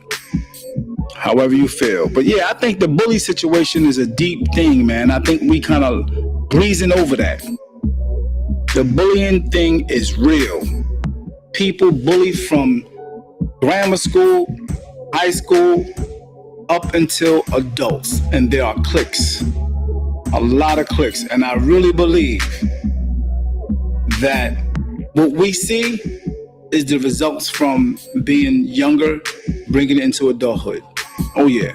However you feel. But yeah, I think the bully situation is a deep thing, man. I think we kind of breezing over that. The bullying thing is real. People bully from grammar school, high school, up until adults. And there are cliques. A lot of cliques. And I really believe that what we see is the results from being younger, bringing it into adulthood. Oh yeah.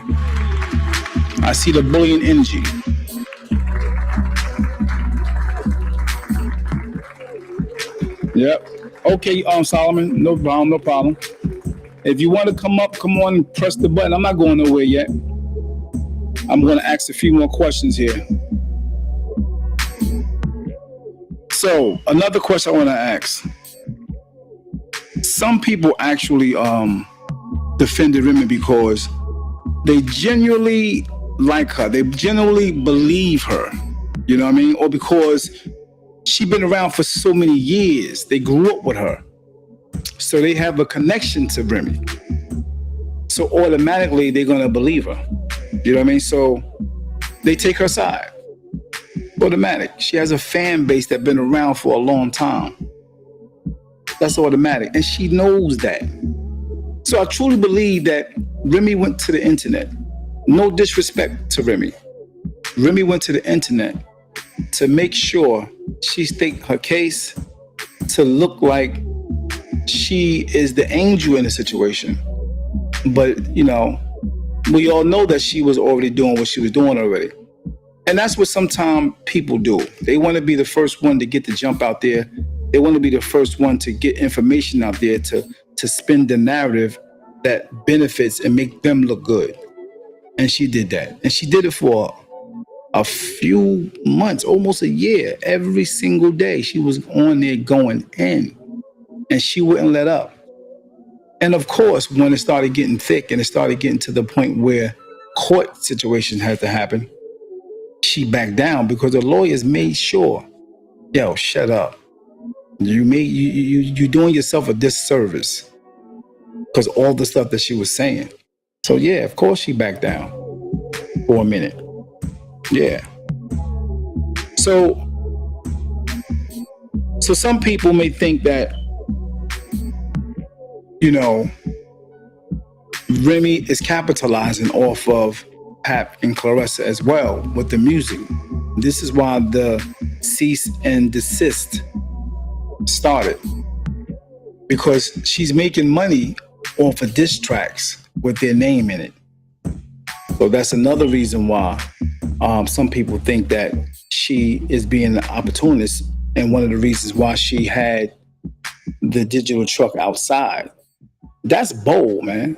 I see the bullying energy. Yep. Okay, Solomon, no problem, no problem. If you want to come up, come on and press the button. I'm not going nowhere yet. I'm going to ask a few more questions here. So, another question I want to ask. Some people actually defended Remy because they genuinely like her. They genuinely believe her. You know what I mean? Or because she's been around for so many years. They grew up with her. So they have a connection to Remy. So automatically they're going to believe her. You know what I mean? So they take her side. Automatic. She has a fan base that's been around for a long time. That's automatic. And she knows that. So I truly believe that Remy went to the internet. No disrespect to Remy. Remy went to the internet to make sure she staked her case to look like she is the angel in the situation. But, you know, we all know that she was already doing what she was doing already. And that's what sometimes people do. They want to be the first one to get the jump out there. They want to be the first one to get information out there to spin the narrative that benefits and make them look good. And she did that. And she did it for a few months, almost a year. Every single day she was on there going in. And she wouldn't let up. And of course, when it started getting thick and it started getting to the point where court situation had to happen, she backed down because the lawyers made sure, yo, shut up. You're doing yourself a disservice because all the stuff that she was saying. So yeah, of course she backed down for a minute. Yeah. So some people may think that, you know, Remy is capitalizing off of Pap and Clarissa as well with the music. This is why the cease and desist started, because she's making money off of diss tracks with their name in it. So that's another reason why some people think that she is being an opportunist, and one of the reasons why she had the digital truck outside. That's bold, man.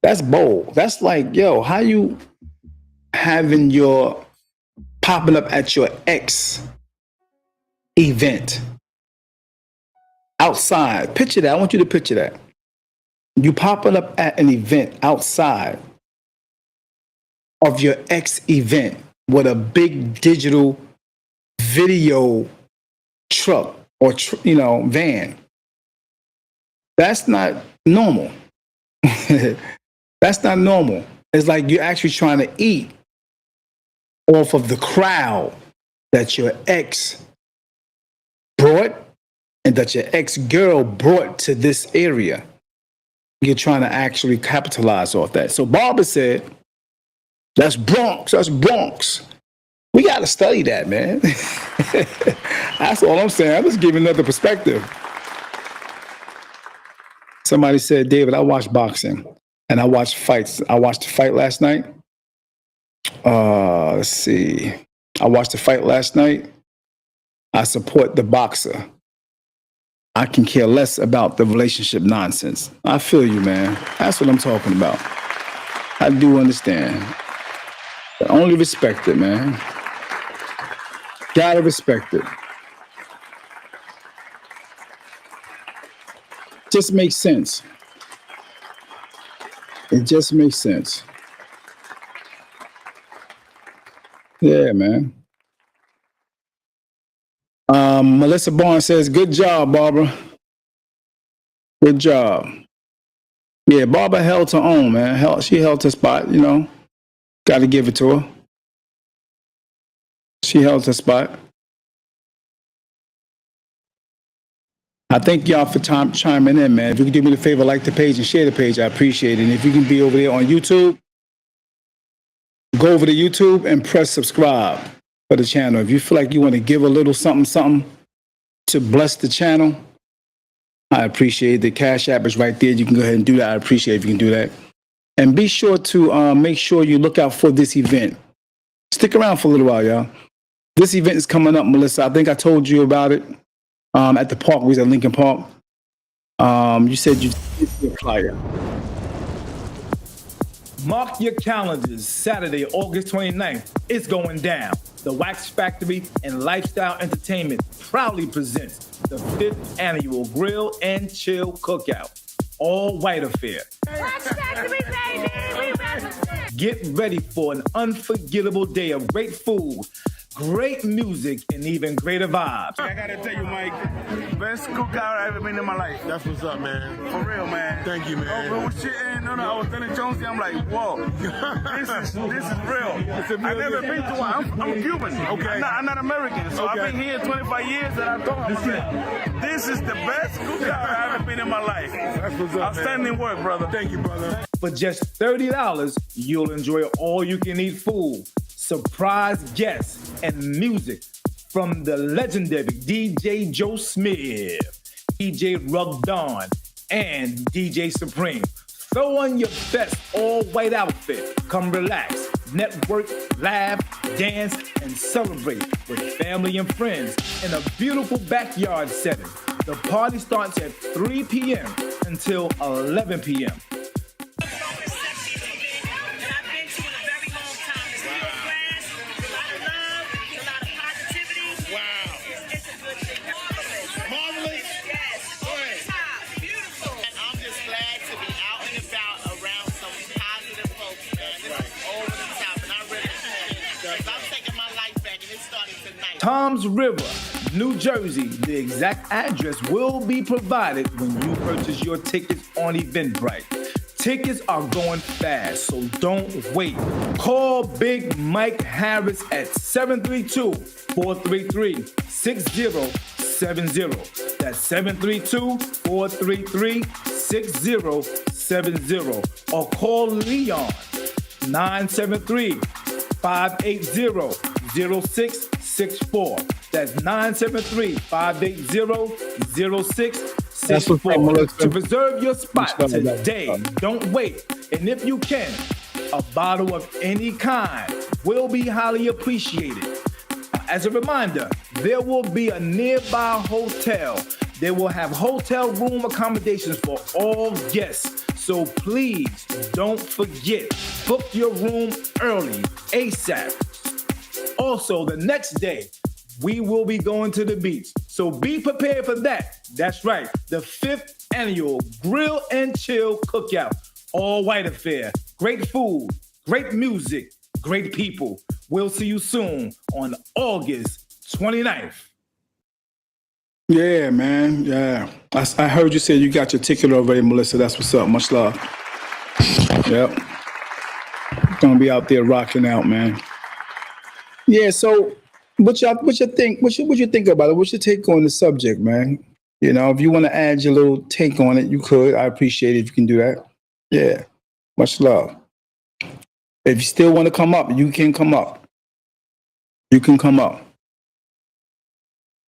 That's bold. That's like, yo, how you having your popping up at your ex event outside? Picture that. I want you to picture that. You popping up at an event outside of your ex event with a big digital video truck or van. That's not normal. That's not normal. It's like you're actually trying to eat off of the crowd that your ex brought and that your ex-girl brought to this area. You're trying to actually capitalize off that. So Barbara said, that's Bronx, that's Bronx. We got to study that, man. That's all I'm saying. I'm just giving another perspective. Somebody said, David, I watch boxing and I watch fights. I watched the fight last night. Let's see. I watched the fight last night I support the boxer. I can care less about the relationship nonsense. I feel you, man. That's what I'm talking about. I do understand. But only respect it, man. Gotta respect it. Just makes sense. It just makes sense. Yeah, man. Melissa Barnes says, good job, Barbara. Good job. Yeah, Barbara held her own, man. She held her spot, you know. Got to give it to her. She held her spot. I thank y'all for chiming in, man. If you could do me the favor, like the page and share the page, I appreciate it. And if you can be over there on YouTube, go over to YouTube and press subscribe for the channel. If you feel like you want to give a little something to bless the channel, I appreciate it. The Cash App is right there. You can go ahead and do that. I appreciate it if you can do that. And be sure to make sure you look out for this event. Stick around for a little while, y'all. This event is coming up, Melissa. I think I told you about it at the park. We was at Lincoln Park. You said you did see a flyer. Mark your calendars. Saturday, August 29th. It's going down. The Wax Factory and Lifestyle Entertainment proudly presents the 5th annual Grill and Chill Cookout. All white affair. Wax Factory, baby! We represent! Get ready for an unforgettable day of great food, great music, and even greater vibes. I gotta tell you, Mike, best cookout I've ever been in my life. That's what's up, man. For real, man. Thank you, man. Oh, but shit, I was telling Jonesy, I'm like, whoa, this is real. I've never been to one. I'm Cuban. Okay. I'm not American, so I've been here 25 years, and I told him, this is the best cookout I've ever been in my life. That's what's up, outstanding work, brother. Thank you, brother. For just $30, you'll enjoy all-you-can-eat food, surprise guests, and music from the legendary DJ Joe Smith, DJ Rug Dawn, and DJ Supreme. Throw on your best all-white outfit. Come relax, network, laugh, dance, and celebrate with family and friends in a beautiful backyard setting. The party starts at 3 p.m. until 11 p.m. Tom's River, New Jersey. The exact address will be provided when you purchase your tickets on Eventbrite. Tickets are going fast, so don't wait. Call Big Mike Harris at 732-433-6070. That's 732-433-6070. Or call Leon 973-580-0664. That's 973-580-0664. To reserve your spot today, don't wait. And if you can, a bottle of any kind will be highly appreciated. As a reminder, there will be a nearby hotel. They will have hotel room accommodations for all guests. So please don't forget, book your room early, ASAP. Also, the next day, we will be going to the beach. So be prepared for that. That's right, the 5th annual Grill and Chill Cookout. All white affair. Great food, great music, great people. We'll see you soon on August 29th. Yeah, man. Yeah. I heard you say you got your ticket already, Melissa. That's what's up. Much love. Yep. Gonna be out there rocking out, man. Yeah, so what you think about it? What's your take on the subject, man? You know, if you want to add your little take on it, you could. I appreciate it if you can do that. Yeah. Much love. If you still want to come up, you can come up. You can come up.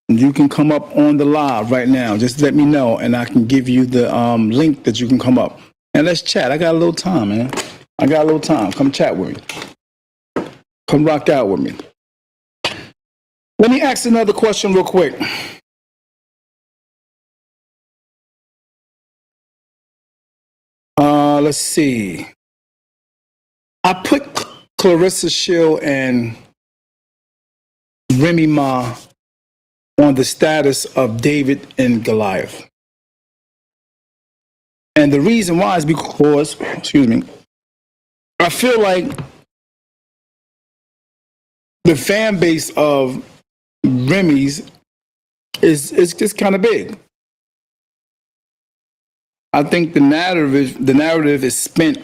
You can come up on the live right now. Just let me know, and I can give you the link that you can come up. And let's chat. I got a little time, man. I got a little time. Come chat with me. Come rock out with me. Let me ask another question real quick. Let's see. I put Clarissa Shield and Remy Ma on the status of David and Goliath. And the reason why is because, excuse me, I feel like the fan base of Remy's is just kind of big. I think the narrative is spent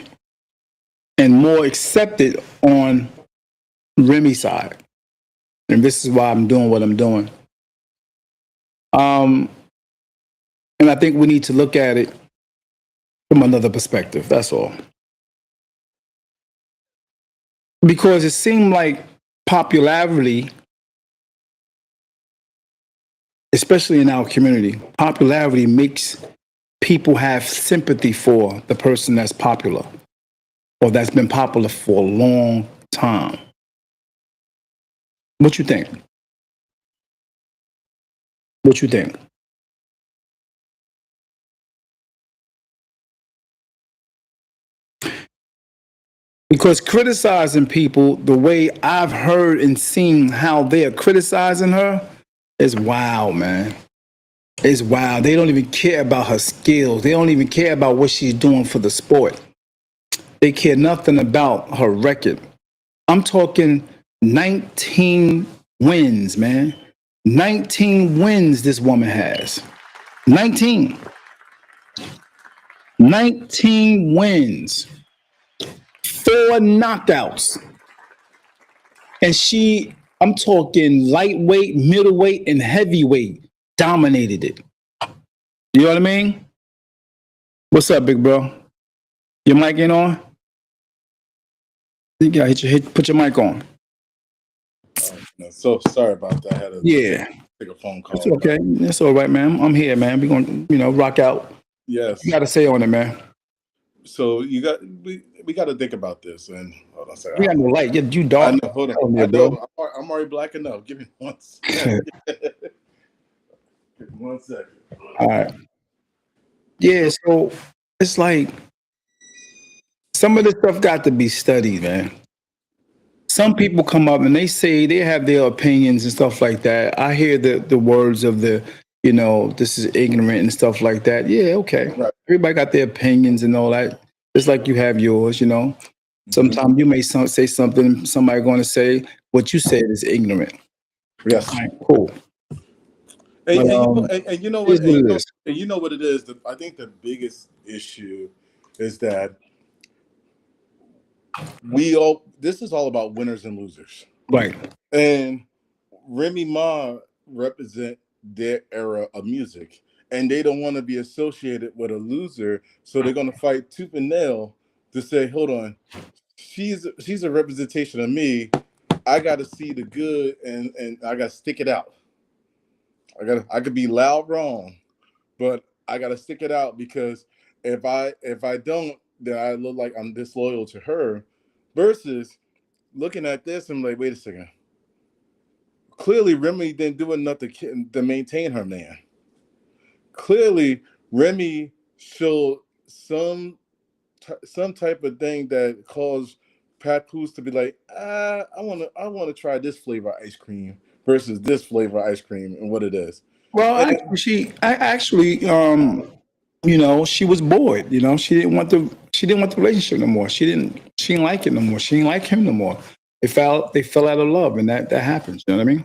and more accepted on Remy's side, and this is why I'm doing what I'm doing. Um, and I think we need to look at it from another perspective. That's all, because it seemed like popularity, especially in our community, popularity makes people have sympathy for the person that's popular or that's been popular for a long time. What you think? What you think? Because criticizing people the way I've heard and seen how they're criticizing her is wild, man. It's wild. They don't even care about her skills. They don't even care about what she's doing for the sport. They care nothing about her record. I'm talking 19 wins, man. 19 wins this woman has. 19. 19 wins. 4 knockouts. And I'm talking lightweight, middleweight, and heavyweight, dominated it. You know what I mean? What's up, big bro? Your mic ain't on? You gotta put your mic on. So sorry about that. I had to Yeah. take a phone call. It's okay. It's all right, man. I'm here, man. We're gonna, rock out. Yes. You gotta say on it, man. So we got to think about this. And hold on a second. We got no light. You I dark. know. Hold on. Oh, I yeah, bro. know. I'm already black enough. Give me 1 second. 1 second. All right. Yeah, so it's like some of this stuff got to be studied, man. Some people come up and they say they have their opinions and stuff like that. I hear the words of this is ignorant and stuff like that. Yeah, okay. Right. Everybody got their opinions and all that. Just like you have yours, Sometimes you may say something, somebody going to say what you said is ignorant. Yes. All right, cool. And you know what? Here's what it is. And you know what it is. I think the biggest issue is that this is all about winners and losers. Right. And Remy Ma represent their era of music, and they don't want to be associated with a loser, so they're going to fight tooth and nail to say, hold on, she's a representation of me. I got to see the good, and I got to stick it out. I could be loud wrong, but I got to stick it out, because if I don't, then I look like I'm disloyal to her. Versus looking at this, I'm like, wait a second. Clearly, Remy didn't do enough to maintain her man. Clearly, Remy showed some type of thing that caused Papoose to be like, I want to try this flavor of ice cream versus this flavor of ice cream and what it is. Well, she was bored. She didn't want the relationship no more. She didn't like it no more. She didn't like him no more. They fell out of love, and that happens. You know what I mean?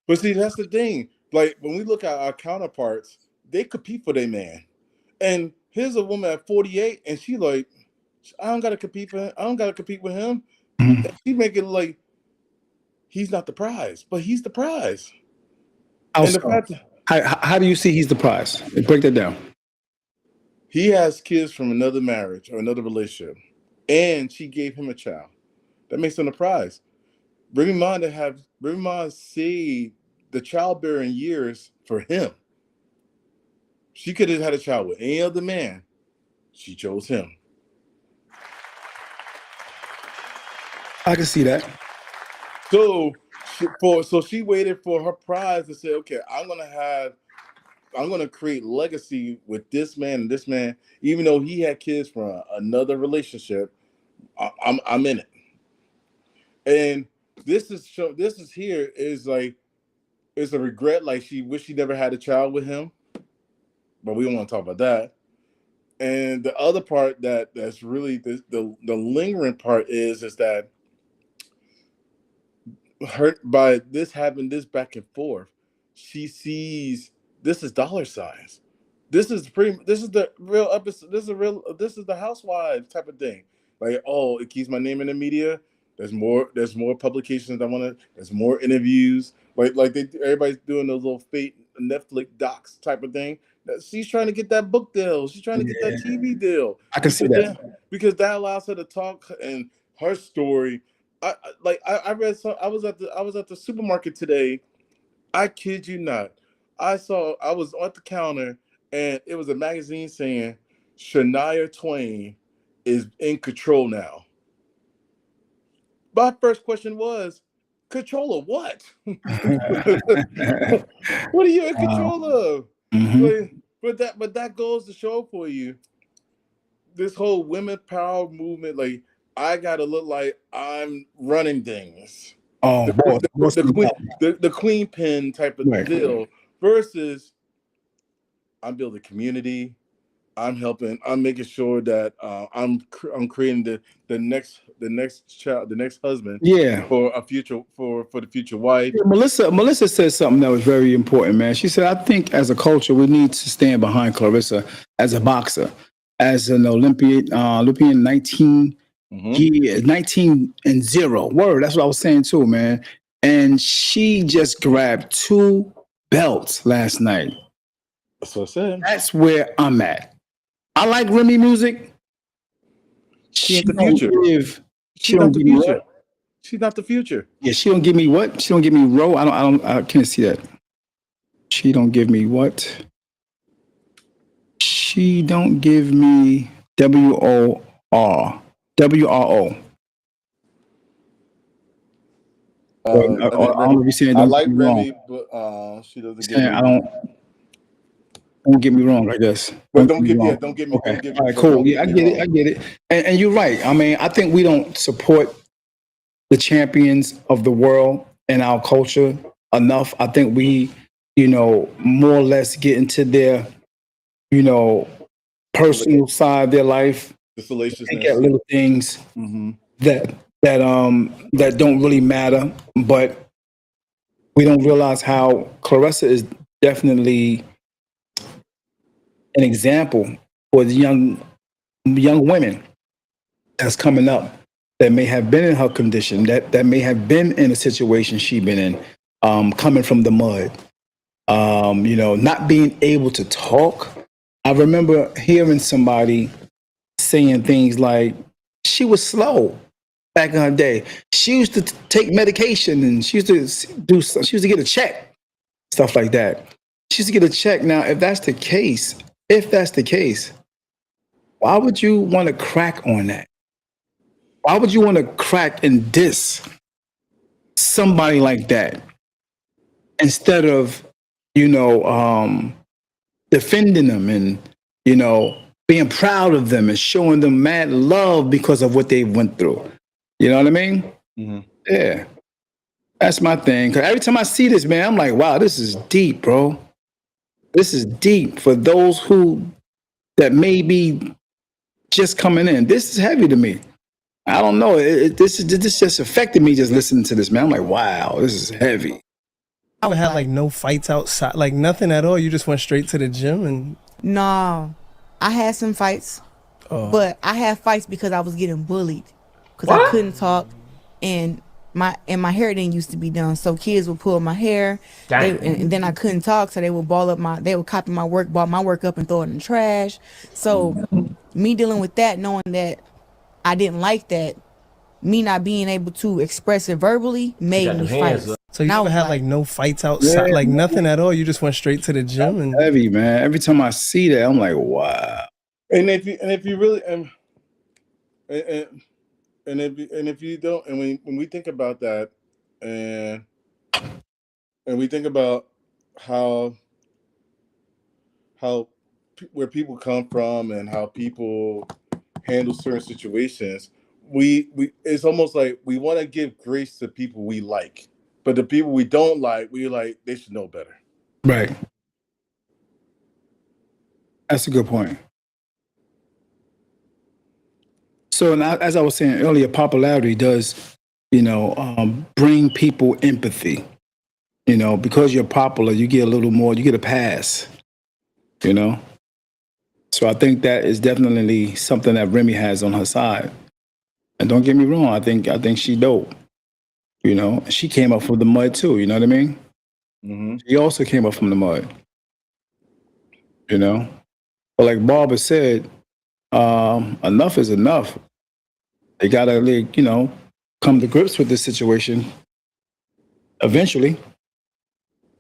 But see, that's the thing. Like, when we look at our counterparts, they compete for their man. And here's a woman at 48, and she like, I don't gotta compete for him. I don't gotta compete with him. Mm-hmm. And she make it like he's not the prize, but he's the prize. How do you see he's the prize? Break that down. He has kids from another marriage or another relationship, and she gave him a child. That makes him the prize. Remy Ma saved the childbearing years for him. She could have had a child with any other man. She chose him. I can see that. So she waited for her prize to say, okay, I'm gonna create legacy with this man and this man, even though he had kids from another relationship. I'm in it, and this is here is like it's a regret. Like she wished she never had a child with him, but we don't want to talk about that. And the other part that's really the lingering part is that hurt by this having this back and forth, she sees this is dollar signs. This is the real episode. This is the housewives type of thing. Like, oh, it keeps my name in the media. There's more publications I want to. There's more interviews. Everybody's doing those little fake Netflix docs type of thing. She's trying to get that book deal. She's trying to get that TV deal. I can see that. Because that allows her to talk and her story. I read some. I was at the supermarket today. I kid you not. I was at the counter and it was a magazine saying Shania Twain is in control now. My first question was, control of what? What are you in control of? Mm-hmm. But that goes to show for you this whole women power movement. Like, I gotta look like I'm running things. Oh, the queen pin type of deal versus I'm building community. I'm helping. I'm making sure that I'm creating the next child, the next husband. Yeah. For a future for the future wife. Yeah, Melissa said something that was very important, man. She said, I think as a culture, we need to stand behind Clarissa as a boxer, as an Olympian 19 years, 19-0. Word, that's what I was saying too, man. And she just grabbed 2 belts last night. That's what I said. That's where I'm at. I like Remy music. She ain't the future. She's not the future. She's not the future. Yeah, she don't give me what? She don't give me row. I can't see that. She don't give me what? She don't give me WOR. WRO. I don't know if you're saying I like Remy, but she doesn't give me. Don't get me wrong, I guess. But don't get me. Okay. Don't get me. All right, cool. Yeah, I get it. And you're right. I mean, I think we don't support the champions of the world and our culture enough. I think we, more or less get into their, personal side of their life. The salaciousness. And get little things that don't really matter. But we don't realize how Clarissa is definitely an example for the young women that's coming up that may have been in her condition, that may have been in a situation she's been in, coming from the mud, not being able to talk. I remember hearing somebody saying things like she was slow back in her day. She used to take medication and she used to get a check, stuff like that. She used to get a check. Now, if that's the case, why would you want to crack on that? Why would you want to crack and diss somebody like that instead of, defending them and, being proud of them and showing them mad love because of what they went through? You know what I mean? Mm-hmm. Yeah. That's my thing. Because every time I see this, man, I'm like, wow, this is deep, bro. This is deep for those that may be just coming in. This is heavy to me. I don't know. This just affected me just listening to this, man. I'm like, wow, this is heavy. I had like no fights outside, like nothing at all. You just went straight to the gym and. No, I had some fights, but I had fights because I was getting bullied because I couldn't talk and my hair didn't used to be done. So kids would pull my hair and then I couldn't talk. So they would they would copy my work, ball my work up and throw it in the trash. So me dealing with that, knowing that I didn't like that, me not being able to express it verbally made me fight. So you never had like no fights outside, like nothing at all. You just went straight to the gym and. Heavy, man. Every time I see that, I'm like, wow. And if you really and if you don't, and when we think about that, and and we think about how how where people come from and how people handle certain situations, we it's almost like we want to give grace to people we like, but the people we don't like, we like they should know better. Right. That's a good point. So, and as I was saying earlier, popularity does, bring people empathy. Because you're popular, you get a little more, you get a pass. You know. So I think that is definitely something that Remy has on her side. And don't get me wrong, I think she dope. She came up from the mud too. You know what I mean? Mm-hmm. She also came up from the mud. You know, but like Barbara said, enough is enough. They gotta, like, come to grips with this situation eventually.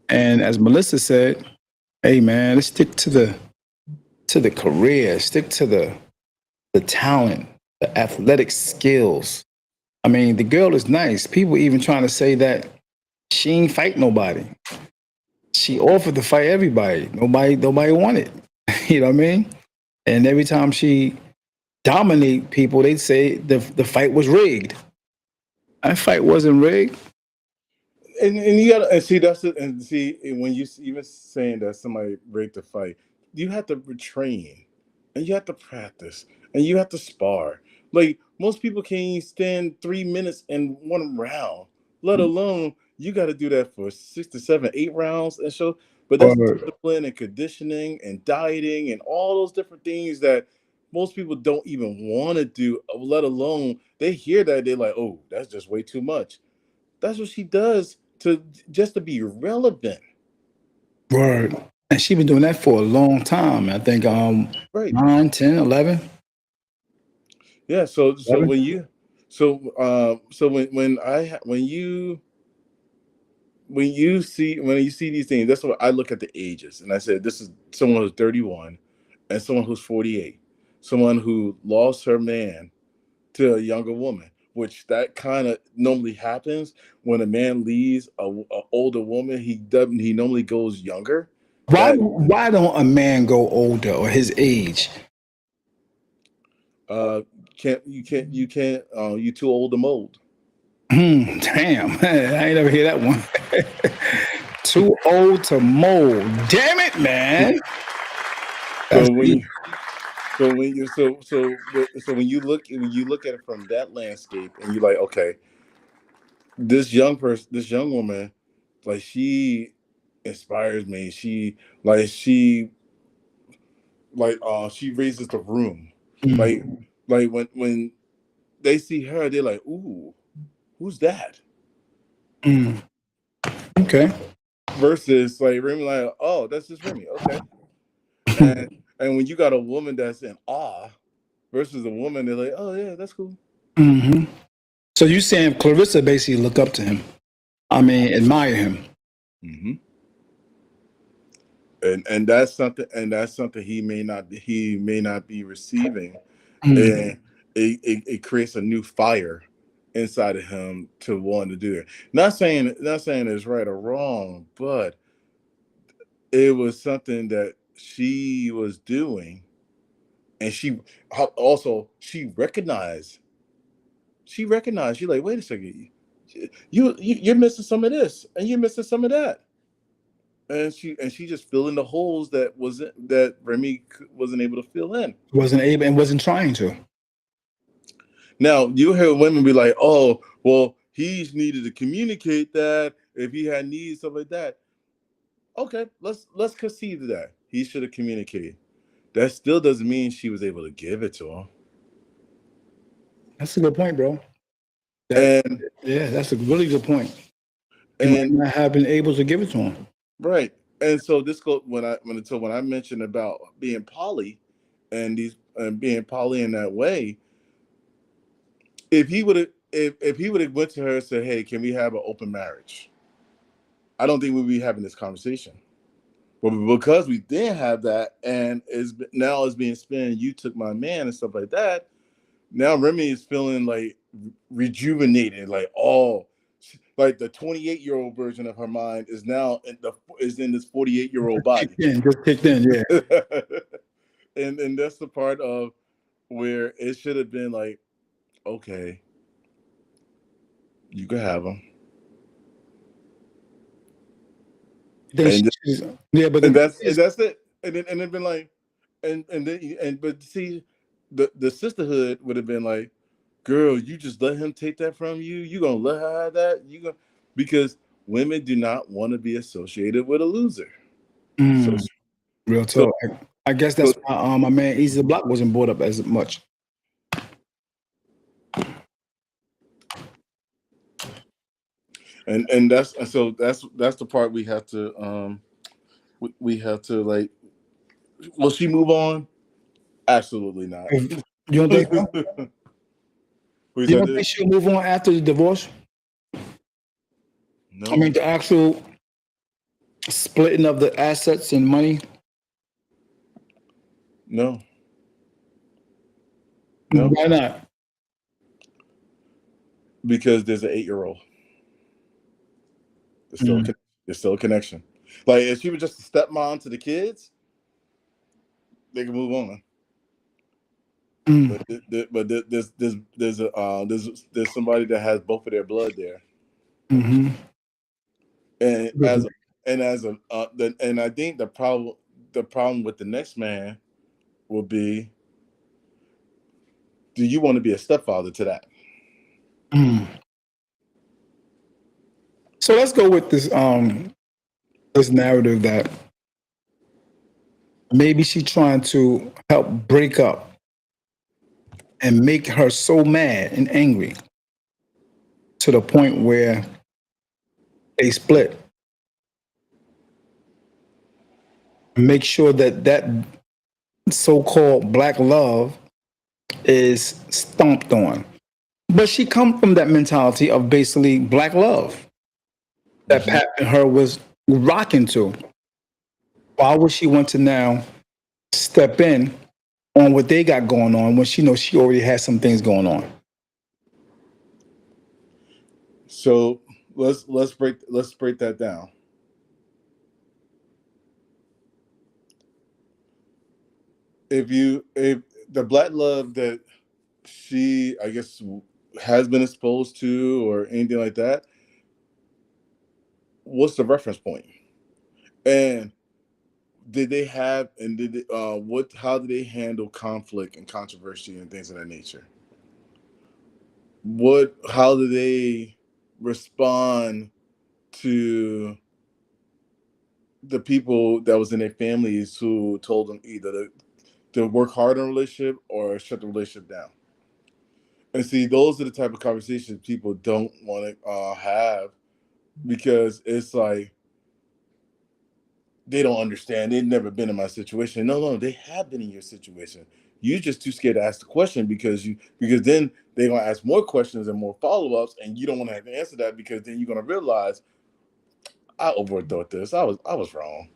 And as Melissa said, hey man, let's stick to the career, stick to the talent, the athletic skills. I mean, the girl is nice. People even trying to say that she ain't fight nobody. She offered to fight everybody. Nobody wanted. You know what I mean? And every time she dominate people, they say the fight was rigged. That fight wasn't rigged. And you gotta and see that's it. And see when you even saying that somebody rigged the fight, you have to train, and you have to practice, and you have to spar. Like most people can't even stand 3 minutes in one round, let alone you got to do that for 6 to 7, 8 rounds. And so, but that's Or discipline and conditioning and dieting and all those different things that most people don't even want to do. Let alone they hear that they're like, oh, that's just way too much. That's what she does to just to be relevant. word. And she been doing that for a long time. I think Right. 9, 10, 11. Yeah. So 11. when you so when I when you see these things, that's what I look at the ages, and I said this is someone who's 31 and someone who's 48, someone who lost her man to a younger woman, which that kind of normally happens when a man leaves a older woman. He normally goes younger. Why That why don't a man go older or his age? uh you can't you too old to mold. Damn, I ain't never hear that one. Too old to mold. Damn it, man. That's So when deep. you so when you so when you look at it from that landscape and you're like, okay, this young woman, like she inspires me. She raises the room. Like Mm, when they see her, they're like, ooh, who's that? mm. Okay. Versus like Remy, like, oh, that's just Remy. Okay. And and when you got a woman that's in awe versus a woman, they're like, oh yeah, that's cool. Hmm. So you saying Clarissa basically look up to him? I mean, admire him. Hmm. And that's something he may not be receiving, Mm. and it creates a new fire inside of him to want to do it. Not saying it's right or wrong, but it was something that she was doing, and she recognized. She's like, wait a second, you're missing some of this, and you're missing some of that, and she just filling the holes that Remy wasn't able to fill in. Wasn't able and wasn't trying to. Now you hear women be like, "Oh, well, he's needed to communicate that if he had needs, stuff like that." Okay, let's concede to that. He should have communicated. That still doesn't mean she was able to give it to him. That's a good point, bro. That And Yeah, that's a really good point. He might and not have been able to give it to him. right. And so this go when I mentioned about being poly and being poly in that way, if he would have went to her and said, "Hey, can we have an open marriage?" I don't think we'd be having this conversation. But because we didn't have that, and now it's being spun, you took my man and stuff like that. Now Remy is feeling like rejuvenated, like, oh, like the 28-year-old version of her mind is now in this 48-year-old body. Just kicked in, yeah. and that's the part of where it should have been like, okay, you can have them. Then And yeah, but that's it. And then been like, but see, the sisterhood would have been like, girl, you just let him take that from you. You gonna let her have that? Because women do not want to be associated with a loser. So, real so, talk. I guess that's why my man Easy the Block wasn't brought up as much. and that's the part we have to we have to like. Will she move on? Absolutely not. You don't think so? You don't think she'll move on after the divorce? No. I mean, the actual splitting of the assets and money? No. Why not? Because there's an 8-year-old. There's still a connection. Like if she was just a stepmom to the kids, they can move on. But there's somebody that has both of their blood there. Mm-hmm. And I think the problem with the next man will be, do you want to be a stepfather to that? So let's go with this this narrative that maybe she's trying to help break up and make her so mad and angry to the point where they split. Make sure that so-called black love is stomped on. But she come from that mentality of basically black love that Pat and her was rocking to. Why would she want to now step in on what they got going on when she knows she already has some things going on? So let's break that down. If the black love that she, I guess, has been exposed to or anything like that, what's the reference point? And did they have, and did they, how do they handle conflict and controversy and things of that nature? How do they respond to the people that was in their families who told them either to work hard on a relationship or shut the relationship down? And see, those are the type of conversations people don't want to have, because it's like they don't understand. They've never been in my situation. No, they have been in your situation. You're just too scared to ask the question because then they're gonna ask more questions and more follow-ups, and you don't want to have to answer that, because then you're gonna realize, I overthought this. I was wrong.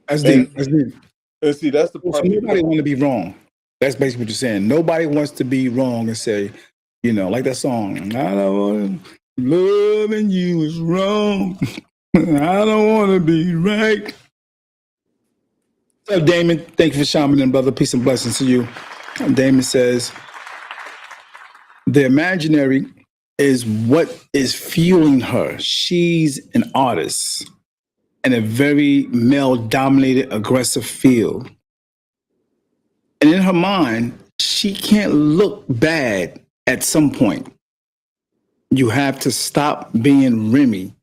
That's deep. That's deep. And see, that's the part. So nobody want to be wrong. That's basically what you're saying. Nobody wants to be wrong and say, like that song, I don't want to, loving you is wrong. I don't want to be right. What's up, Damon? Thank you for chiming in, brother. Peace and blessings to you. Damon says, the imaginary is what is fueling her. She's an artist in a very male-dominated, aggressive field. And in her mind, she can't look bad at some point. You have to stop being Remy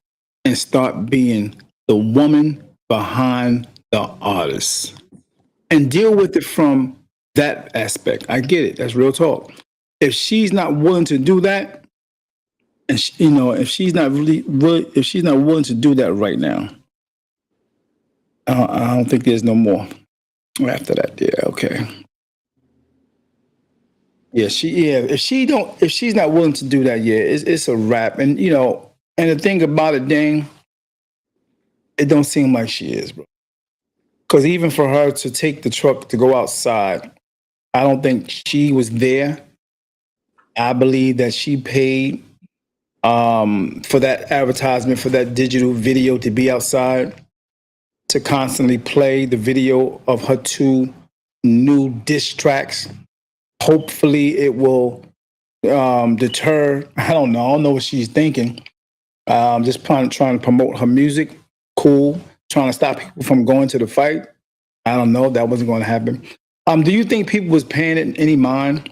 and start being the woman behind the artist and deal with it from that aspect. I get it. That's real talk. If she's not willing to do that, and if she's not if she's not willing to do that right now, I don't think there's no more after that. Yeah, okay. Yeah, if she's not willing to do that, yeah, it's a wrap. And and the thing about it, Dane, it don't seem like she is, bro. Because even for her to take the truck to go outside, I don't think she was there. I believe that she paid for that advertisement, for that digital video to be outside, to constantly play the video of her two new diss tracks. Hopefully, it will deter. I don't know. I don't know what she's thinking. Just trying to promote her music. Cool. Trying to stop people from going to the fight. I don't know. That wasn't going to happen. Do you think people was paying it any mind?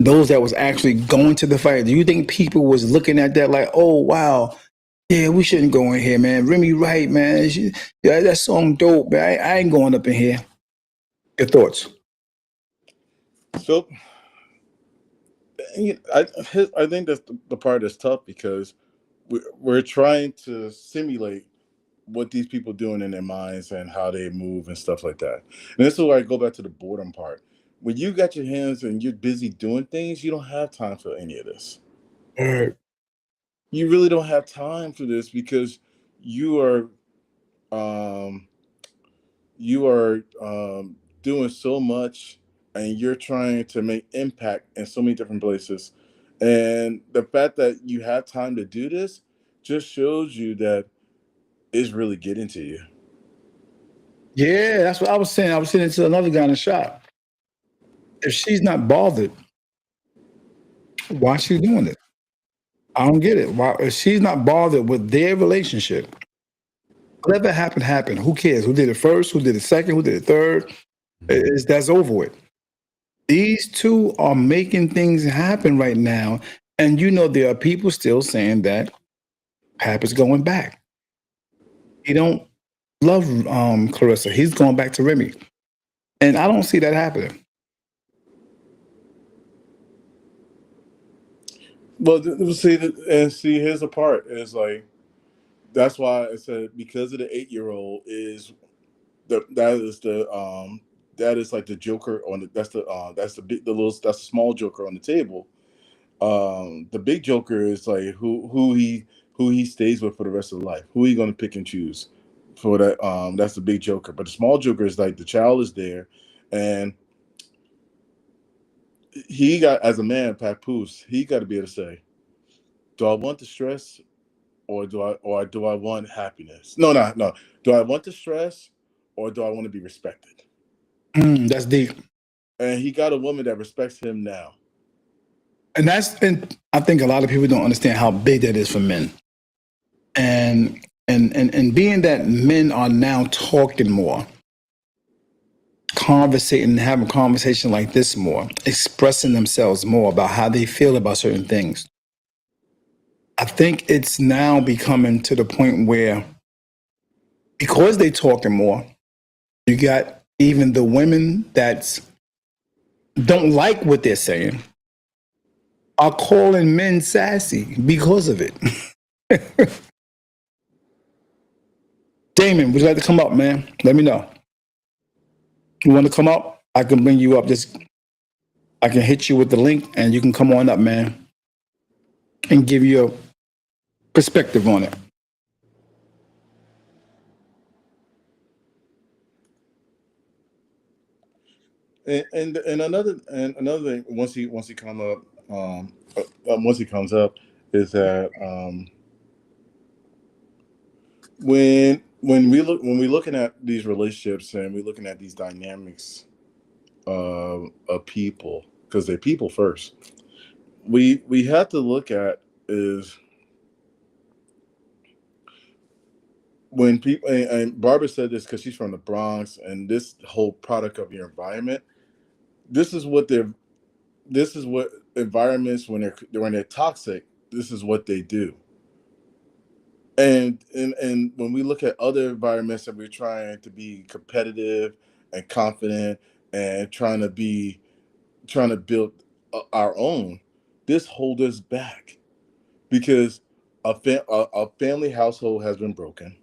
Those that was actually going to the fight. Do you think people was looking at that like, oh wow, yeah, we shouldn't go in here, man. Remy, right, man. Yeah, that song dope, man. I ain't going up in here. Your thoughts? So I think that's the part that's tough because we're trying to simulate what these people doing in their minds and how they move and stuff like that. And this is where I go back to the boredom part. When you got your hands and you're busy doing things, you don't have time for any of this. You really don't have time for this because you are um, doing so much and you're trying to make impact in so many different places. And the fact that you have time to do this just shows you that it's really getting to you. Yeah, that's what I was saying. I was saying to another guy in the shop. If she's not bothered, why is she doing it? I don't get it. Why if she's not bothered with their relationship? Whatever happened, happened. Who cares? Who did it first? Who did it second? Who did it third? That's over with. These two are making things happen right now, and you know there are people still saying that Pap is going back. He don't love Clarissa. He's going back to Remy, and I don't see that happening. Well, see, here's the part. It's like that's why I said because of the 8-year-old is that is like the joker on the that's the big the little that's the small joker on the table. The big joker is like who he stays with for the rest of his life. Who he going to pick and choose for that? That's the big joker. But the small joker is like the child is there, and he got as a man, Papoose, he got to be able to say, do I want the stress or do I want happiness? No. Do I want the stress or do I want to be respected? That's deep. And he got a woman that respects him now. And I think a lot of people don't understand how big that is for men. And being that men are now talking more, conversating, having conversation like this more, expressing themselves more about how they feel about certain things. I think it's now becoming to the point where because they talking more, you got even the women that don't like what they're saying are calling men sassy because of it. Damon, would you like to come up, man? Let me know. You want to come up? I can bring you up. I can hit you with the link and you can come on up, man, and give you a perspective on it. And another thing once he come up once he comes up is that when we're looking at these relationships and we're looking at these dynamics of people because they're people first, we have to look at is when people and Barbara said this because she's from the Bronx and this whole product of your environment. This is what environments when they're toxic. This is what they do. And when we look at other environments and we're trying to be competitive and confident and trying to build our own, this holds us back because a family household has been broken.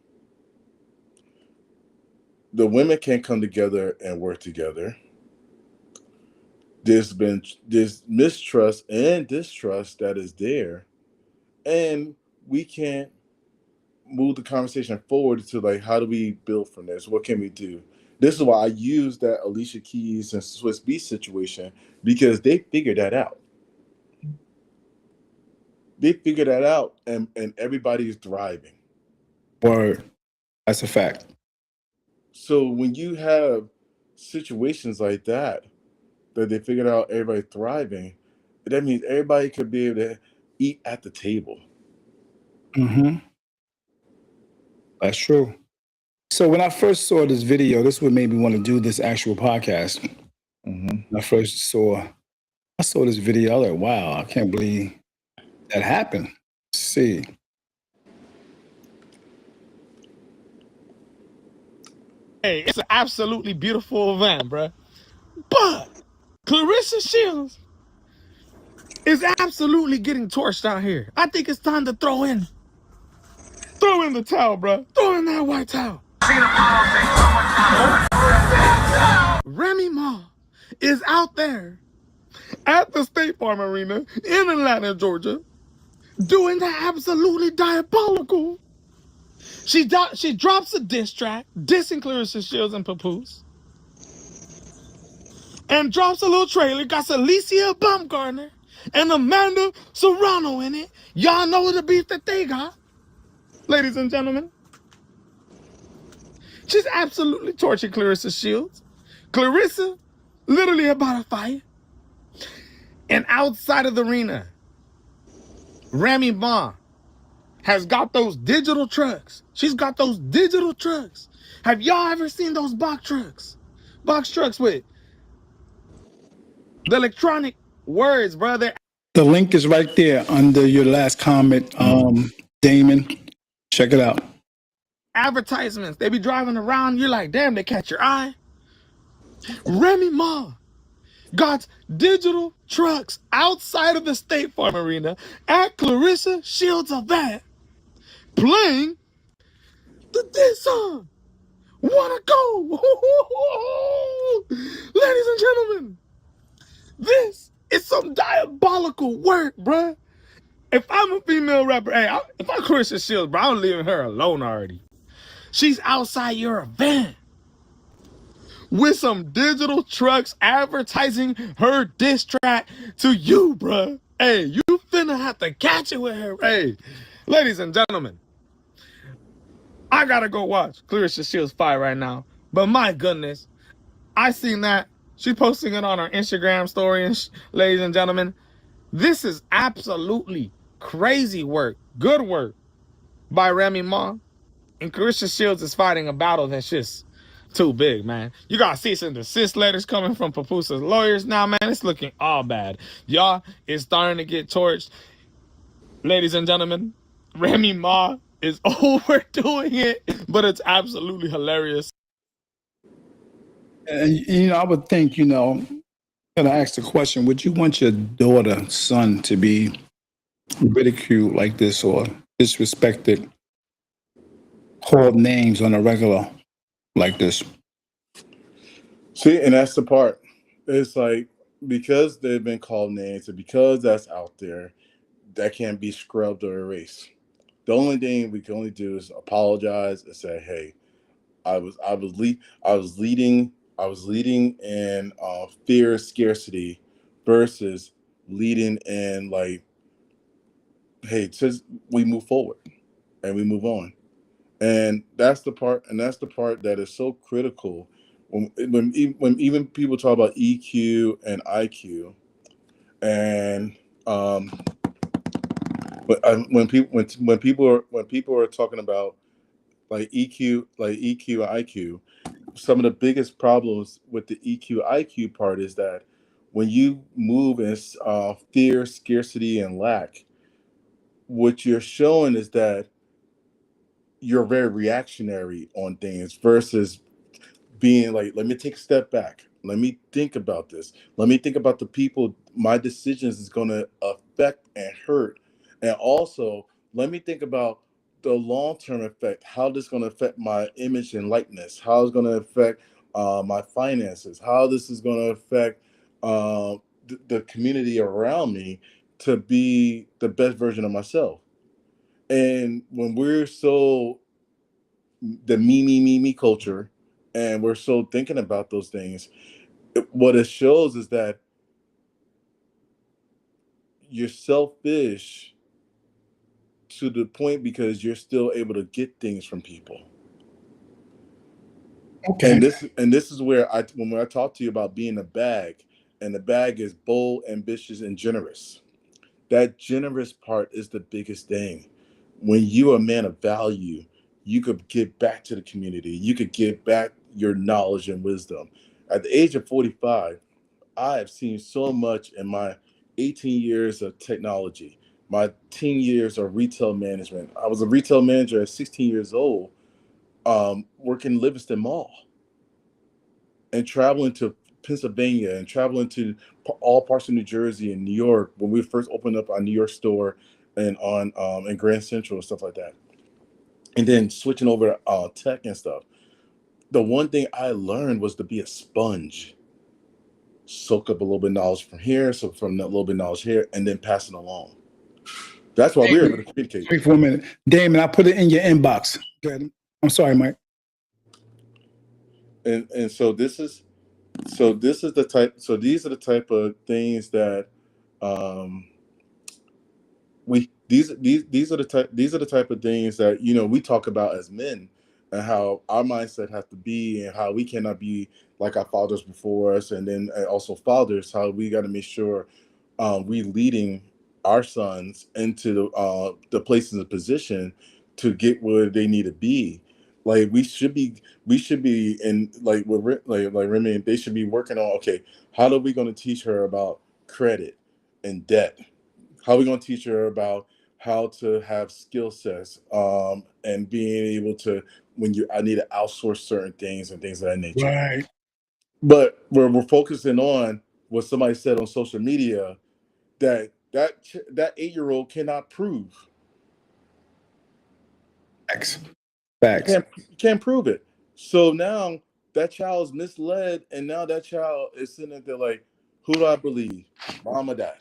The women can't come together and work together. There's mistrust and distrust that is there, and we can't move the conversation forward to like how do we build from this? What can we do? This is why I use that Alicia Keys and Swiss Beats situation because they figured that out. They figured that out, and everybody is thriving. Word. That's a fact. So when you have situations like that they figured out everybody thriving, that means everybody could be able to eat at the table. Mm-hmm. That's true. So when I first saw this video, this what made me want to do this actual podcast. Mm-hmm. When I saw this video. I was like, wow, I can't believe that happened. Let's see. Hey, it's an absolutely beautiful event, bruh. But Clarissa Shields is absolutely getting torched out here. I think it's time to throw in the towel, bruh. Throw in that white towel. Remy Ma is out there at the State Farm Arena in Atlanta, Georgia, doing the absolutely diabolical. She drops a diss track, dissing Clarissa Shields and Papoose, and drops a little trailer, got Alicia Baumgartner and Amanda Serrano in it. Y'all know the beef that they got, ladies and gentlemen. She's absolutely torturing Clarissa Shields. Clarissa, literally about to fight. And outside of the arena, Remy Ma has got those digital trucks. She's got those digital trucks. Have y'all ever seen those box trucks? Box trucks with the electronic words, brother. The link is right there under your last comment, Damon. Check it out. Advertisements. They be driving around. You're like, damn, they catch your eye. Remy Ma got digital trucks outside of the State Farm Arena at Clarissa Shields' event playing the diss song. Wanna go? Ladies and gentlemen, this is some diabolical work, bruh. If I'm a female rapper, hey, if I'm Clarissa Shields, bro, I'm leaving her alone already. She's outside your event with some digital trucks advertising her diss track to you, bruh. Hey, you finna have to catch it with her. Hey, ladies and gentlemen, I gotta go watch Clarissa Shields fight right now. But my goodness, I seen that. She posting it on her Instagram story, and ladies and gentlemen, this is absolutely crazy work. Good work by Remy Ma. And Clarissa Shields is fighting a battle that's just too big, man. You got cease and desist letters coming from Papooses lawyers now, man. It's looking all bad. Y'all is starting to get torched. Ladies and gentlemen, Remy Ma is overdoing it, but it's absolutely hilarious. And I would think, and I ask the question, would you want your daughter, son to be ridiculed like this or disrespected, called names on a regular like this? See, and that's the part. It's like, because they've been called names and because that's out there, that can't be scrubbed or erased. The only thing we can only do is apologize and say, hey, I was leading in fear, scarcity, versus leading in like, hey, just we move forward and we move on. And that's the part that is so critical when even people talk about EQ and IQ, and when people are talking about like EQ and IQ, some of the biggest problems with the EQ IQ part is that when you move in fear, scarcity, and lack, what you're showing is that you're very reactionary on things versus being like, let me take a step back. Let me think about this. Let me think about the people my decisions is going to affect and hurt. And also, let me think about the long-term effect, how this is going to affect my image and likeness, how it's going to affect my finances, how this is going to affect the community around me to be the best version of myself. And when we're so the me culture, and we're so thinking about those things, what it shows is that you're selfish to the point because you're still able to get things from people. Okay. And this is where when I talk to you about being a bag, and the bag is bold, ambitious, and generous. That generous part is the biggest thing. When you're a man of value, you could give back to the community. You could give back your knowledge and wisdom. At the age of 45, I have seen so much in my 18 years of technology, my 10 years of retail management. I was a retail manager at 16 years old, working Livingston Mall and traveling to Pennsylvania and traveling to all parts of New Jersey and New York when we first opened up our New York store and on in Grand Central and stuff like that. And then switching over to tech and stuff. The one thing I learned was to be a sponge, soak up a little bit of knowledge from here, so from a little bit of knowledge here, and then pass it along. That's why we're able to communicate. Wait for a minute. Damon, I put it in your inbox. Go ahead. I'm sorry, Mike. And so this is the type. So these are the type of things that these are the type of things that we talk about as men, and how our mindset has to be, and how we cannot be like our fathers before us, and then also fathers, how we got to make sure we leading our sons into the places and position to get where they need to be. Like we should be in like like Remy, they should be working on, okay, how are we going to teach her about credit and debt? How are we going to teach her about how to have skill sets, and being able to, I need to outsource certain things and things of that nature. Right. But we're focusing on what somebody said on social media, that 8-year-old cannot prove. Facts. You can't prove it. So now that child is misled, and now that child is sitting there like, who do I believe, mom or dad?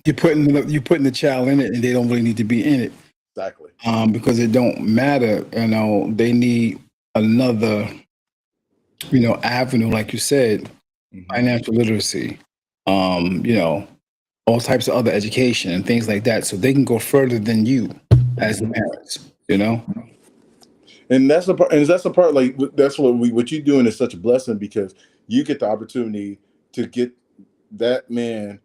You're putting the child in it, and they don't really need to be in it. Exactly. Because it don't matter. They need another, avenue, like you said, financial literacy. All types of other education and things like that, so they can go further than you as the parents. And that's the part. And that's the part. Like that's what you're doing is such a blessing, because you get the opportunity to get that man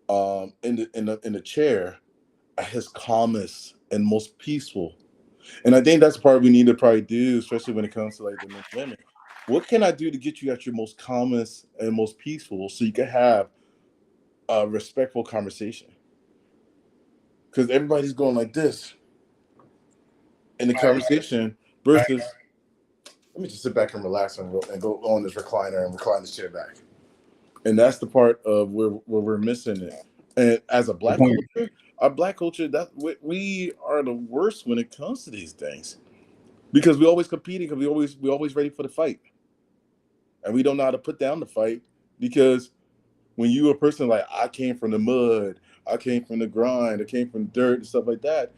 in the chair at his calmest and most peaceful. And I think that's the part we need to probably do, especially when it comes to like the men and women. What can I do to get you at your most calmest and most peaceful, so you can have a respectful conversation? Because everybody's going like this in the conversation versus, let me just sit back and relax and go on this recliner and recline this chair back. And that's the part of where we're missing it. And as a black culture, our black culture, that we are the worst when it comes to these things, because we always competing, because we always ready for the fight, and we don't know how to put down the fight. Because when you a person like, I came from the mud, I came from the grind, I came from dirt and stuff like that,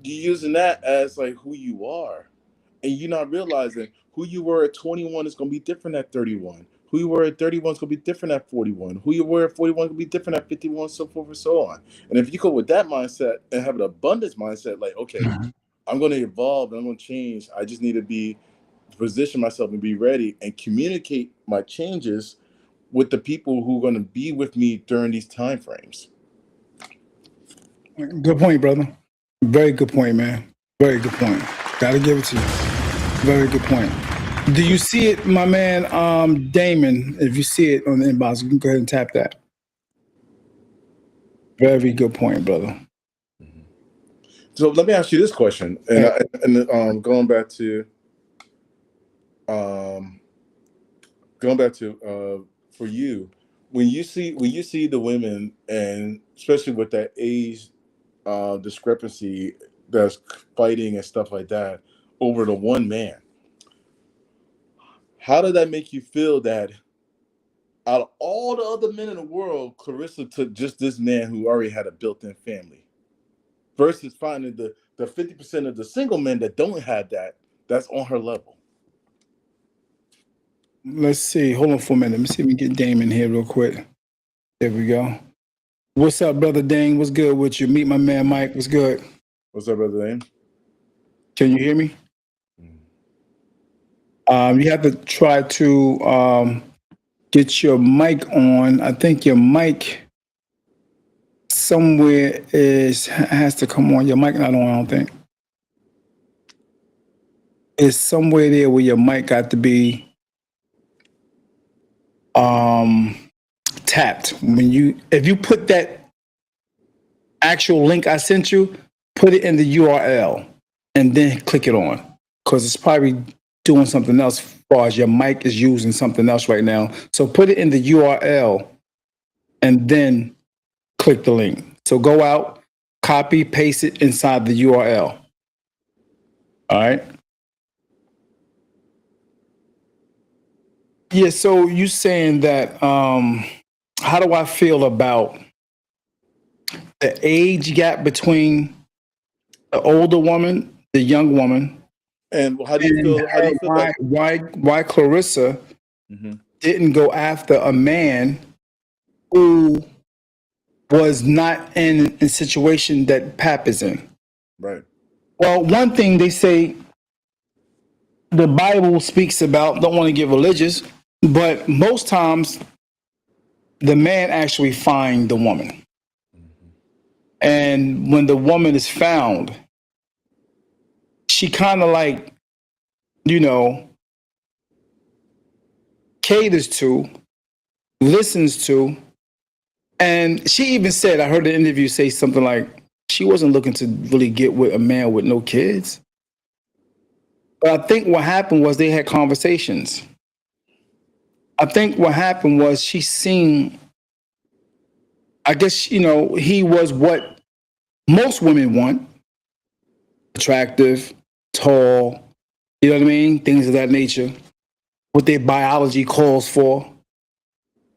you're using that as like who you are, and you're not realizing who you were at 21 is going to be different at 31. Who you were at 31 is going to be different at 41. Who you were at 41 is going to be different at 51, so forth and so on. And if you go with that mindset and have an abundance mindset, like, okay, I'm going to evolve and I'm going to change. I just need to position myself and be ready and communicate my changes with the people who are going to be with me during these time frames. Good point, brother. Very good point, man. Very good point. Gotta give it to you. Very good point. Do you see it, my man, Damon? If you see it on the inbox, you can go ahead and tap that. Very good point, brother. So let me ask you this question, and going back to for you, when you see the women, and especially with that age discrepancy that's fighting and stuff like that over the one man, how did that make you feel, that out of all the other men in the world, Clarissa took just this man who already had a built-in family, versus finding the 50% of the single men that don't have that's on her level? Let's see. Hold on for a minute. Let me see if we can get Damon here real quick. There we go. What's up, brother Dane? What's good with you? Meet my man Mike. What's good? What's up, brother Dane? Can you hear me? You have to try to get your mic on. I think your mic somewhere has to come on. Your mic not on, I don't think. It's somewhere there where your mic got to be tapped. If you put that actual link I sent you, put it in the URL and then click it on. Because it's probably doing something else as far as your mic is using something else right now. So put it in the URL and then click the link. So go out, copy, paste it inside the URL. All right. Yeah, so you saying that how do I feel about the age gap between the older woman, the young woman, And how do you feel? How do you feel that? why Clarissa didn't go after a man who was not in a situation that Pap is in? Right. Well, one thing they say the Bible speaks about, don't want to get religious, but most times the man actually finds the woman. And when the woman is found, she kind of like, caters to, listens to, and she even said, I heard the interview say something like, she wasn't looking to really get with a man with no kids. But I think what happened was they had conversations. I think what happened was she seen, I guess, he was what most women want: attractive, tall, you know what I mean? Things of that nature. What their biology calls for,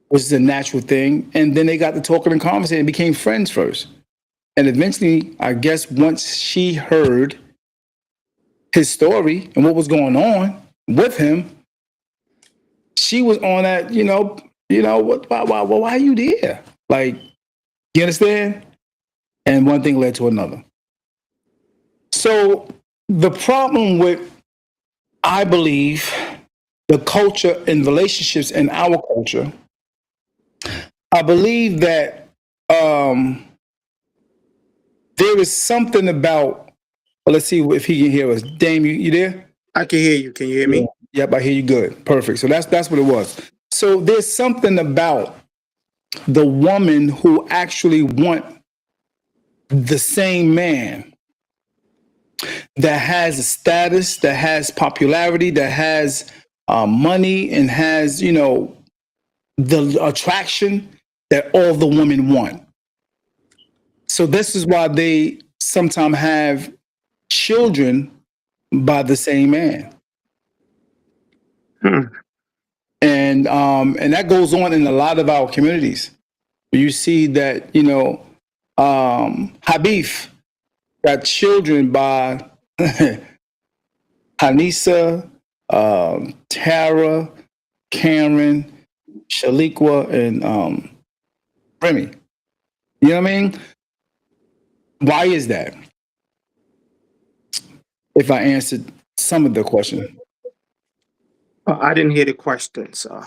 which is a natural thing. And then they got to talking and conversating and became friends first. And eventually, I guess once she heard his story and what was going on with him, she was on that, why are you there? Like, you understand? And one thing led to another. So the problem with, I believe, the culture and relationships in our culture, I believe that there is something about, well, let's see if he can hear us. Dame, you there? I can hear you. Can you hear me? Yep, I hear you good. Perfect. So that's what it was. So there's something about the woman who actually want the same man that has a status, that has popularity, that has money, and has, the attraction that all the women want. So this is why they sometimes have children by the same man. And that goes on in a lot of our communities. You see that, Habif got children by Hanisa, Tara, Karen, Shaliqua, and Remy. You know what I mean? Why is that? If I answered some of the question. I didn't hear the question, so. All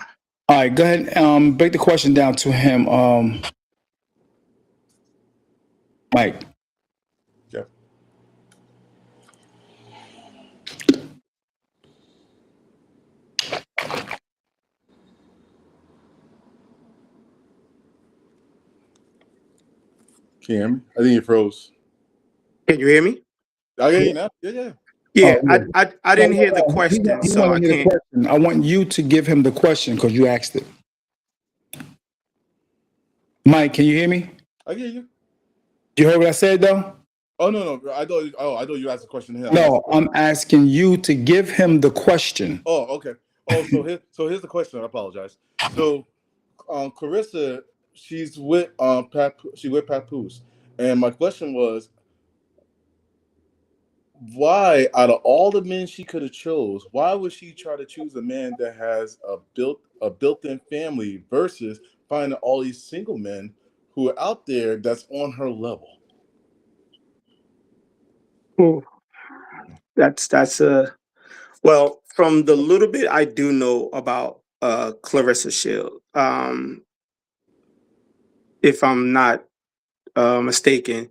right, go ahead. Break the question down to him, Mike. Yeah. Can you hear me? I think you froze. Can you hear me? I hear you now. Yeah. Yeah, Oh, yeah. I didn't hear the question, He so I wanted to hear the can't. question. I want you to give him the question because you asked it. Mike, can you hear me? I hear you. You heard what I said though? Oh no. I thought you asked a question to him. No, I'm asking you to give him the question. Oh, okay. Oh, here's the question. I apologize. So, Carissa, she's with Papoose, and my question was, why out of all the men she could have chose, why would she try to choose a man that has a built-in family versus finding all these single men who are out there that's on her level. Ooh, that's well, from the little bit I do know about Clarissa Shield, if I'm not mistaken,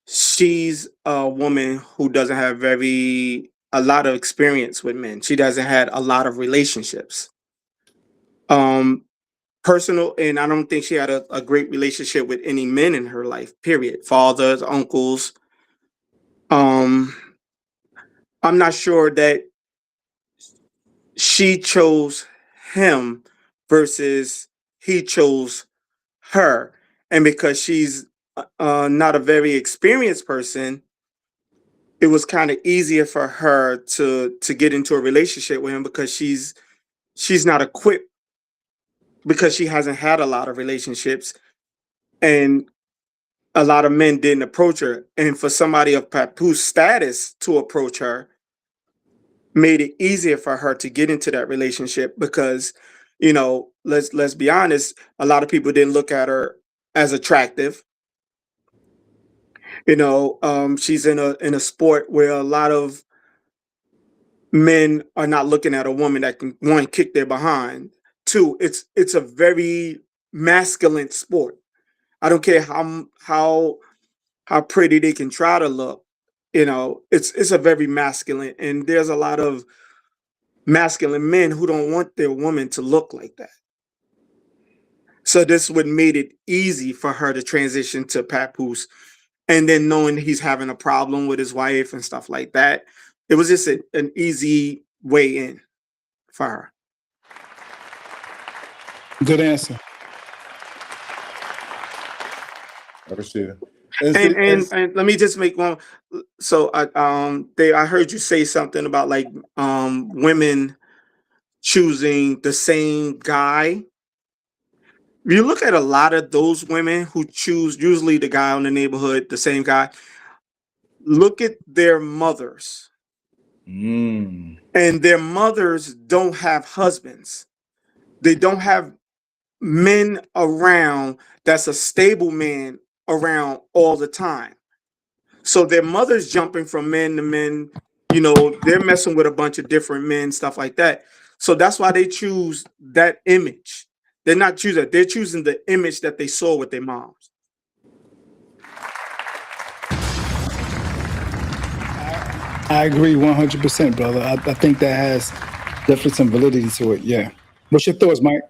she's a woman who doesn't have a lot of experience with men. She doesn't had a lot of relationships. Um, Personal, and I don't think she had a great relationship with any men in her life. Period. Fathers, uncles. Um, I'm not sure that she chose him versus he chose her, and because she's not a very experienced person, it was kind of easier for her to get into a relationship with him because she's not equipped because she hasn't had a lot of relationships, and a lot of men didn't approach her, and for somebody of Papoose status to approach her made it easier for her to get into that relationship because, let's be honest, a lot of people didn't look at her as attractive. She's in a sport where a lot of men are not looking at a woman that can, one, kick their behind. Two, it's a very masculine sport. I don't care how pretty they can try to look. It's a very masculine, and there's a lot of masculine men who don't want their woman to look like that. So this would made it easy for her to transition to Papoose, and then knowing he's having a problem with his wife and stuff like that, it was just an easy way in for her. Good answer. I appreciate it. And let me just make one. So I heard you say something about like women choosing the same guy. If you look at a lot of those women who choose usually the guy in the neighborhood, the same guy, look at their mothers. And their mothers don't have husbands. They don't have men around that's a stable man around all the time. So their mother's jumping from men to men, they're messing with a bunch of different men, stuff like that. So that's why they choose that image. They're not choosing, they're choosing the image that they saw with their moms. I agree 100%, brother. I think that has definitely some validity to it. Yeah. What's your thoughts, Mike?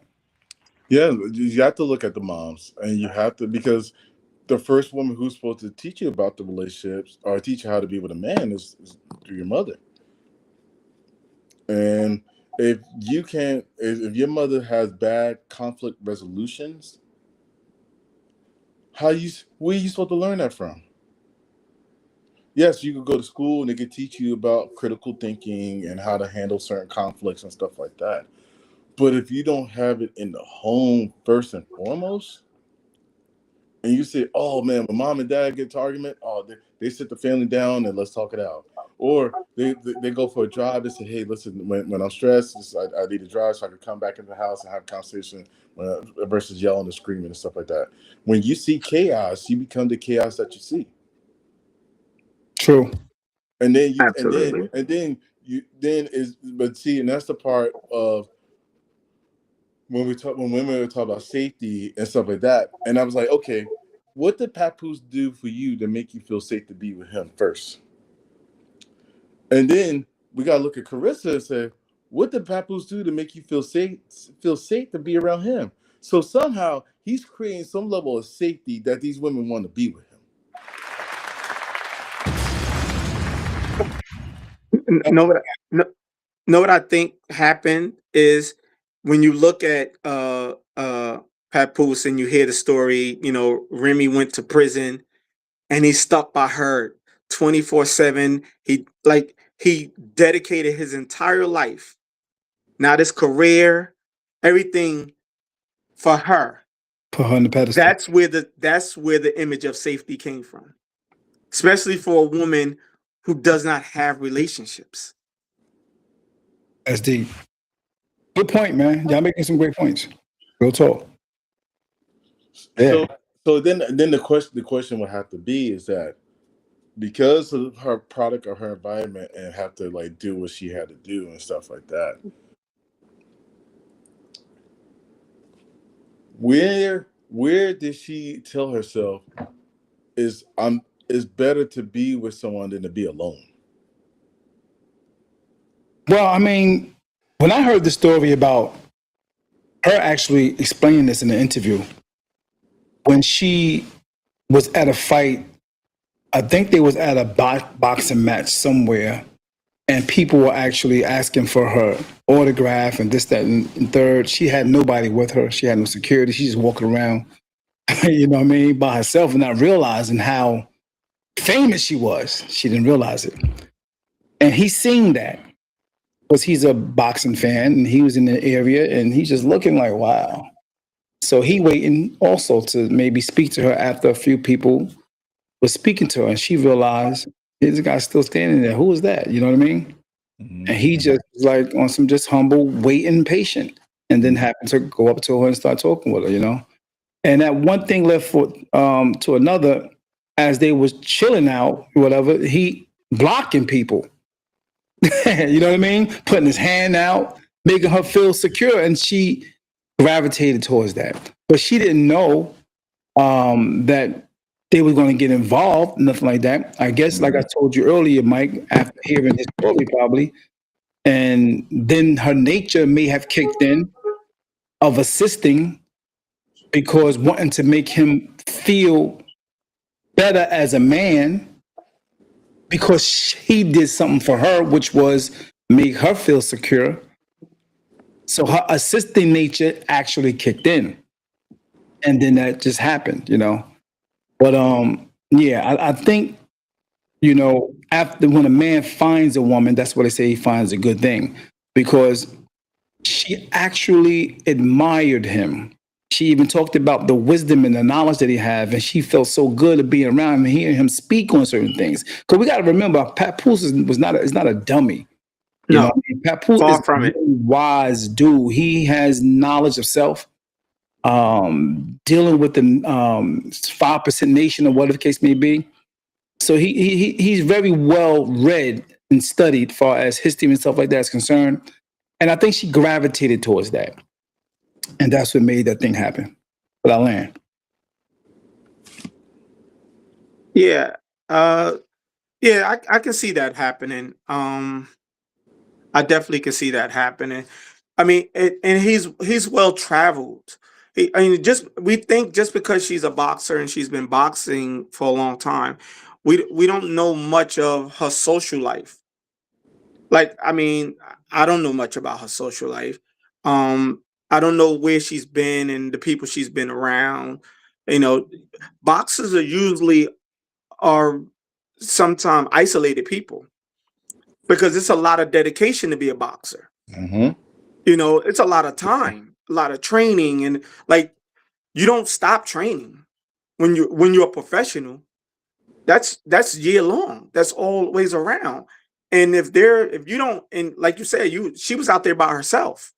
Yeah, you have to look at the moms, and you have to, because the first woman who's supposed to teach you about the relationships or teach you how to be with a man is through your mother. And if your mother has bad conflict resolutions, where are you supposed to learn that from? Yes, you could go to school and they could teach you about critical thinking and how to handle certain conflicts and stuff like that. But if you don't have it in the home first and foremost, and you say, "Oh man, when mom and dad get to argument, they sit the family down and let's talk it out," or they go for a drive. They say, "Hey, listen, when I'm stressed, I need to drive so I can come back into the house and have a conversation versus yelling and screaming and stuff like that." When you see chaos, you become the chaos that you see. True. And then Absolutely. and that's the part of when women were talking about safety and stuff like that. And I was like, okay, what did Papoose do for you to make you feel safe to be with him first? And then we gotta look at Carissa and say, what did Papoose do to make you feel safe to be around him? So somehow he's creating some level of safety that these women want to be with him. Know what I think happened is when you look at Papoose and you hear the story, Remy went to prison and he's stuck by her 24/7. He dedicated his entire life, not his career, everything for her. Put her on the pedestal. That's where the image of safety came from. Especially for a woman who does not have relationships. That's deep. Good point, man. Y'all making some great points. Real talk. Yeah. So then the question would have to be is that because of her product or her environment and have to like do what she had to do and stuff like that. Where did she tell herself is better to be with someone than to be alone? Well, I mean, when I heard the story about her actually explaining this in the interview, when she was at a fight, I think they was at a boxing match somewhere, and people were actually asking for her autograph and this, that, and third. She had nobody with her. She had no security. She just walking around, you know what I mean, by herself, and not realizing how famous she was. She didn't realize it. And he seen that because he's a boxing fan and he was in the area and he's just looking like, wow. So he waiting also to maybe speak to her after a few people was speaking to her, and she realized this guy's still standing there. Who is that? You know what I mean? Mm-hmm. And he just was like on some just humble, waiting, patient, and then happened to go up to her and start talking with her. You know, and that one thing led for to another. As they was chilling out, whatever, he blocking people. You know what I mean? Putting his hand out, making her feel secure, and she gravitated towards that. But she didn't know that they were going to get involved, nothing like that. I guess, like I told you earlier, Mike, after hearing his story, probably, and then her nature may have kicked in of assisting because wanting to make him feel better as a man because he did something for her, which was make her feel secure. So her assisting nature actually kicked in, and then that just happened, you know. But yeah, I think after when a man finds a woman, that's what they say he finds a good thing because she actually admired him. She even talked about the wisdom and the knowledge that he had, and she felt so good of being around him and hearing him speak on certain things. Because we got to remember, Papoose is not a dummy. You know, No, what I mean? Papoose is far a from very it. wise dude. He has knowledge of self, dealing with the 5% nation or whatever the case may be. So he's very well read and studied far as history and stuff like that is concerned. And I think she gravitated towards that. And that's what made that thing happen. But I land. Yeah. Yeah, I can see that happening. I definitely can see that happening. I mean, and he's well traveled. I mean, just we think just because she's a boxer and she's been boxing for a long time, we don't know much of her social life. Like, I mean, I don't know much about her social life. I don't know where she's been and the people she's been around. You know, boxers are sometimes isolated people because it's a lot of dedication to be a boxer. Mm-hmm. You know, it's a lot of time, a lot of training, and like you don't stop training when you're a professional. That's year long. That's always around. And if you don't, and like you said, she was out there by herself.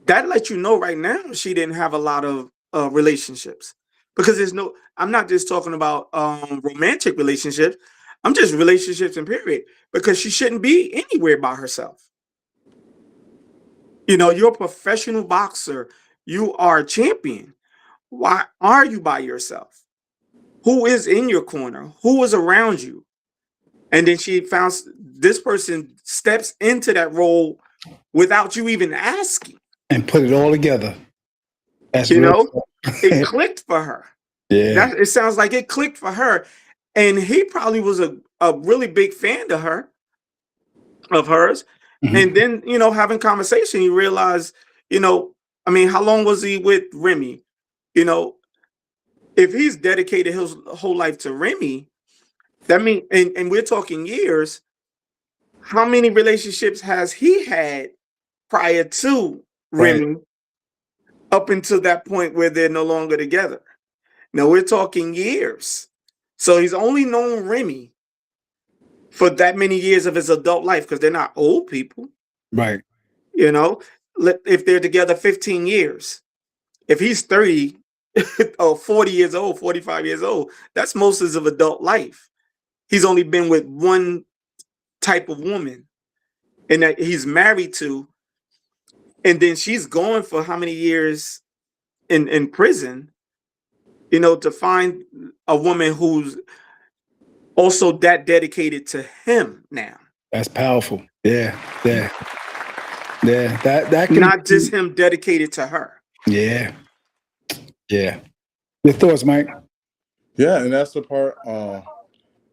That lets you know right now she didn't have a lot of relationships because there's no. I'm not just talking about romantic relationships. I'm just relationships in period because she shouldn't be anywhere by herself. You know, you're a professional boxer. You are a champion. Why are you by yourself? Who is in your corner? Who is around you? And then she found this person steps into that role without you even asking. And put it all together. That's You real. know, it clicked for her. Yeah. It sounds like it clicked for her. And he probably was a really big fan of hers. Mm-hmm. And then, having conversation, you realize, I mean, how long was he with Remy? You know, if he's dedicated his whole life to Remy, that means, and we're talking years, how many relationships has he had prior to Remy, Right. up until that point where they're no longer together? Now we're talking years. So he's only known Remy for that many years of his adult life because they're not old people. Right. If they're together 15 years, if he's 30, or 40 years old, 45 years old. That's most of his adult life. He's only been with one type of woman, and that he's married to, and then she's gone for how many years in prison, to find a woman who's also that dedicated to him now. That's powerful. Yeah, yeah, yeah. That can. Not just him dedicated to her. Yeah, yeah. Your thoughts, Mike? Yeah, and that's the part.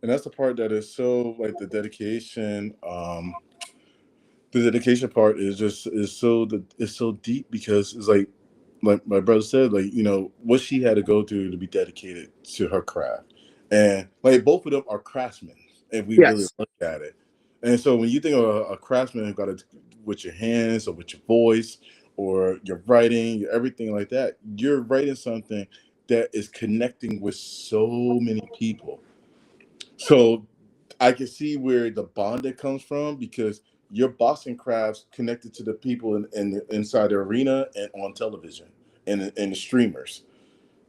And that's the part that is so like the dedication. The dedication part is so deep because it's like my brother said, like, what she had to go through to be dedicated to her craft, and like both of them are craftsmen if we really Yes. look at it. And so when you think of a craftsman who got it with your hands or with your voice or your writing, your everything like that, you're writing something that is connecting with so many people. So I can see where the bond that comes from because your Boston crafts connected to the people inside the arena and on television and the streamers.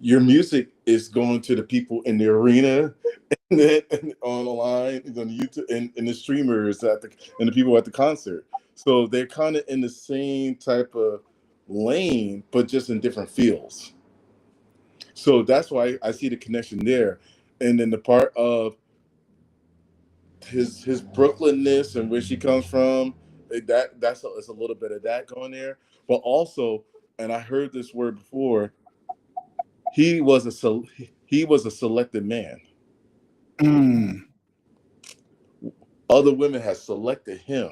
Your music is going to the people in the arena and online and on YouTube and the streamers and the people at the concert. So they're kind of in the same type of lane, but just in different fields. So that's why I see the connection there. And then the part of his Brooklynness and where she comes from, it's a little bit of that going there. But also, and I heard this word before, he was a selected man. Mm, Other women have selected him,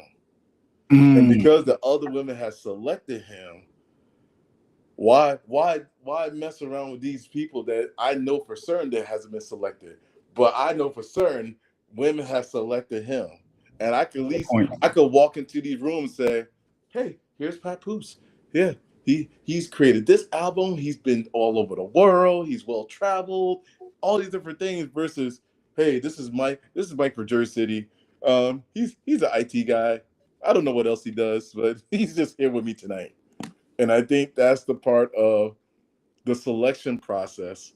and mm. because the other women have selected him, why mess around with these people that I know for certain that hasn't been selected, but I know for certain women have selected him, and I can at least Point. I could walk into these rooms and say, hey, here's Papoose. Yeah, he's created this album. He's been all over the world. He's well traveled. All these different things. Versus, hey, this is Mike. This is Mike for Jersey City. He's an IT guy. I don't know what else he does, but he's just here with me tonight. And I think that's the part of the selection process,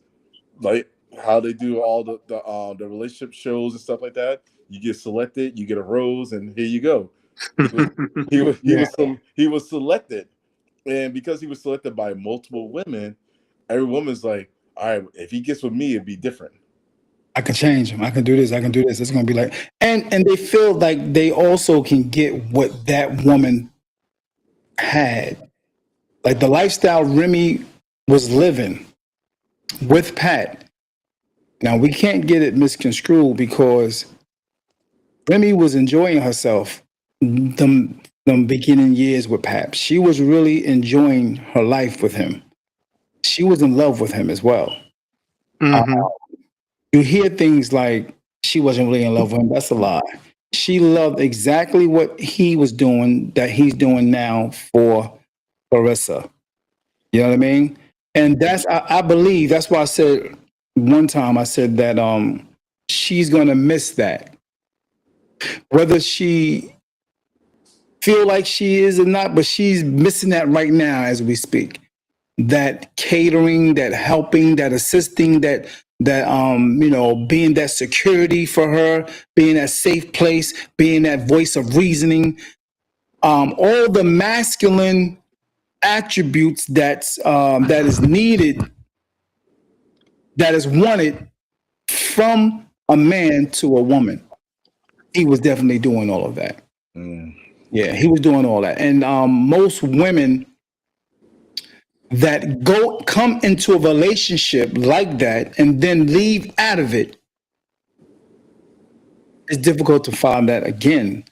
like how they do all the relationship shows and stuff like that. You get selected, you get a rose, and here you go. He was Yeah, he was selected, and because he was selected by multiple women, every woman's like, all right, if he gets with me, it'd be different. I can change him. I can do this. I can do this. It's gonna be like, and they feel like they also can get what that woman had, like the lifestyle Remy was living with Pat. Now we can't get it misconstrued because Remy was enjoying herself them beginning years with Pat. She was really enjoying her life with him. She was in love with him as well. Uh, Hmm. you hear things like she wasn't really in love with him. That's a lie. She loved exactly what he was doing that he's doing now for Clarissa. You know what I mean? And I believe that's why I said one time I said that she's gonna miss that. Whether she feel like she is or not, but she's missing that right now as we speak. That catering, that helping, that assisting, being that security for her, being that safe place, being that voice of reasoning, all the masculine attributes that is needed, that is wanted from a man to a woman. He was definitely doing all of that. Mm. Yeah, he was doing all that. And most women that come into a relationship like that and then leave out of it, it's difficult to find that again.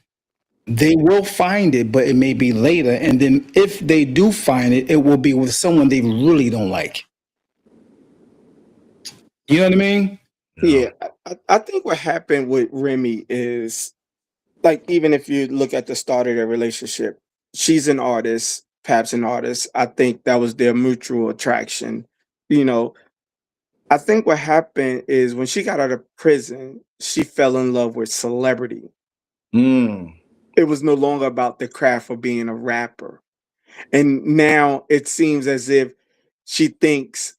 They will find it, but it may be later. And then if they do find it, it will be with someone they really don't like. You know what I mean? Yeah, I think what happened with Remy is, like, even if you look at the start of their relationship, she's an artist, Pap's an artist. I think that was their mutual attraction. You know, I think what happened is when she got out of prison, she fell in love with celebrity. Mm. It was no longer about the craft of being a rapper. And now it seems as if she thinks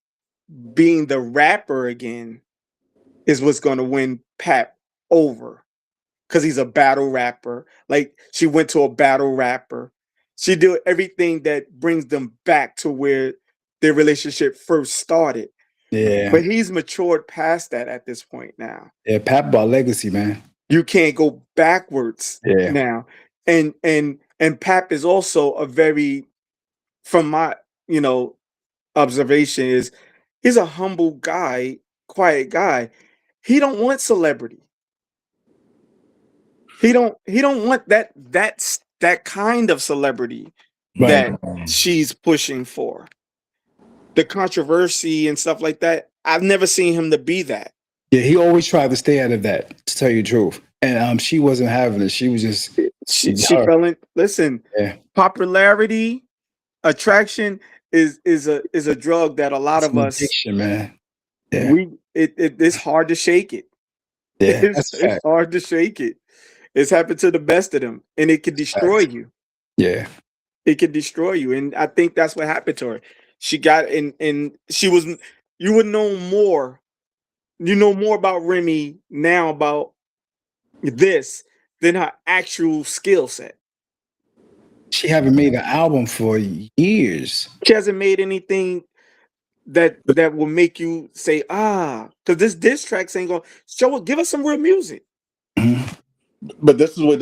being the rapper again is what's going to win Pap over, because he's a battle rapper. Like, she went to a battle rapper. She did everything that brings them back to where their relationship first started. Yeah. But he's matured past that at this point now. Yeah, Pap about legacy, man. You can't go backwards Yeah. now. And Pap is also a very, from my, observation, is he's a humble guy, quiet guy. He don't want celebrity. He don't want that kind of celebrity Right. that she's pushing for. The controversy and stuff like that. I've never seen him to be that. Yeah, he always tried to stay out of that, to tell you the truth. And she wasn't having it. She was just She her. fell in. Listen, Yeah. popularity, attraction is a drug that a lot It's of an us, addiction, man. Yeah. it's hard to shake it. Yeah, that's a It's fact. hard to shake it. It's happened to the best of them, and it can destroy you. Yeah. It can destroy you, and I think that's what happened to her. She got in, and she was. You would know more. You know more about Remy now about this than her actual skill set. She haven't made an album for years. She hasn't made anything that will make you say, because this diss tracks ain't gonna give us some real music. But this is where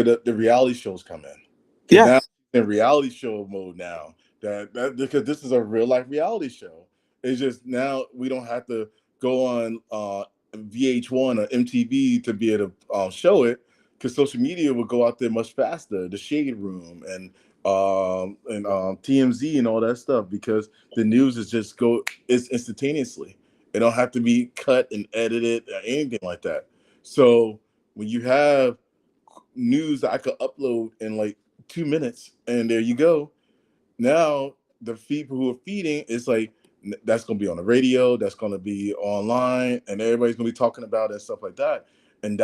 the reality shows come in. Yeah. Now in reality show mode now. That because this is a real life reality show. It's just now we don't have to go on VH1 or MTV to be able to show it, because social media will go out there much faster. The Shade Room and TMZ and all that stuff, because the news is instantaneously. It don't have to be cut and edited or anything like that. So when you have news that I could upload in like 2 minutes and there you go, now the people who are feeding is like, that's going to be on the radio, that's going to be online, and everybody's going to be talking about it and stuff like that. And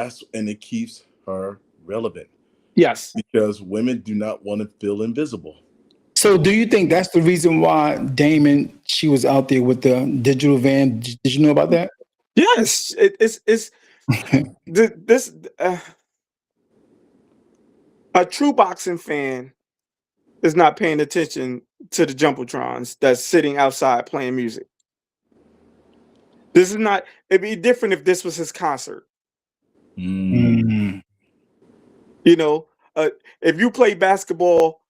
it keeps her relevant. Yes. Because women do not want to feel invisible. So do you think that's the reason why Damon, she was out there with the digital van? Did you know about that? Yes. It's this a true boxing fan is not paying attention to the jumbotrons that's sitting outside playing music. This is not. It'd be different if this was his concert. Mm. If you play basketball,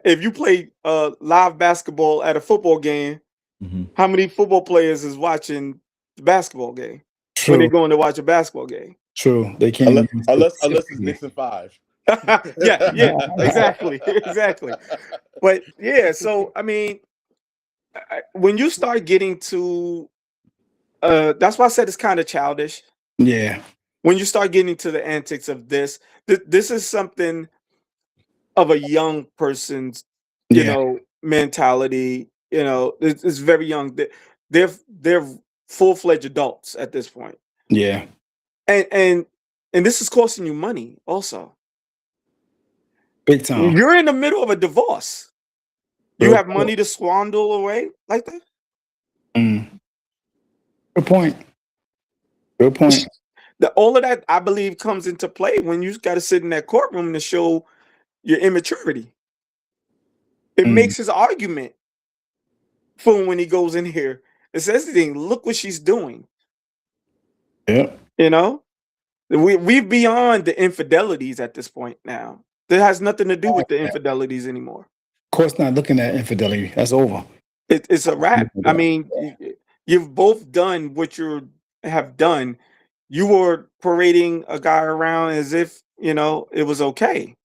if you play live basketball at a football game, how many football players is watching the basketball game when they're going to watch a basketball game? True, they can't. Unless it's Nixon 5. yeah, exactly. But yeah, so I mean, when you start getting to, that's why I said it's kind of childish. Yeah. When you start getting to the antics of this is something of a young person's, mentality. It's very young. They're full-fledged adults at this point. Yeah. And this is costing you money also. Big time. You're in the middle of a divorce. You have money to squander away like that? Good point. Good point. All of that, I believe, comes into play when you got to sit in that courtroom to show your immaturity. It makes his argument for when he goes in here. It says anything. Look what she's doing. Yeah. We're beyond the infidelities at this point now. That has nothing to do with the infidelities anymore. Of course, not looking at infidelity. That's over. It's a wrap. I mean, you've both done what you have done. You were parading a guy around as if, it was okay.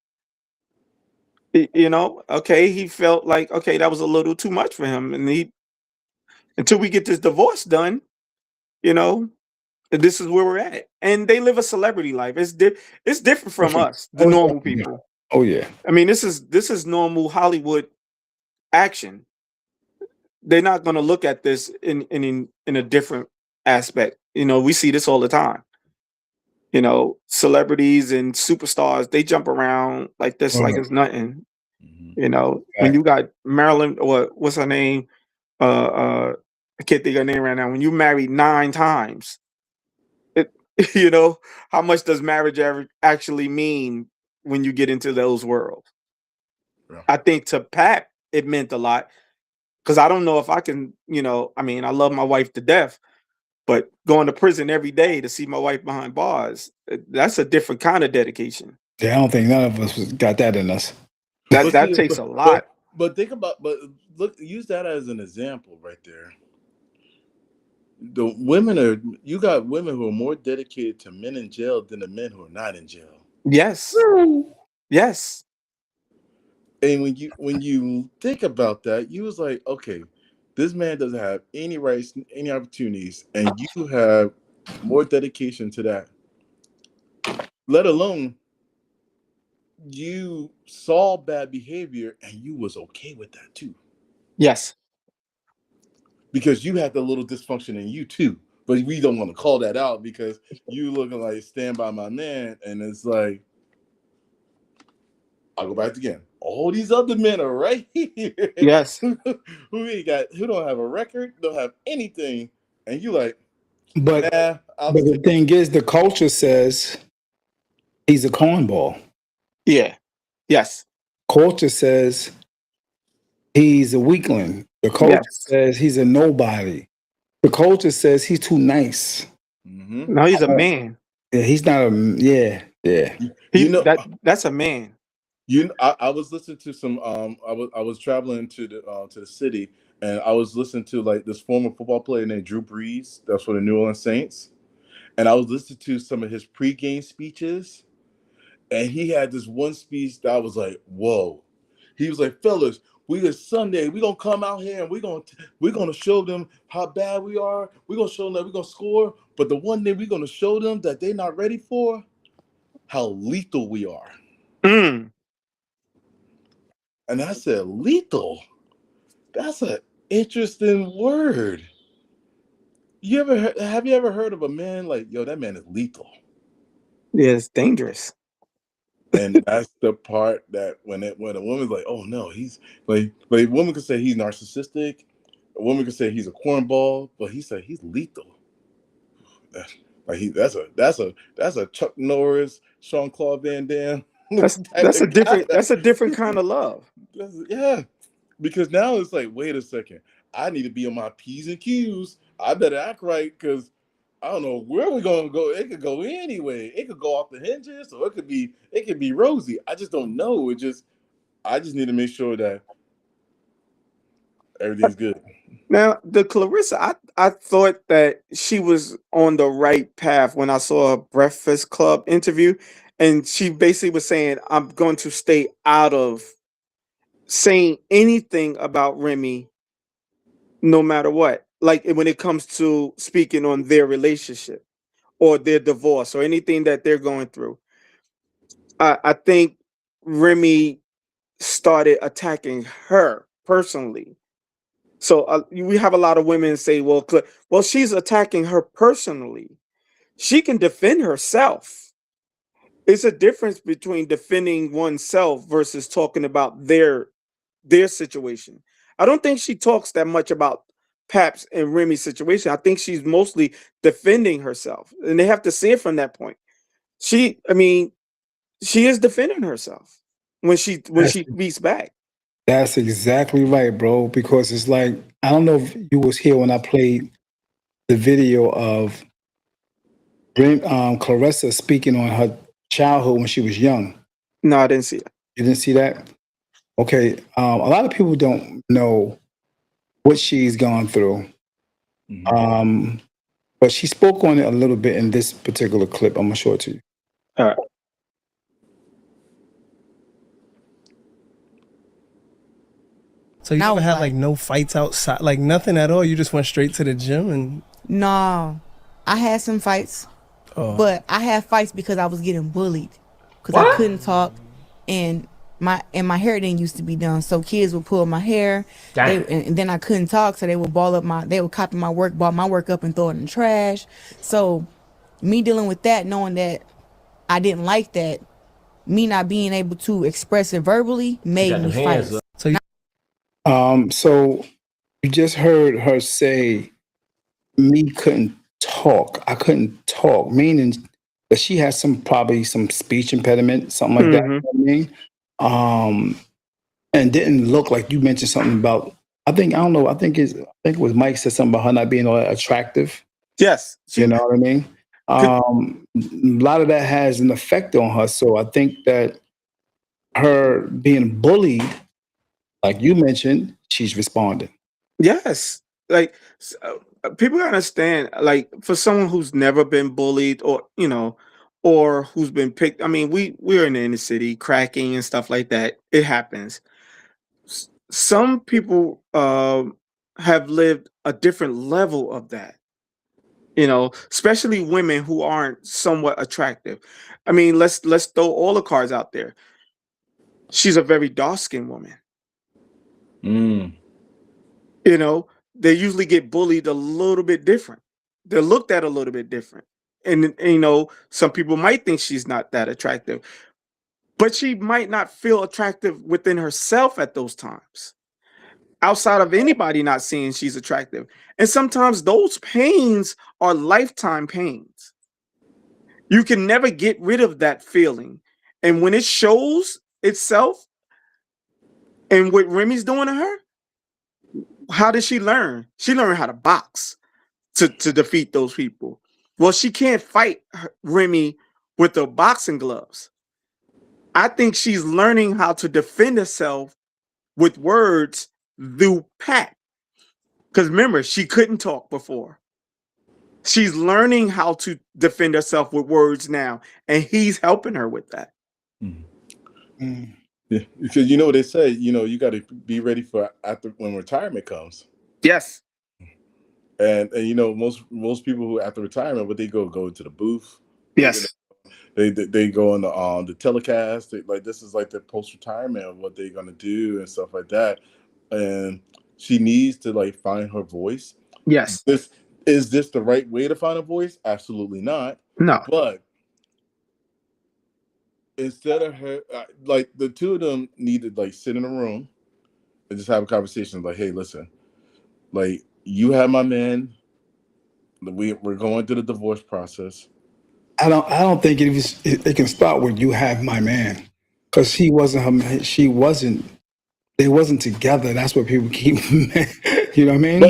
Okay, he felt like, okay, that was a little too much for him. And until we get this divorce done, this is where we're at. And they live a celebrity life. It's different from us, the normal people. Oh yeah. I mean, this is normal Hollywood action. They're not going to look at this in a different aspect. We see this all the time. Celebrities and superstars, they jump around like this, like it's nothing. When you got Marilyn, or what's her name? I can't think of her name right now. When you married 9 times, it, you know, how much does marriage actually mean when you get into those worlds? Yeah. I think to Pat, it meant a lot because I don't know if I can, you know, I mean, I love my wife to death, but going to prison every day to see my wife behind bars, that's a different kind of dedication. Yeah, I don't think none of us got that in us. That But see, takes a lot. but think about, but look, use that as an example right there. The women are, you got women who are more dedicated to men in jail than the men who are not in jail. Yes. Yes. And when you think about that, you was like, okay, this man doesn't have any rights, any opportunities, and you have more dedication to that. Let alone you saw bad behavior and you was okay with that too. Yes. Because you had the little dysfunction in you too. But we don't want to call that out because you looking like Stand By My Man, and it's like, I'll go back again. All these other men are right here. Yes. who don't have a record, don't have anything, and you like, But nah, I'll but just the take. thing is, the culture says he's a cornball. Yeah. Yes. Culture says he's a weakling. The culture Yes. says he's a nobody. The culture says he's too nice. Mm-hmm. No, he's a man. Yeah, he's not a. Yeah. You know, That's a man. I was listening to some. I was traveling to the city, and I was listening to like this former football player named Drew Brees. That's for the New Orleans Saints, and I was listening to some of his pregame speeches. And he had this one speech that I was like, whoa. He was like, fellas, Sunday, we're gonna come out here and we're gonna show them how bad we are. We're gonna show them that we're gonna score. But the one thing we're gonna show them that they're not ready for, how lethal we are. Mm. And I said, lethal? That's an interesting word. Have you ever heard of a man like, yo, that man is lethal? Yeah, it's dangerous. And that's the part that when a woman's like, oh no, he's like a woman could say he's narcissistic, a woman could say he's a cornball, but he said he's lethal. That's a Chuck Norris, Sean Claude Van Damme type That's a of guy. different kind of love. Yeah, because now it's like, wait a second, I need to be on my P's and Q's. I better act right because I don't know where we're gonna go. It could go anyway. It could go off the hinges, or it could be rosy. I just don't know. I just need to make sure that everything's good. Now, the Clarissa, I thought that she was on the right path when I saw a Breakfast Club interview, and she basically was saying, "I'm going to stay out of saying anything about Remy, no matter what. Like when it comes to speaking on their relationship or their divorce or anything that they're going through." I think Remy started attacking her personally. So we have a lot of women say, well, she's attacking her personally. She can defend herself. It's a difference between defending oneself versus talking about their situation. I don't think she talks that much about Paps and Remy's situation. I think she's mostly defending herself, and they have to see it from that point. I mean, she is defending herself when she beats back. That's exactly right, bro. Because it's like, I don't know if you was here when I played the video of Clarissa speaking on her childhood when she was young. No, I didn't see it. You didn't see that? Okay. A lot of people don't know what she's gone through. Mm-hmm. But she spoke on it a little bit in this particular clip. I'm gonna show it to you. All right. So you never had like no fights outside, like nothing at all? You just went straight to the gym and No, I had some fights, but I had fights because I was getting bullied because I couldn't talk, and my hair didn't used to be done. So kids would pull my hair, and then I couldn't talk, so they would they would copy my work, ball my work up, and throw it in the trash. So me dealing with that, knowing that I didn't like that, me not being able to express it verbally made me fight. so you, So You just heard her say, "Me couldn't talk. I couldn't talk," meaning that she has probably some speech impediment, something like that. You know what I mean? And didn't look like you mentioned something about. I think I don't know. I think it was Mike said something about her not being all that attractive. Yes. You know what I mean? A lot of that has an effect on her. So I think that her being bullied, like you mentioned, she's responding. Yes. Like people gotta understand, like for someone who's never been bullied or, or who's been picked. I mean, we're in the inner city, cracking and stuff like that. It happens. Some people have lived a different level of that, especially women who aren't somewhat attractive. I mean, let's throw all the cards out there. She's a very dark-skinned woman. They usually get bullied a little bit different. They're looked at a little bit different. And some people might think she's not that attractive, but she might not feel attractive within herself at those times, outside of anybody not seeing she's attractive. And sometimes those pains are lifetime pains. You can never get rid of that feeling. And when it shows itself, and what Remy's doing to her, how did she learn? She learned how to box to defeat those people. Well, she can't fight Remy with the boxing gloves. I think she's learning how to defend herself with words through Pat. Because remember, she couldn't talk before. She's learning how to defend herself with words now, and he's helping her with that. Yeah, because you know what they say, you got to be ready for after when retirement comes. Yes. And most people who after retirement, what they go to the booth. Yes. They go on the telecast. This is like the post retirement of what they're gonna do and stuff like that. And she needs to find her voice. Yes. Is this the right way to find a voice? Absolutely not. No. But instead of her, the two of them need to sit in a room and just have a conversation. Like, hey, listen, you have my man. We're going through the divorce process. I don't think it can start with "you have my man," because he wasn't her man. She wasn't. They wasn't together. That's what people keep. You know what I mean?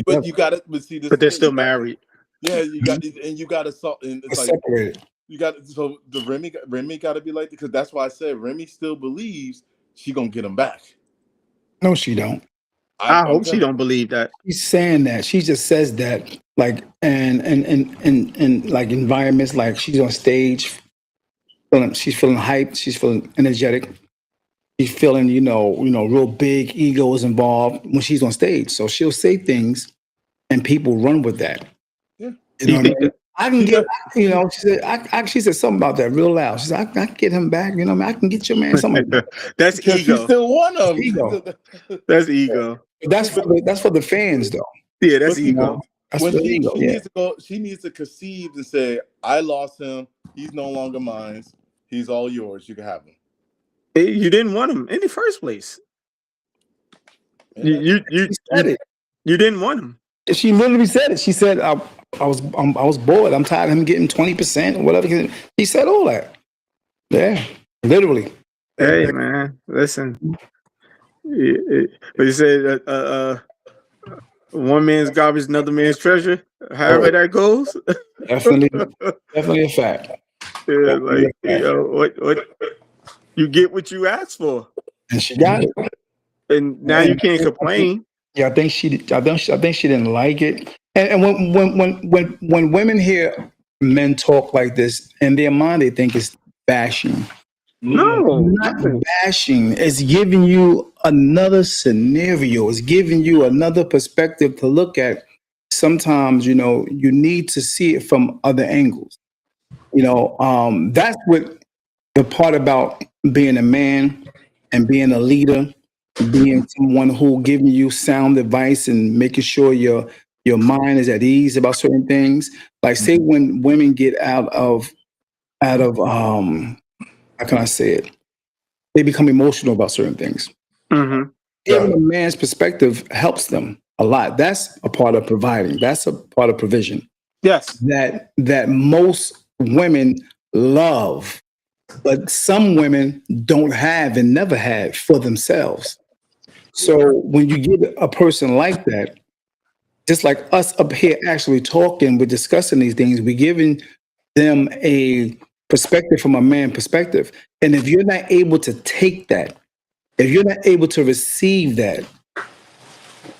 But you got to. But see, this. But they're still married. Yeah, you got and you got to salt. And it's separated. You got so the Remy got to be like, because that's why I said Remy still believes she gonna get him back. No, she don't. I hope she don't believe that. She's saying that. She just says that, and like environments, like she's on stage, she's feeling hyped, she's feeling energetic, she's feeling, real big egos involved when she's on stage. So she'll say things, and people run with that. Yeah, I can get, she said something about that real loud. She said, I can get him back. I can get your man. Something like that. That's ego. She still want him. Ego. That's ego. That's for the fans, though. Yeah, that's ego. That's for ego. Needs to go. She needs to concede and say, "I lost him. He's no longer mine. He's all yours. You can have him." You didn't want him in the first place. You didn't want him. She literally said it. She said, I was bored. I'm tired of him getting 20% or whatever." He said all that. Yeah, literally. Hey, man, listen. But you said one man's garbage, another man's treasure. However that goes. Definitely a fact. Yeah, what you get what you asked for, and she got it. And now you can't complain. Yeah, I think she didn't like it. And when women hear men talk like this, in their mind they think it's bashing. No, not bashing. It's giving you another scenario. It's giving you another perspective to look at. Sometimes, you need to see it from other angles. That's what the part about being a man and being a leader, being someone who giving you sound advice and making sure your mind is at ease about certain things. Like, say when women get out of how can I say it? They become emotional about certain things. Mm-hmm. Hearing a man's perspective helps them a lot. That's a part of providing. That's a part of provision Yes. that most women love, but some women don't have and never had for themselves. So when you get a person like that, just like us up here actually talking, we're discussing these things, we're giving them a perspective from a man perspective. And if you're not able to take that, if you're not able to receive that,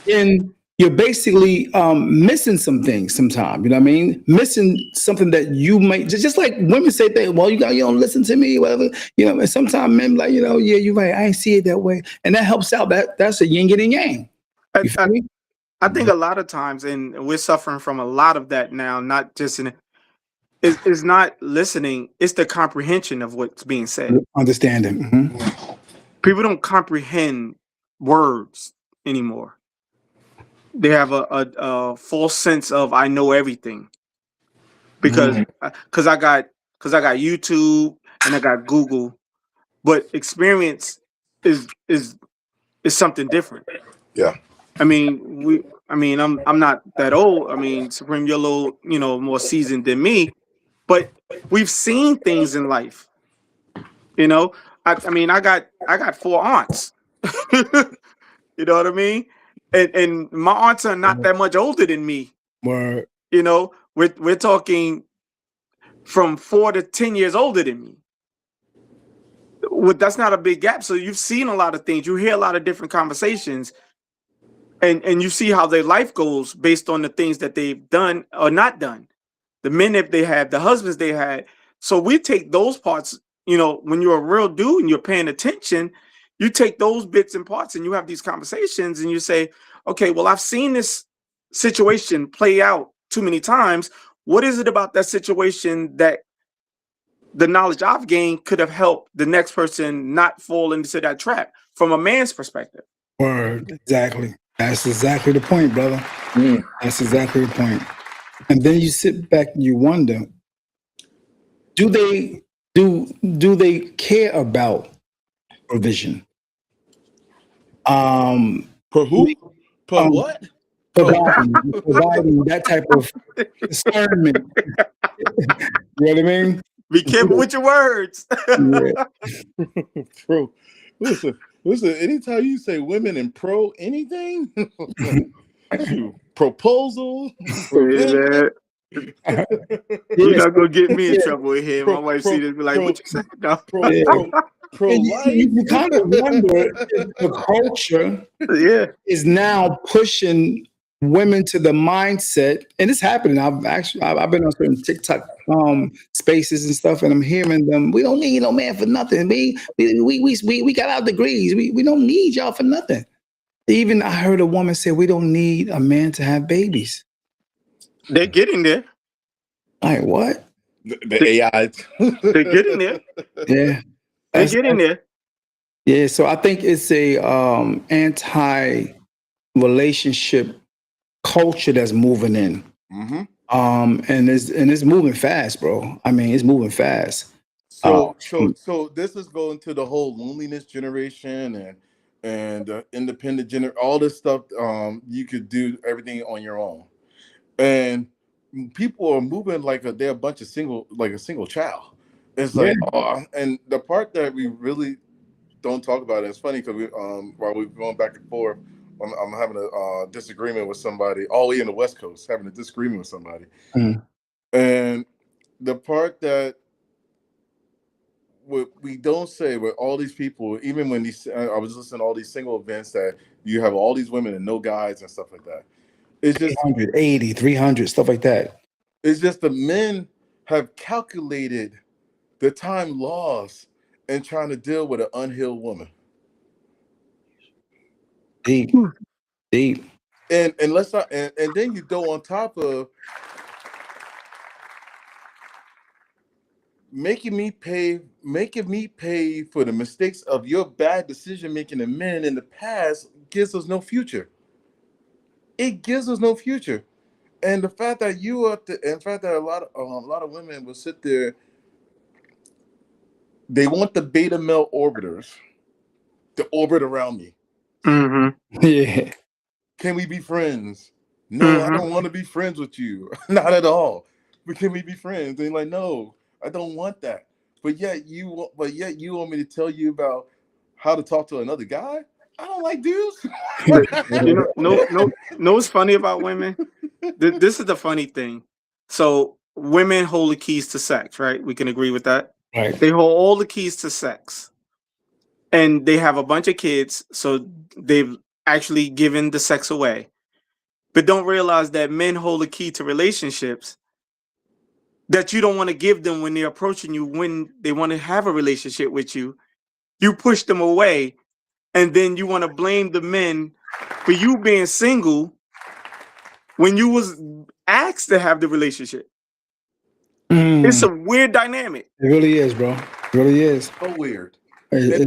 then you're basically missing some things sometimes. You know what I mean? Missing something that you might just like women say things, well, you don't listen to me, whatever. You know, and sometimes men like, yeah, you're right. I ain't see it that way. And that helps out. That's a yin and yang. You feel me? I think a lot of times, and we're suffering from a lot of that now, not just in is not listening, it's the comprehension of what's being said. Understanding. People don't comprehend words anymore. They have a false sense of I know everything because I got YouTube and I got Google, but experience is something different. Yeah. I mean, I'm not that old. I mean, Supreme, you're a little, more seasoned than me, but we've seen things in life. I got four aunts. You know what I mean? And my aunts are not that much older than me. Word. We're talking from 4 to 10 years older than me. That's not a big gap. So you've seen a lot of things. You hear a lot of different conversations, and you see how their life goes based on the things that they've done or not done. The men that they had, the husbands they had. So we take those parts, when you're a real dude and you're paying attention, you take those bits and parts and you have these conversations and you say, okay, well, I've seen this situation play out too many times. What is it about that situation that the knowledge I've gained could have helped the next person not fall into that trap from a man's perspective? Word. Exactly. That's exactly the point, brother. That's exactly the point. And then you sit back and you wonder, do they care about provision? For who? For what? Providing that type of discernment. You know what I mean? Be careful with your words. Bro, listen. Anytime you say women in pro anything, shoot, proposal, Man. You're not gonna get me in trouble with him. My wife see this, be like, "What you say?" No. Pro life. You kind of wonder if the culture is now pushing women to the mindset, and it's happening. I've been on certain TikTok spaces and stuff, and I'm hearing them. We don't need no man for nothing. We got our degrees. We don't need y'all for nothing. Even I heard a woman say, "We don't need a man to have babies." They're getting there. Like what? The AI. They're getting there. Yeah. They're getting there. Yeah. So I think it's a anti-relationship culture that's moving in. And it's moving fast, bro. I mean, it's moving fast. So this is going to the whole loneliness generation and independent all this stuff. You could do everything on your own, and people are moving like they're a bunch of a single child. It's like, and the part that we really don't talk about it, it's funny because while we're going back and forth, I'm having a disagreement with somebody all the way in the West Coast, having a disagreement with somebody, and the part that what we don't say with all these people, even when I was listening to all these single events that you have all these women and no guys and stuff like that. It's just 180, 300, stuff like that. It's just the men have calculated the time lost in trying to deal with an unhealed woman. Deep. And let's not and then you go on top of making me pay for the mistakes of your bad decision making and men in the past gives us no future. It gives us no future. And the fact that a lot of women will sit there, they want the beta male orbiters to orbit around me. Mm-hmm. Yeah. Can we be friends? No, I Mm-hmm. don't want to be friends with you. Not at all. But can we be friends? And like, no, I don't want that. But yet you want me to tell you about how to talk to another guy? I don't like dudes. You know, no. What's funny about women? This is the funny thing. So women hold the keys to sex, right? We can agree with that. Right. They hold all the keys to sex, and they have a bunch of kids. So they've actually given the sex away, but don't realize that men hold the key to relationships that you don't want to give them when they're approaching you when they want to have a relationship with you. You push them away, and then you want to blame the men for you being single when you was asked to have the relationship. It's a weird dynamic. It really is, bro. It really is. So weird. It's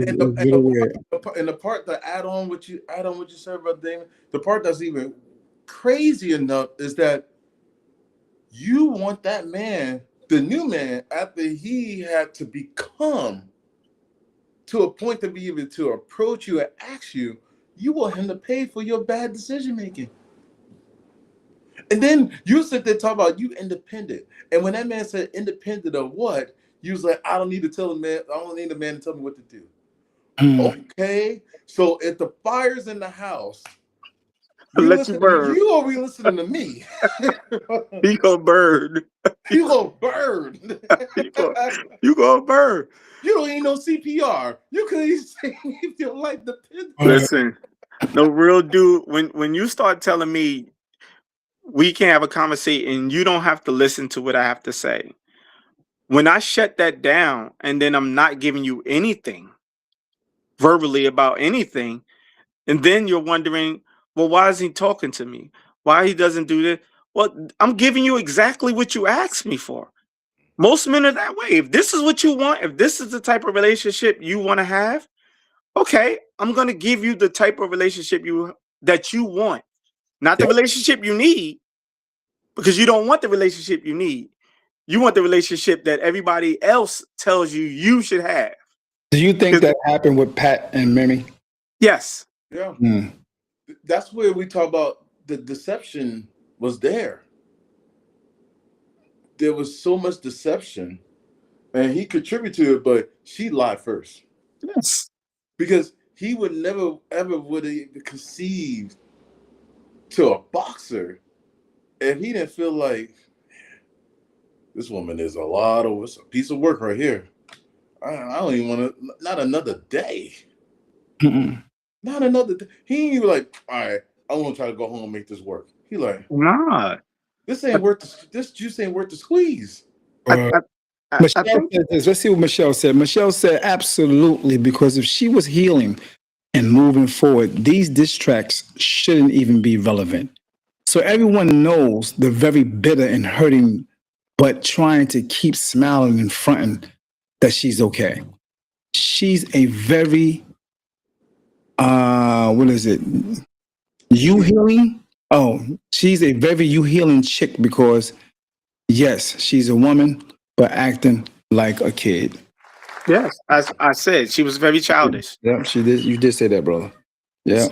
really weird. And the part that add on what you said about Damon, the part that's even crazy enough is that you want that man, the new man, after he had to become to a point to be able to approach you and ask you, you want him to pay for your bad decision making. And then you sit there talk about you independent. And when that man said independent of what, you was like, I don't need to tell the man, I don't need a man to tell me what to do. Okay. So if the fire's in the house, Let you burn. you are listening to me. He gonna burn. You gonna burn. You gonna burn. You don't even know CPR. You couldn't even say if your life depends. Listen, no real dude. When you start telling me we can have a conversation and you don't have to listen to what I have to say. When I shut that down and then I'm not giving you anything verbally about anything, and then you're wondering, well, why is he talking to me? Why he doesn't do this? Well, I'm giving you exactly what you asked me for. Most men are that way. If this is what you want, if this is the type of relationship you want to have, okay, I'm gonna give you the type of relationship that you want, not the relationship you need, because you don't want the relationship you need. You want the relationship that everybody else tells you you should have. Do you think that happened with Pat and Remy? Yes. Yeah. That's where we talk about the deception was there. There was so much deception, and he contributed to it, but she lied first. Yes. Because he would never ever would have conceived to a boxer if he didn't feel like this woman is it's a piece of work right here. I don't even want to, not another day. Not another day. He ain't even like, all right, I want to try to go home and make this work. He like, nah, this ain't worth this juice ain't worth the squeeze. Michelle said this. Let's see what Michelle said. Michelle said, absolutely, because if she was healing and moving forward, these diss tracks shouldn't even be relevant. So everyone knows the very bitter and hurting, but trying to keep smiling and fronting that she's okay. She's a very, what is it? You healing? Oh, she's a very you healing chick because, yes, she's a woman, but acting like a kid. Yes, as I said, she was very childish. Yeah, she did. You did say that, brother. Yeah.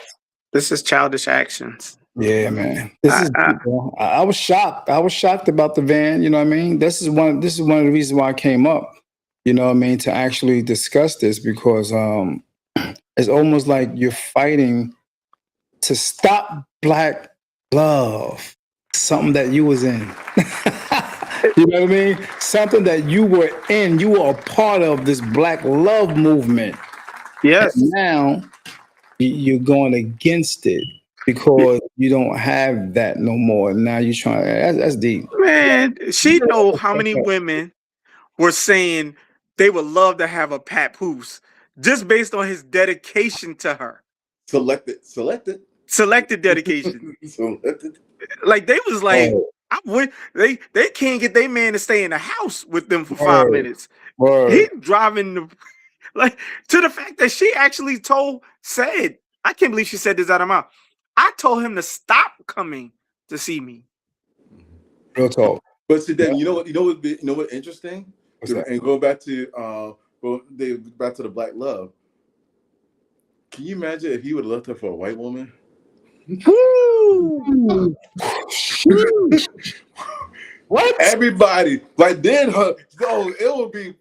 This is childish actions. Yeah, man. This is. I was shocked. I was shocked about the van. You know what I mean? This is one of the reasons why I came up. You know what I mean? To actually discuss this because it's almost like you're fighting to stop black love, something that you was in. You know what I mean? Something that you were in. You were a part of this black love movement. Yes. And now you're going against it because you don't have that no more. Now you're trying. That's deep. Man, she know how many women were saying they would love to have a papoose just based on his dedication to her. Selected dedication. Selected. Like they was like, they can't get their man to stay in the house with them for 5 minutes. He driving the like to the fact that she actually said, I can't believe she said this out of her mouth. I told him to stop coming to see me. Real talk. But see, then you know what interesting? And go back to back to the black love. Can you imagine if he would have left her for a white woman? Woo! What? Everybody, like then her, so it would be,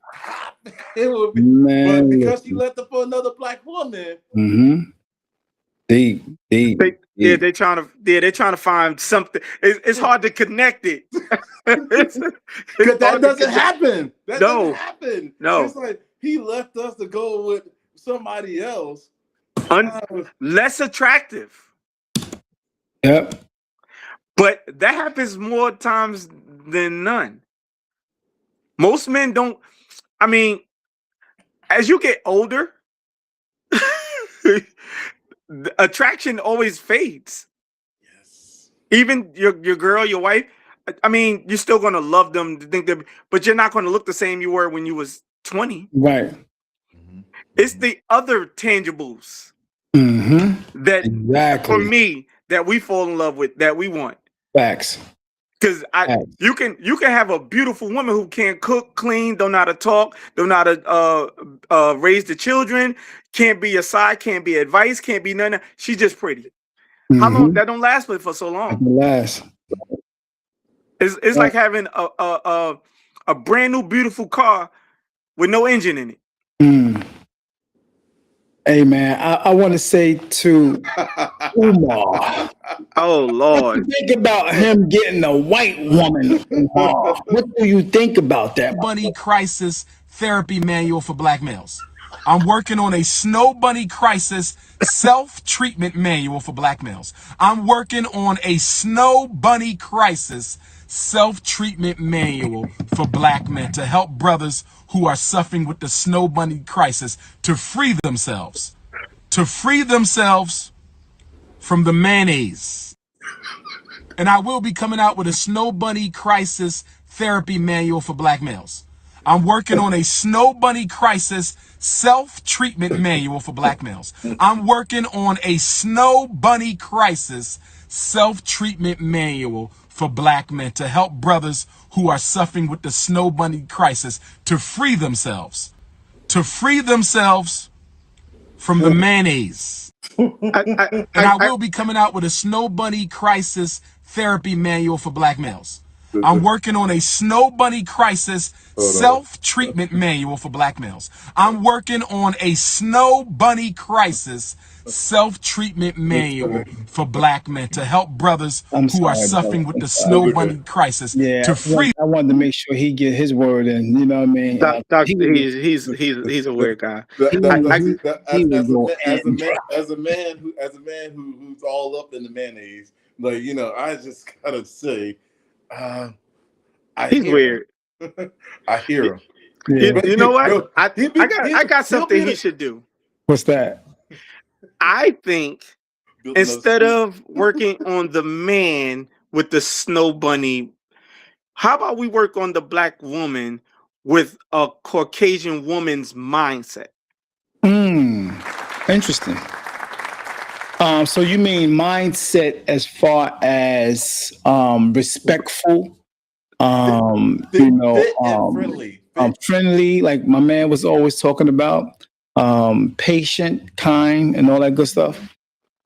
but Man, because she left her for another black woman, deep, deep, deep. They're trying to find something. It's hard to connect it. It's because that hard to doesn't happen. That No. doesn't happen. No. It's like he left us to go with somebody else. Less attractive. Yep. But that happens more times than none. Most men don't. I mean, as you get older, the attraction always fades. Yes. Even your girl, your wife. I mean, you're still gonna love them, but you're not gonna look the same you were when you was 20. Right. It's the other tangibles that, Exactly. for me, that we fall in love with, that we want. Facts. Because you can have a beautiful woman who can't cook, clean, don't know how to talk, don't know how to raise the children, can't be a side, can't be advice, can't be none. She's just pretty. How long? That don't last for so long. Last. It's like having a brand new beautiful car with no engine in it. Hey man, I want to say to Umar. Oh Lord! What do you think about him getting a white woman? Umar? What do you think about that? Bunny Crisis Therapy Manual for Black Males. I'm working on a Snow Bunny Crisis Self-Treatment Manual for Black Males. I'm working on a Snow Bunny Crisis Self-Treatment Manual for Black men to help brothers who are suffering with the Snow Bunny Crisis to free themselves from the mayonnaise. And I will be coming out with a Snow Bunny Crisis Therapy Manual for Black males. I'm working on a Snow Bunny Crisis Self-Treatment Manual for Black males. I'm working on a Snow Bunny Crisis Self-Treatment Manual for Black men to help brothers who are suffering with the Snow Bunny Crisis to free themselves from the mayonnaise. And I will be coming out with a Snow Bunny Crisis Therapy Manual for Black males. I'm working on a Snow Bunny Crisis Self-Treatment Manual for Black males. I'm working on a Snow Bunny Crisis Self-Treatment Manual for Black men to help brothers who are suffering with the Snow Bunny Crisis to free. I wanted to make sure he get his word in. You know what I mean? He's a weird guy. As a man who's all up in the mayonnaise, like I just gotta say, he's weird. I hear him. You know what? I got something he should do. What's that? I think instead of working on the man with the Snow Bunny, how about we work on the black woman with a Caucasian woman's mindset? Interesting. So you mean mindset as far as respectful, friendly, like my man was always talking about, patient, kind, and all that good stuff.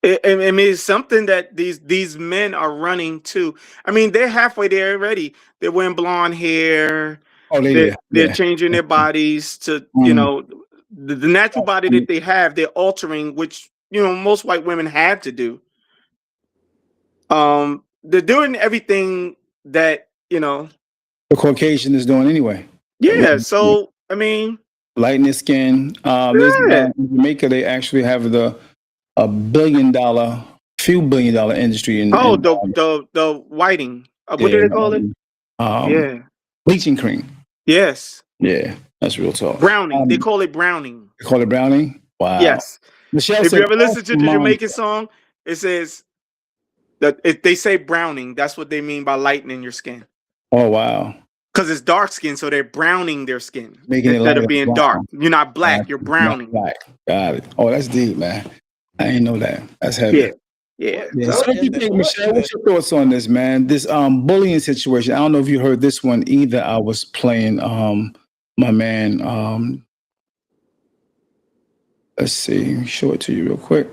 I mean, it's something that these men are running to. I mean, they're halfway there already. They're wearing blonde hair. They're changing their bodies to, the natural body that they have. They're altering, which most white women have to do. They're doing everything that the Caucasian is doing anyway. Yeah. So I mean, lightening the skin. In Jamaica, they actually have a few billion dollar industry in the whiting. What do they call it? Bleaching cream. Yes. Yeah, that's real talk. Browning. They call it browning. They call it browning? Wow. Yes. Michelle, if you ever listen to the Jamaican song, it says that if they say browning, that's what they mean by lightening your skin. Oh wow. Because it's dark skin, so they're browning their skin making instead of being dark. You're not black, you're browning. Black. Got it. Oh, that's deep, man. I didn't know that. That's heavy. Yeah. So what do you think, Michelle? What's your thoughts on this, man? This bullying situation. I don't know if you heard this one either. I was playing my man Let's see. Let me show it to you real quick.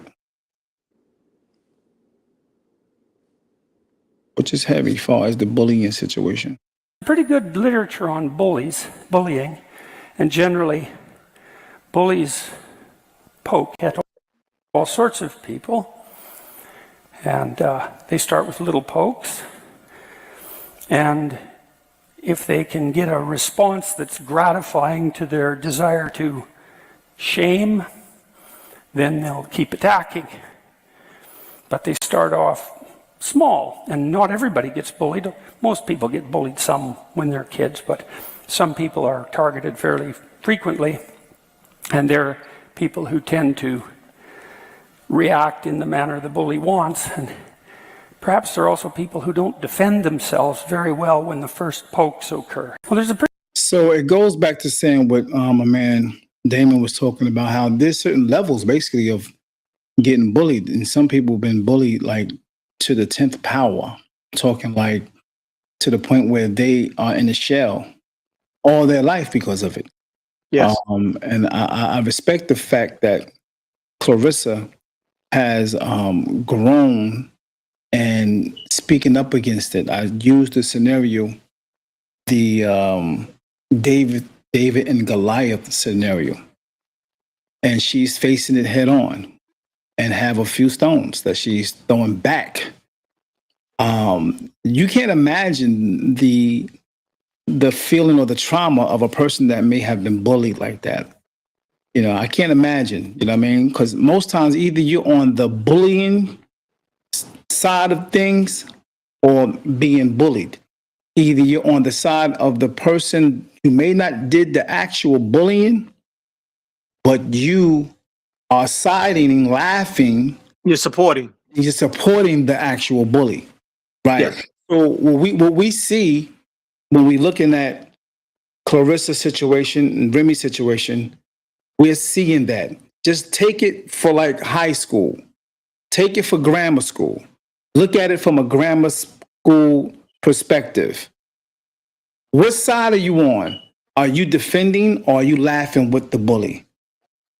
Which is heavy as far as the bullying situation. Pretty good literature on bullying, and generally, bullies poke at all sorts of people, and they start with little pokes, and if they can get a response that's gratifying to their desire to shame, then they'll keep attacking. But they start off small, and not everybody gets bullied. Most people get bullied some when they're kids, but some people are targeted fairly frequently, and they're people who tend to react in the manner the bully wants, and perhaps there are also people who don't defend themselves very well when the first pokes occur. Well, there's a So it goes back to saying what my man Damon was talking about, how there's certain levels basically of getting bullied, and some people have been bullied like to the 10th power, talking like to the point where they are in a shell all their life because of it. Yes. And I respect the fact that Clarissa has grown and speaking up against it. I used the scenario, the David and Goliath scenario, and she's facing it head on and have a few stones that she's throwing back. You can't imagine the feeling or the trauma of a person that may have been bullied like that. You know, I can't imagine, you know what I mean? Because most times either you're on the bullying side of things or being bullied. Either you're on the side of the person who may not did the actual bullying, but you are siding and laughing. You're supporting. You're supporting the actual bully, right? Yes. So what we see when we're looking at Clarissa's situation and Remy's situation, we're seeing that. Just take it for like high school. Take it for grammar school. Look at it from a grammar school perspective. What side are you on? Are you defending or are you laughing with the bully?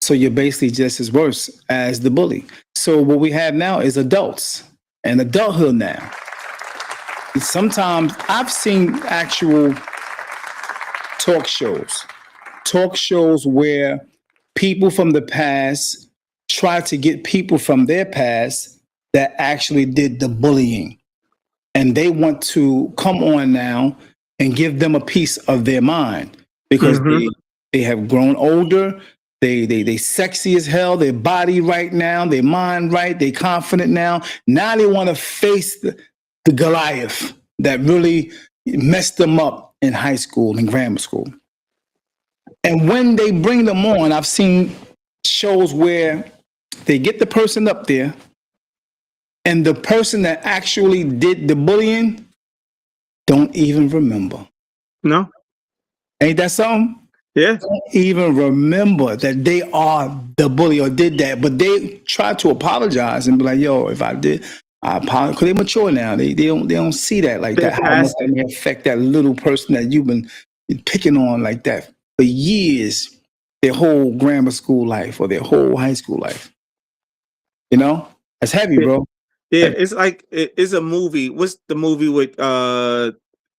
So you're basically just as worse as the bully. So what we have now is adults and adulthood now. Sometimes I've seen actual talk shows where people from the past try to get people from their past that actually did the bullying. And they want to come on now and give them a piece of their mind because they have grown older. They sexy as hell, their body right now, their mind right, they confident now. Now they want to face the Goliath that really messed them up in high school and grammar school. And when they bring them on, I've seen shows where they get the person up there and the person that actually did the bullying don't even remember. No. Ain't that something? Yeah. Don't even remember that they are the bully or did that, but they try to apologize and be like, "Yo, if I did, I apologize." Because they're mature now. They don't see that like that. How much that may affect that little person that you've been picking on like that for years, their whole grammar school life or their whole high school life. You know, that's heavy, bro. Yeah, it's like it's a movie. What's the movie with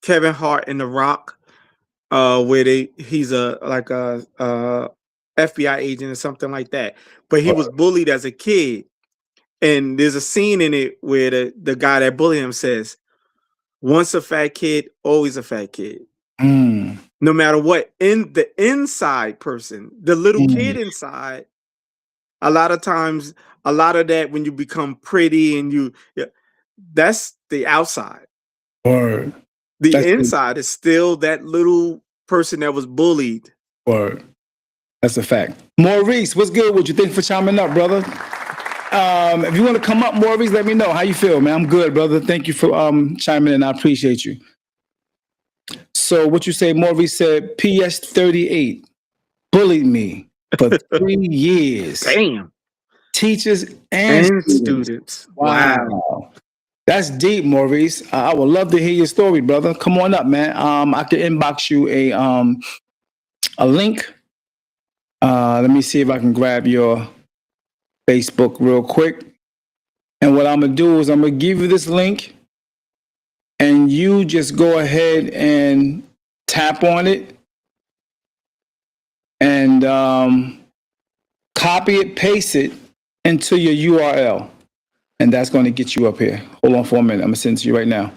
Kevin Hart and The Rock? Where he's a FBI agent or something like that. But he was bullied as a kid. And there's a scene in it where the guy that bullied him says, "Once a fat kid, always a fat kid." No matter what. In the inside person, the little kid inside, a lot of times, a lot of that when you become pretty and that's the outside. Word. The inside is still that little person that was bullied. Word. That's a fact. Maurice, what's good? What you think for chiming up, brother? If you want to come up, Maurice, let me know. How you feel, man? I'm good, brother. Thank you for chiming in. I appreciate you. So what you say, Maurice said, PS38 bullied me for 3 years. Damn. Teachers and students. Wow. That's deep, Maurice. I would love to hear your story, brother. Come on up, man. I can inbox you a link Let me see if I can grab your Facebook real quick. And what I'm gonna do is I'm gonna give you this link, and you just go ahead and tap on it and copy it, paste it into your URL, and that's going to get you up here. Hold on for a minute. I'm gonna send it to you right now.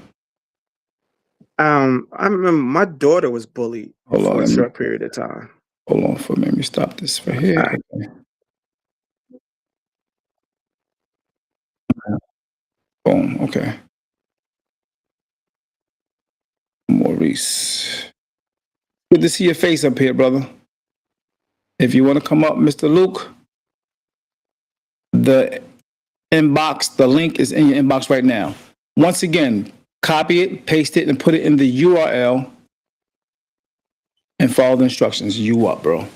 I remember my daughter was bullied Hold on, for a let me short period of time. hold on for a minute. Let me stop this for here. All right. Okay. Boom. Okay. Maurice. Good to see your face up here, brother. If you want to come up, Mr. Luke, the inbox, the link is in your inbox right now. Once again, copy it, paste it, and put it in the URL and follow the instructions. You up, bro.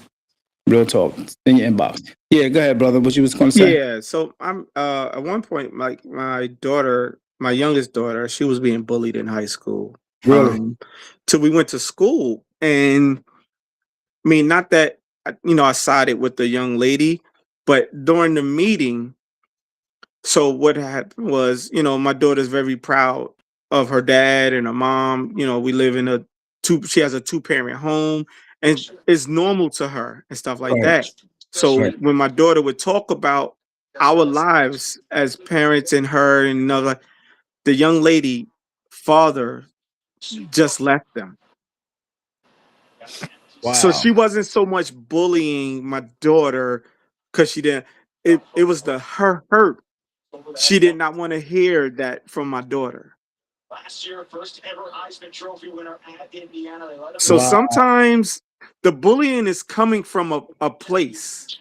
Real talk. It's in your inbox. Yeah, go ahead, brother. What you was going to say? Yeah, so I'm at one point, like my daughter, my youngest daughter, she was being bullied in high school. Really? Till we went to school, and I mean, not that I sided with the young lady, but during the meeting, so what happened was, my daughter's very proud of her dad and her mom. We live in she has a two-parent home, and it's normal to her and stuff like Right. that. So Right. when my daughter would talk about our lives as parents and her and another, the young lady father just left them. So Wow. she wasn't so much bullying my daughter because she didn't. It was her hurt. She did not want to hear that from my daughter. So Wow. sometimes the bullying is coming from a place.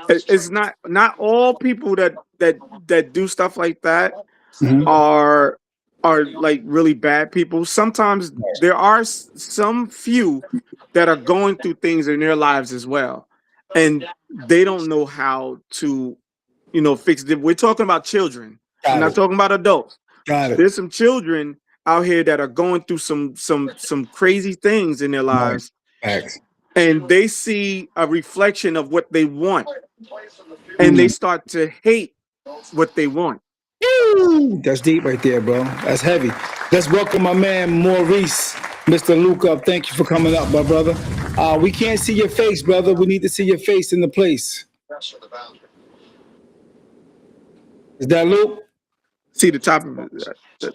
It's not all people that do stuff like that Mhm. are like really bad people. Sometimes there are some few that are going through things in their lives as well, and they don't know how to fix it. We're talking about children. I'm Got not it. talking about adults. Got it. There's some children out here that are going through some crazy things in their Right. lives, Facts. and they see a reflection of what they want, and they Mm. start to hate what they want. Woo! That's deep right there, bro. That's heavy. Let's welcome my man Maurice, Mr. Luke up. Thank you for coming up, my brother. We can't see your face, brother. We need to see your face in the place. Is that Luke? See the top of it.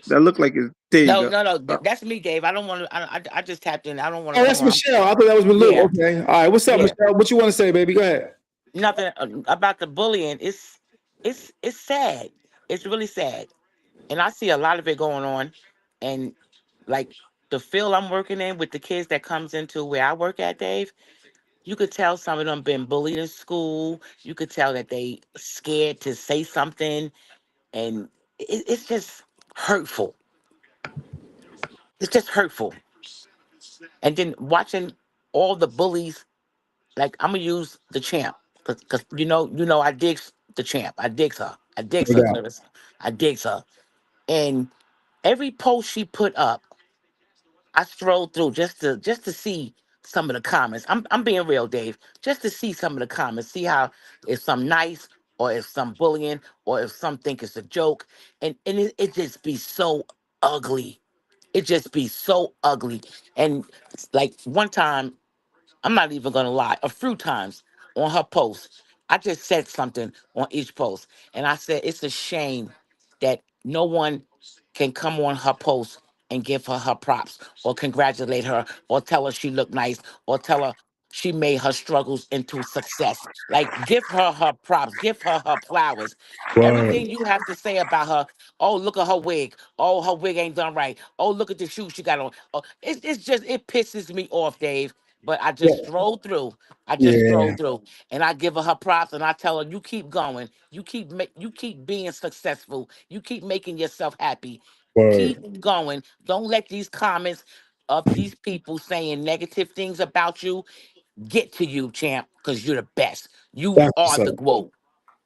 That look like it. There you No, go. no, no. That's me, Dave. I don't want to. I just tapped in. I don't want to Oh, come that's on. Michelle. I thought that was with Luke. Yeah, Okay. All right. What's up, yeah. Michelle? What you want to say, baby? Go ahead. Nothing about the bullying. It's sad. It's really sad, and I see a lot of it going on. And like the field I'm working in with the kids that comes into where I work at, Dave. You could tell some of them been bullied in school. You could tell that they scared to say something, and it's just hurtful. It's just hurtful. And then watching all the bullies, like I'm gonna use the champ, cause I digs the champ. I digs her. I digs No her, doubt. Clarissa. I digs her. And every post she put up, I strolled through just to see some of the comments. I'm being real, Dave. Just to see some of the comments, see how if some nice or if some bullying or if some think it's a joke, and it just be so ugly. It just be so ugly. And like one time, I'm not even gonna lie, a few times on her post, I just said something on each post. And I said, it's a shame that no one can come on her post and give her props or congratulate her or tell her she looked nice or tell her she made her struggles into success. Like, give her props, give her flowers. Word. Everything you have to say about her, oh, look at her wig. Oh, her wig ain't done right. Oh, look at the shoes she got on. Oh, it's just, it pisses me off, Dave. But I Yeah. just stroll through. I just stroll Yeah. through, and I give her props, and I tell her, "You keep going. You keep being successful. You keep making yourself happy. Word. Keep going. Don't let these comments of these people saying negative things about you get to you, champ, because you're the best. You That's are what's up. the GOAT."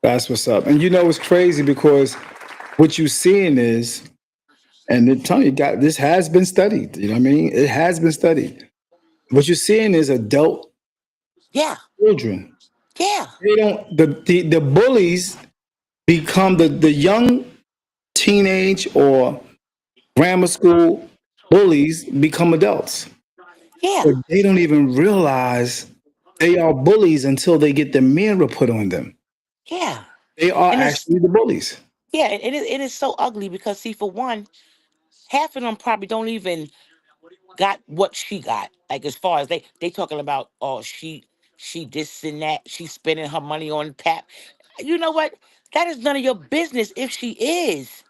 That's what's up. And you know it's crazy because what you're seeing is, and I'm telling you, God, this has been studied. You know what I mean? It has been studied. What you're seeing is adult Yeah. children. Yeah. They don't. The bullies become the young teenage or grammar school bullies become adults. Yeah. But they don't even realize they are bullies until they get the mirror put on them. Yeah. They are And it's actually the bullies. yeah, and it is so ugly because see, for one, half of them probably don't even got what she got. Like as far as they talking about, oh, she this and that, she's spending her money on Pap. You know what? That is none of your business if she is.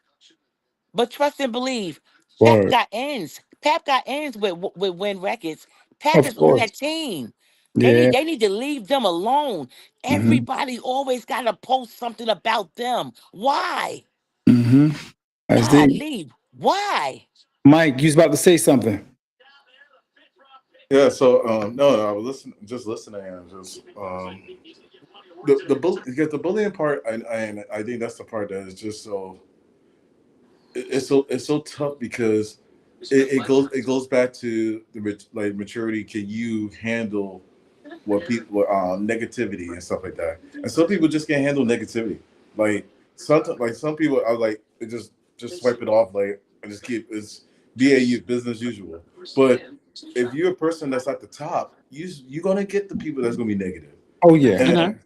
But trust and believe, Pap Word. got ends. Pap got ends with Win Records. Pap Of is on course. that team. Yeah. They need to leave them alone. Hmm. Everybody always gotta post something about them. Why? Hmm. As God, they, leave. Why? Mike, you was about to say something. Yeah. So no, I was just listening, and just because the bullying part, and I think that's the part that is just so it's so tough because it goes back to the like maturity. Can you handle what people negativity and stuff like that? And some people just can't handle negativity. Like sometimes, like some people are like it just swipe it off. Like and just keep it's BAU business usual. But if you're a person that's at the top, you're gonna get the people that's gonna be negative. Oh yeah. Mm-hmm. And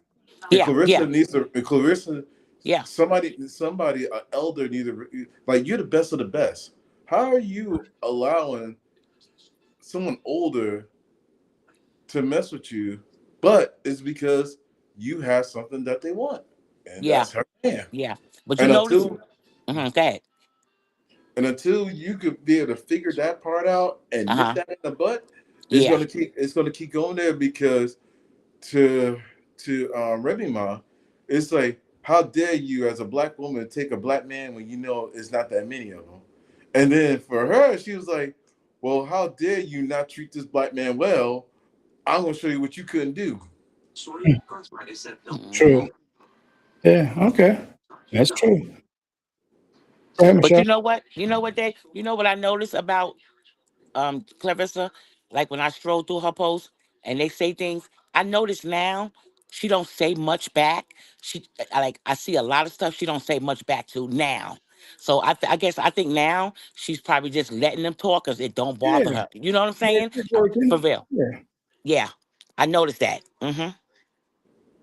Yeah, yeah, Clarissa needs to. And Clarissa, yeah, somebody, an elder, needs to like you're the best of the best. How are you allowing someone older to mess with you? But it's because you have something that they want, and yeah, that's her man. yeah. But you And notice, mm-hmm, go ahead. until you could be able to figure that part out and nip Uh-huh. that in the butt, Yeah, it's gonna keep going there because to Remy Ma, it's like, how dare you as a black woman take a black man when you know it's not that many of them? And then for her, she was like, well, how dare you not treat this black man well? I'm gonna show you what you couldn't do. hmm. True. Yeah. Okay. That's true. Go ahead, But Michelle. you know what? You know what I noticed about Clarissa? Like when I stroll through her posts and they say things, I notice now she don't say much back. I see a lot of stuff she don't say much back to now. So I guess I think now she's probably just letting them talk because it don't bother Yeah. her. You know what I'm Yeah. saying? It's For working. real. Yeah. Yeah, I noticed that. Mm-hmm.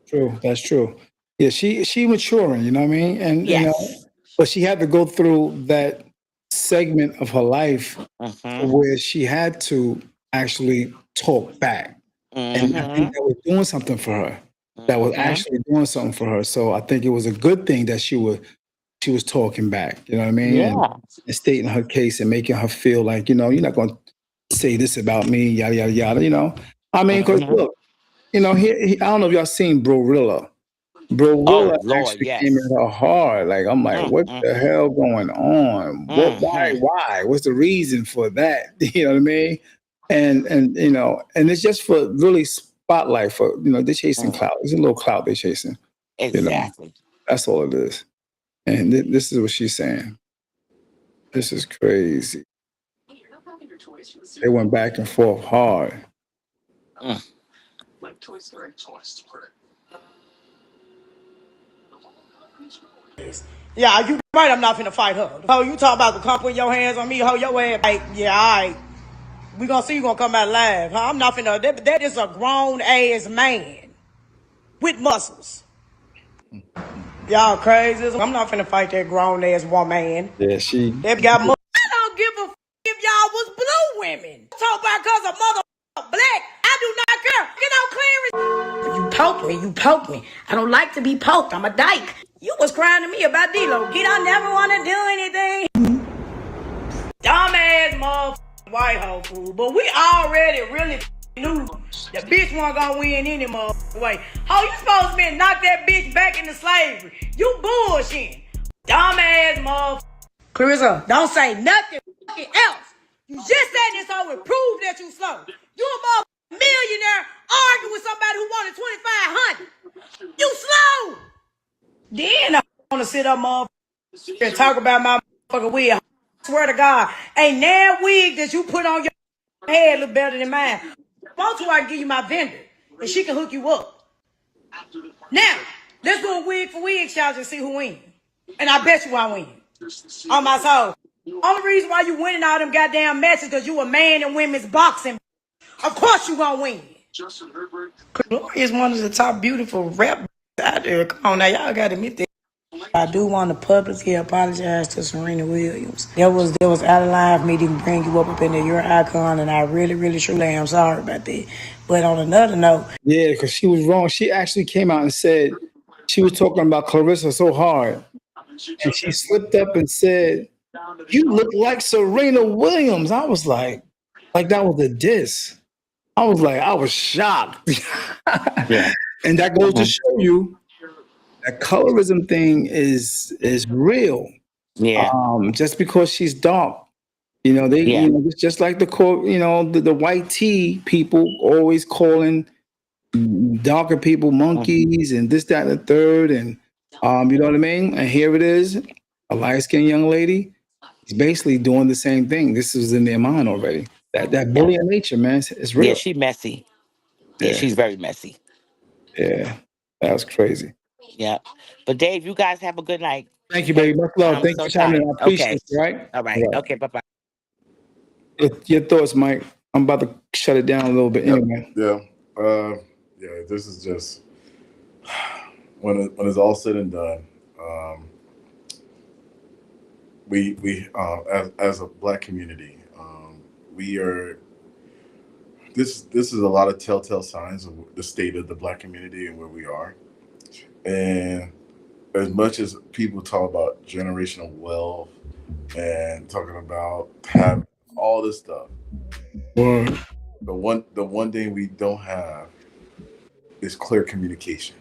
True. That's true. Yeah. She maturing. You know what I mean? And Yes. but she had to go through that segment of her life Mm-hmm. where she had to actually talk back. And I think Mm-hmm. that was doing something for her. That was Mm-hmm. actually doing something for her. So I think it was a good thing that she was talking back. You know what I mean? Yeah. And stating her case and making her feel like, you're not going to say this about me, yada yada yada. I mean, because Mm-hmm. look, I don't know if y'all seen Brorilla. Oh Brorilla Lord, actually came yes. at her hard. Like I'm like, what the Mm-hmm. hell going on? What? Why? Mm-hmm. Why? What's the reason for that? You know what I mean? And and it's just for really spotlight for they're chasing Mm. clout. It's a little clout they're chasing. You know, Exactly. that's all it is. And this is what she's saying. This is crazy. They went back and forth hard. Mm. Yeah, you right. I'm not finna fight her. Ho, you talk about to come put your hands on me, ho, your ass. Like, yeah, all right. We gonna see you gonna come out alive. Huh? I'm not finna. That is a grown ass man with muscles. Y'all crazy. I'm not finna fight that grown ass woman. Yeah, she. That got muscles. I don't give a if y'all was blue women. Talk about cause a mother black. I do not care. Get out clear. You poke me. You poke me. I don't like to be poked. I'm a dyke. You was crying to me about D-Lo. Get I never want to do anything. Dumbass motherfucking white hoe fool. But we already really knew the bitch wasn't gonna win any motherfucking way. How you supposed to be knock that bitch back into slavery? You bullshit. Dumbass motherfucker. Clarissa, don't say nothing else. You just said this hoe would prove that you slow. You a motherfucking millionaire arguing with somebody who wanted 2,500. You slow. Then I wanna sit up motherfucker and talk about my motherfucking wig. I swear to God, ain't that wig that you put on your head look better than mine. Want to, I can give you my vendor. and she can hook you up. Now, let's do a wig for wig challenge and see who wins. And I bet you I win. On my soul. Only reason why you winning all them goddamn matches because you a man in women's boxing. Of course you gonna win. Gloria is one of the top beautiful rap out there. Come on now, y'all gotta admit that. I do want to publicly apologize to Serena Williams. That was out of line for me to bring you up in there. You're an icon, and I really, really, truly am sorry about that. But on another note, Yeah, because she was wrong. She actually came out and said she was talking about Clarissa so hard, and she slipped up and said, "You look like Serena Williams." I was like that was a diss. I was shocked. Yeah. And that goes to show you that colorism thing is real. Yeah. Just because she's dark, Yeah. it's just like the white tea people always calling darker people monkeys and this, that, and the third, and you know what I mean? And here it is, a light-skinned young lady. She's basically doing the same thing. This is in their mind already. That bullying nature, man, it's Yeah, real. she messy. Yeah, Yeah, she's very messy. yeah, that was crazy. Yeah. But Dave, you guys have a good night. Thank you, Okay. baby. Much love. I'm Thank you so for chiming in. tired. I Okay. appreciate you. Right? All All right. right. Okay. Bye-bye. Your thoughts, Mike? I'm about to shut it down a little bit anyway. Yeah. Yeah. This is just when it's all said and done. We as a Black community, we are. This is a lot of telltale signs of the state of the Black community and where we are. And as much as people talk about generational wealth and talking about having all this stuff, Word. the one thing we don't have is clear communication.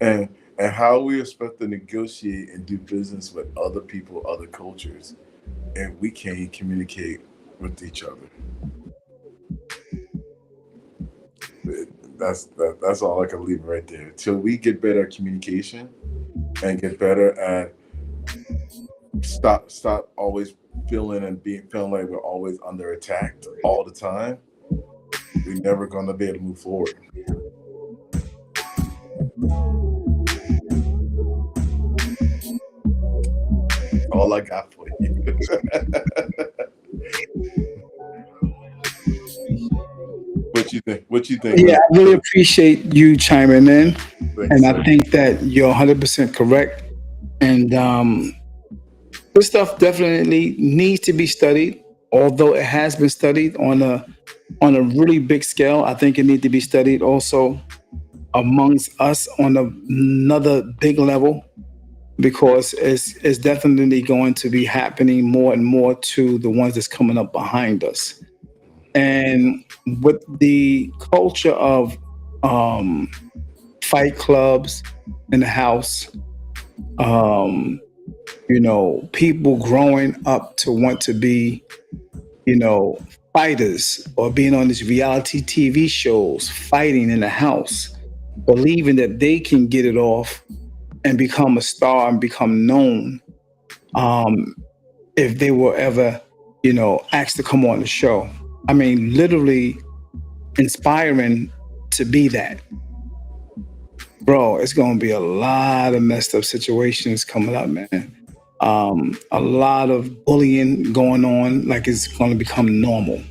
and how we expect to negotiate and do business with other people, other cultures, and we can't communicate with each other. That's all I can leave right there. Till we get better at communication and get better at stop always feeling like we're always under attack all the time, we're never gonna be able to move forward. All I got for you. What you think? Yeah, I really appreciate you chiming in, Thanks, and I think that you're 100% correct. And this stuff definitely needs to be studied, although it has been studied on a really big scale. I think it needs to be studied also amongst us on another big level, because it's definitely going to be happening more and more to the ones that's coming up behind us. And with the culture of fight clubs in the house, people growing up to want to be, fighters, or being on these reality TV shows, fighting in the house, believing that they can get it off and become a star and become known, if they were ever, asked to come on the show. I mean, literally inspiring to be that. Bro, it's going to be a lot of messed up situations coming up, man. A lot of bullying going on, like it's going to become normal.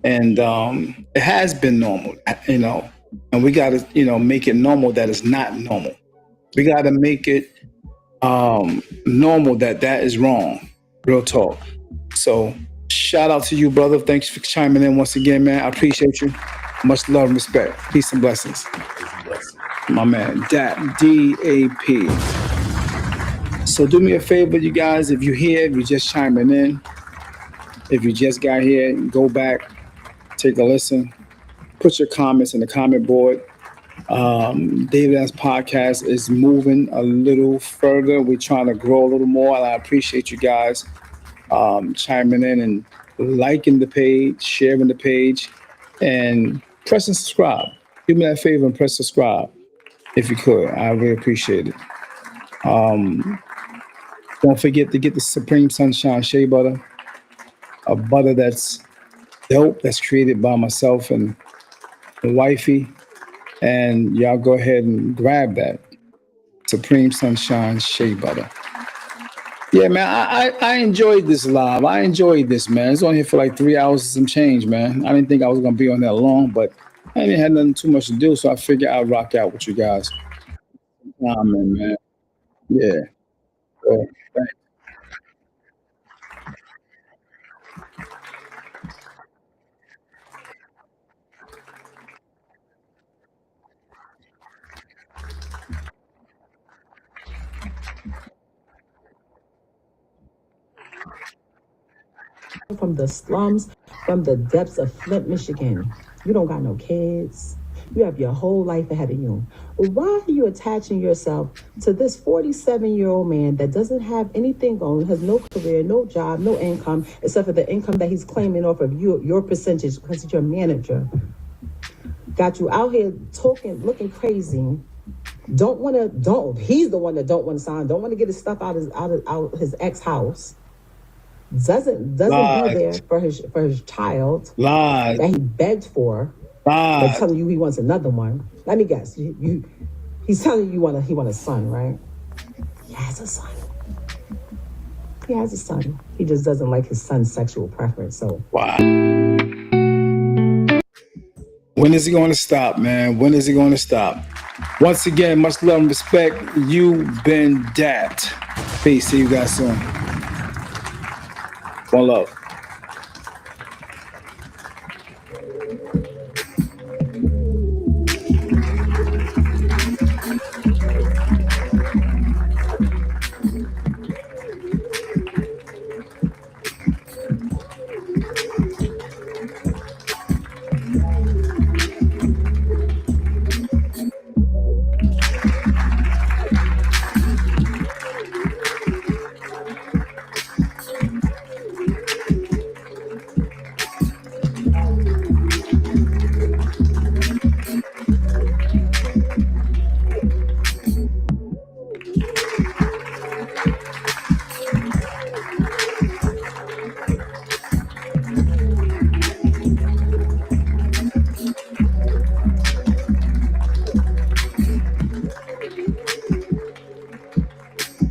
And it has been normal, and we got to, make it normal that it's not normal. We got to make it normal that is wrong. Real talk. So shout out to you, brother. Thanks for chiming in once again, man. I appreciate you. Much love and respect. Peace and blessings. My man, D.A.P. So do me a favor, you guys, if you're here, if you're just chiming in, if you just got here, go back, take a listen, put your comments in the comment board. David's podcast is moving a little further. We're trying to grow a little more, and I appreciate you guys chiming in and liking the page, sharing the page, and pressing subscribe. Do me that favor and press subscribe if you could. I really appreciate it. Don't forget to get the Supreme Sunshine Shea Butter, a butter that's dope, that's created by myself and wifey, and y'all go ahead and grab that Supreme Sunshine Shea Butter. Yeah, man, I enjoyed this live. I enjoyed this, man. It's on here for like 3 hours and some change, man. I didn't think I was gonna be on that long, but I didn't have nothing too much to do, so I figured I'd rock out with you guys. Man. Yeah. So, thanks. From the slums, from the depths of Flint, Michigan. You don't got no kids. You have your whole life ahead of you. Why are you attaching yourself to this 47-year-old man that doesn't have anything going, has no career, no job, no income, except for the income that he's claiming off of your percentage because he's your manager? Got you out here talking, looking crazy. He's the one that don't want to sign, don't want to get his stuff out of his ex-house. Doesn't be there for his child that he begged for. But telling you he wants another one. Let me guess. He's telling you he want a son, right? He has a son. He has a son. He just doesn't like his son's sexual preference. So wow. When is he going to stop, man? When is he going to stop? Once again, much love and respect. You've been D.A.P. Peace. See you guys soon. One love.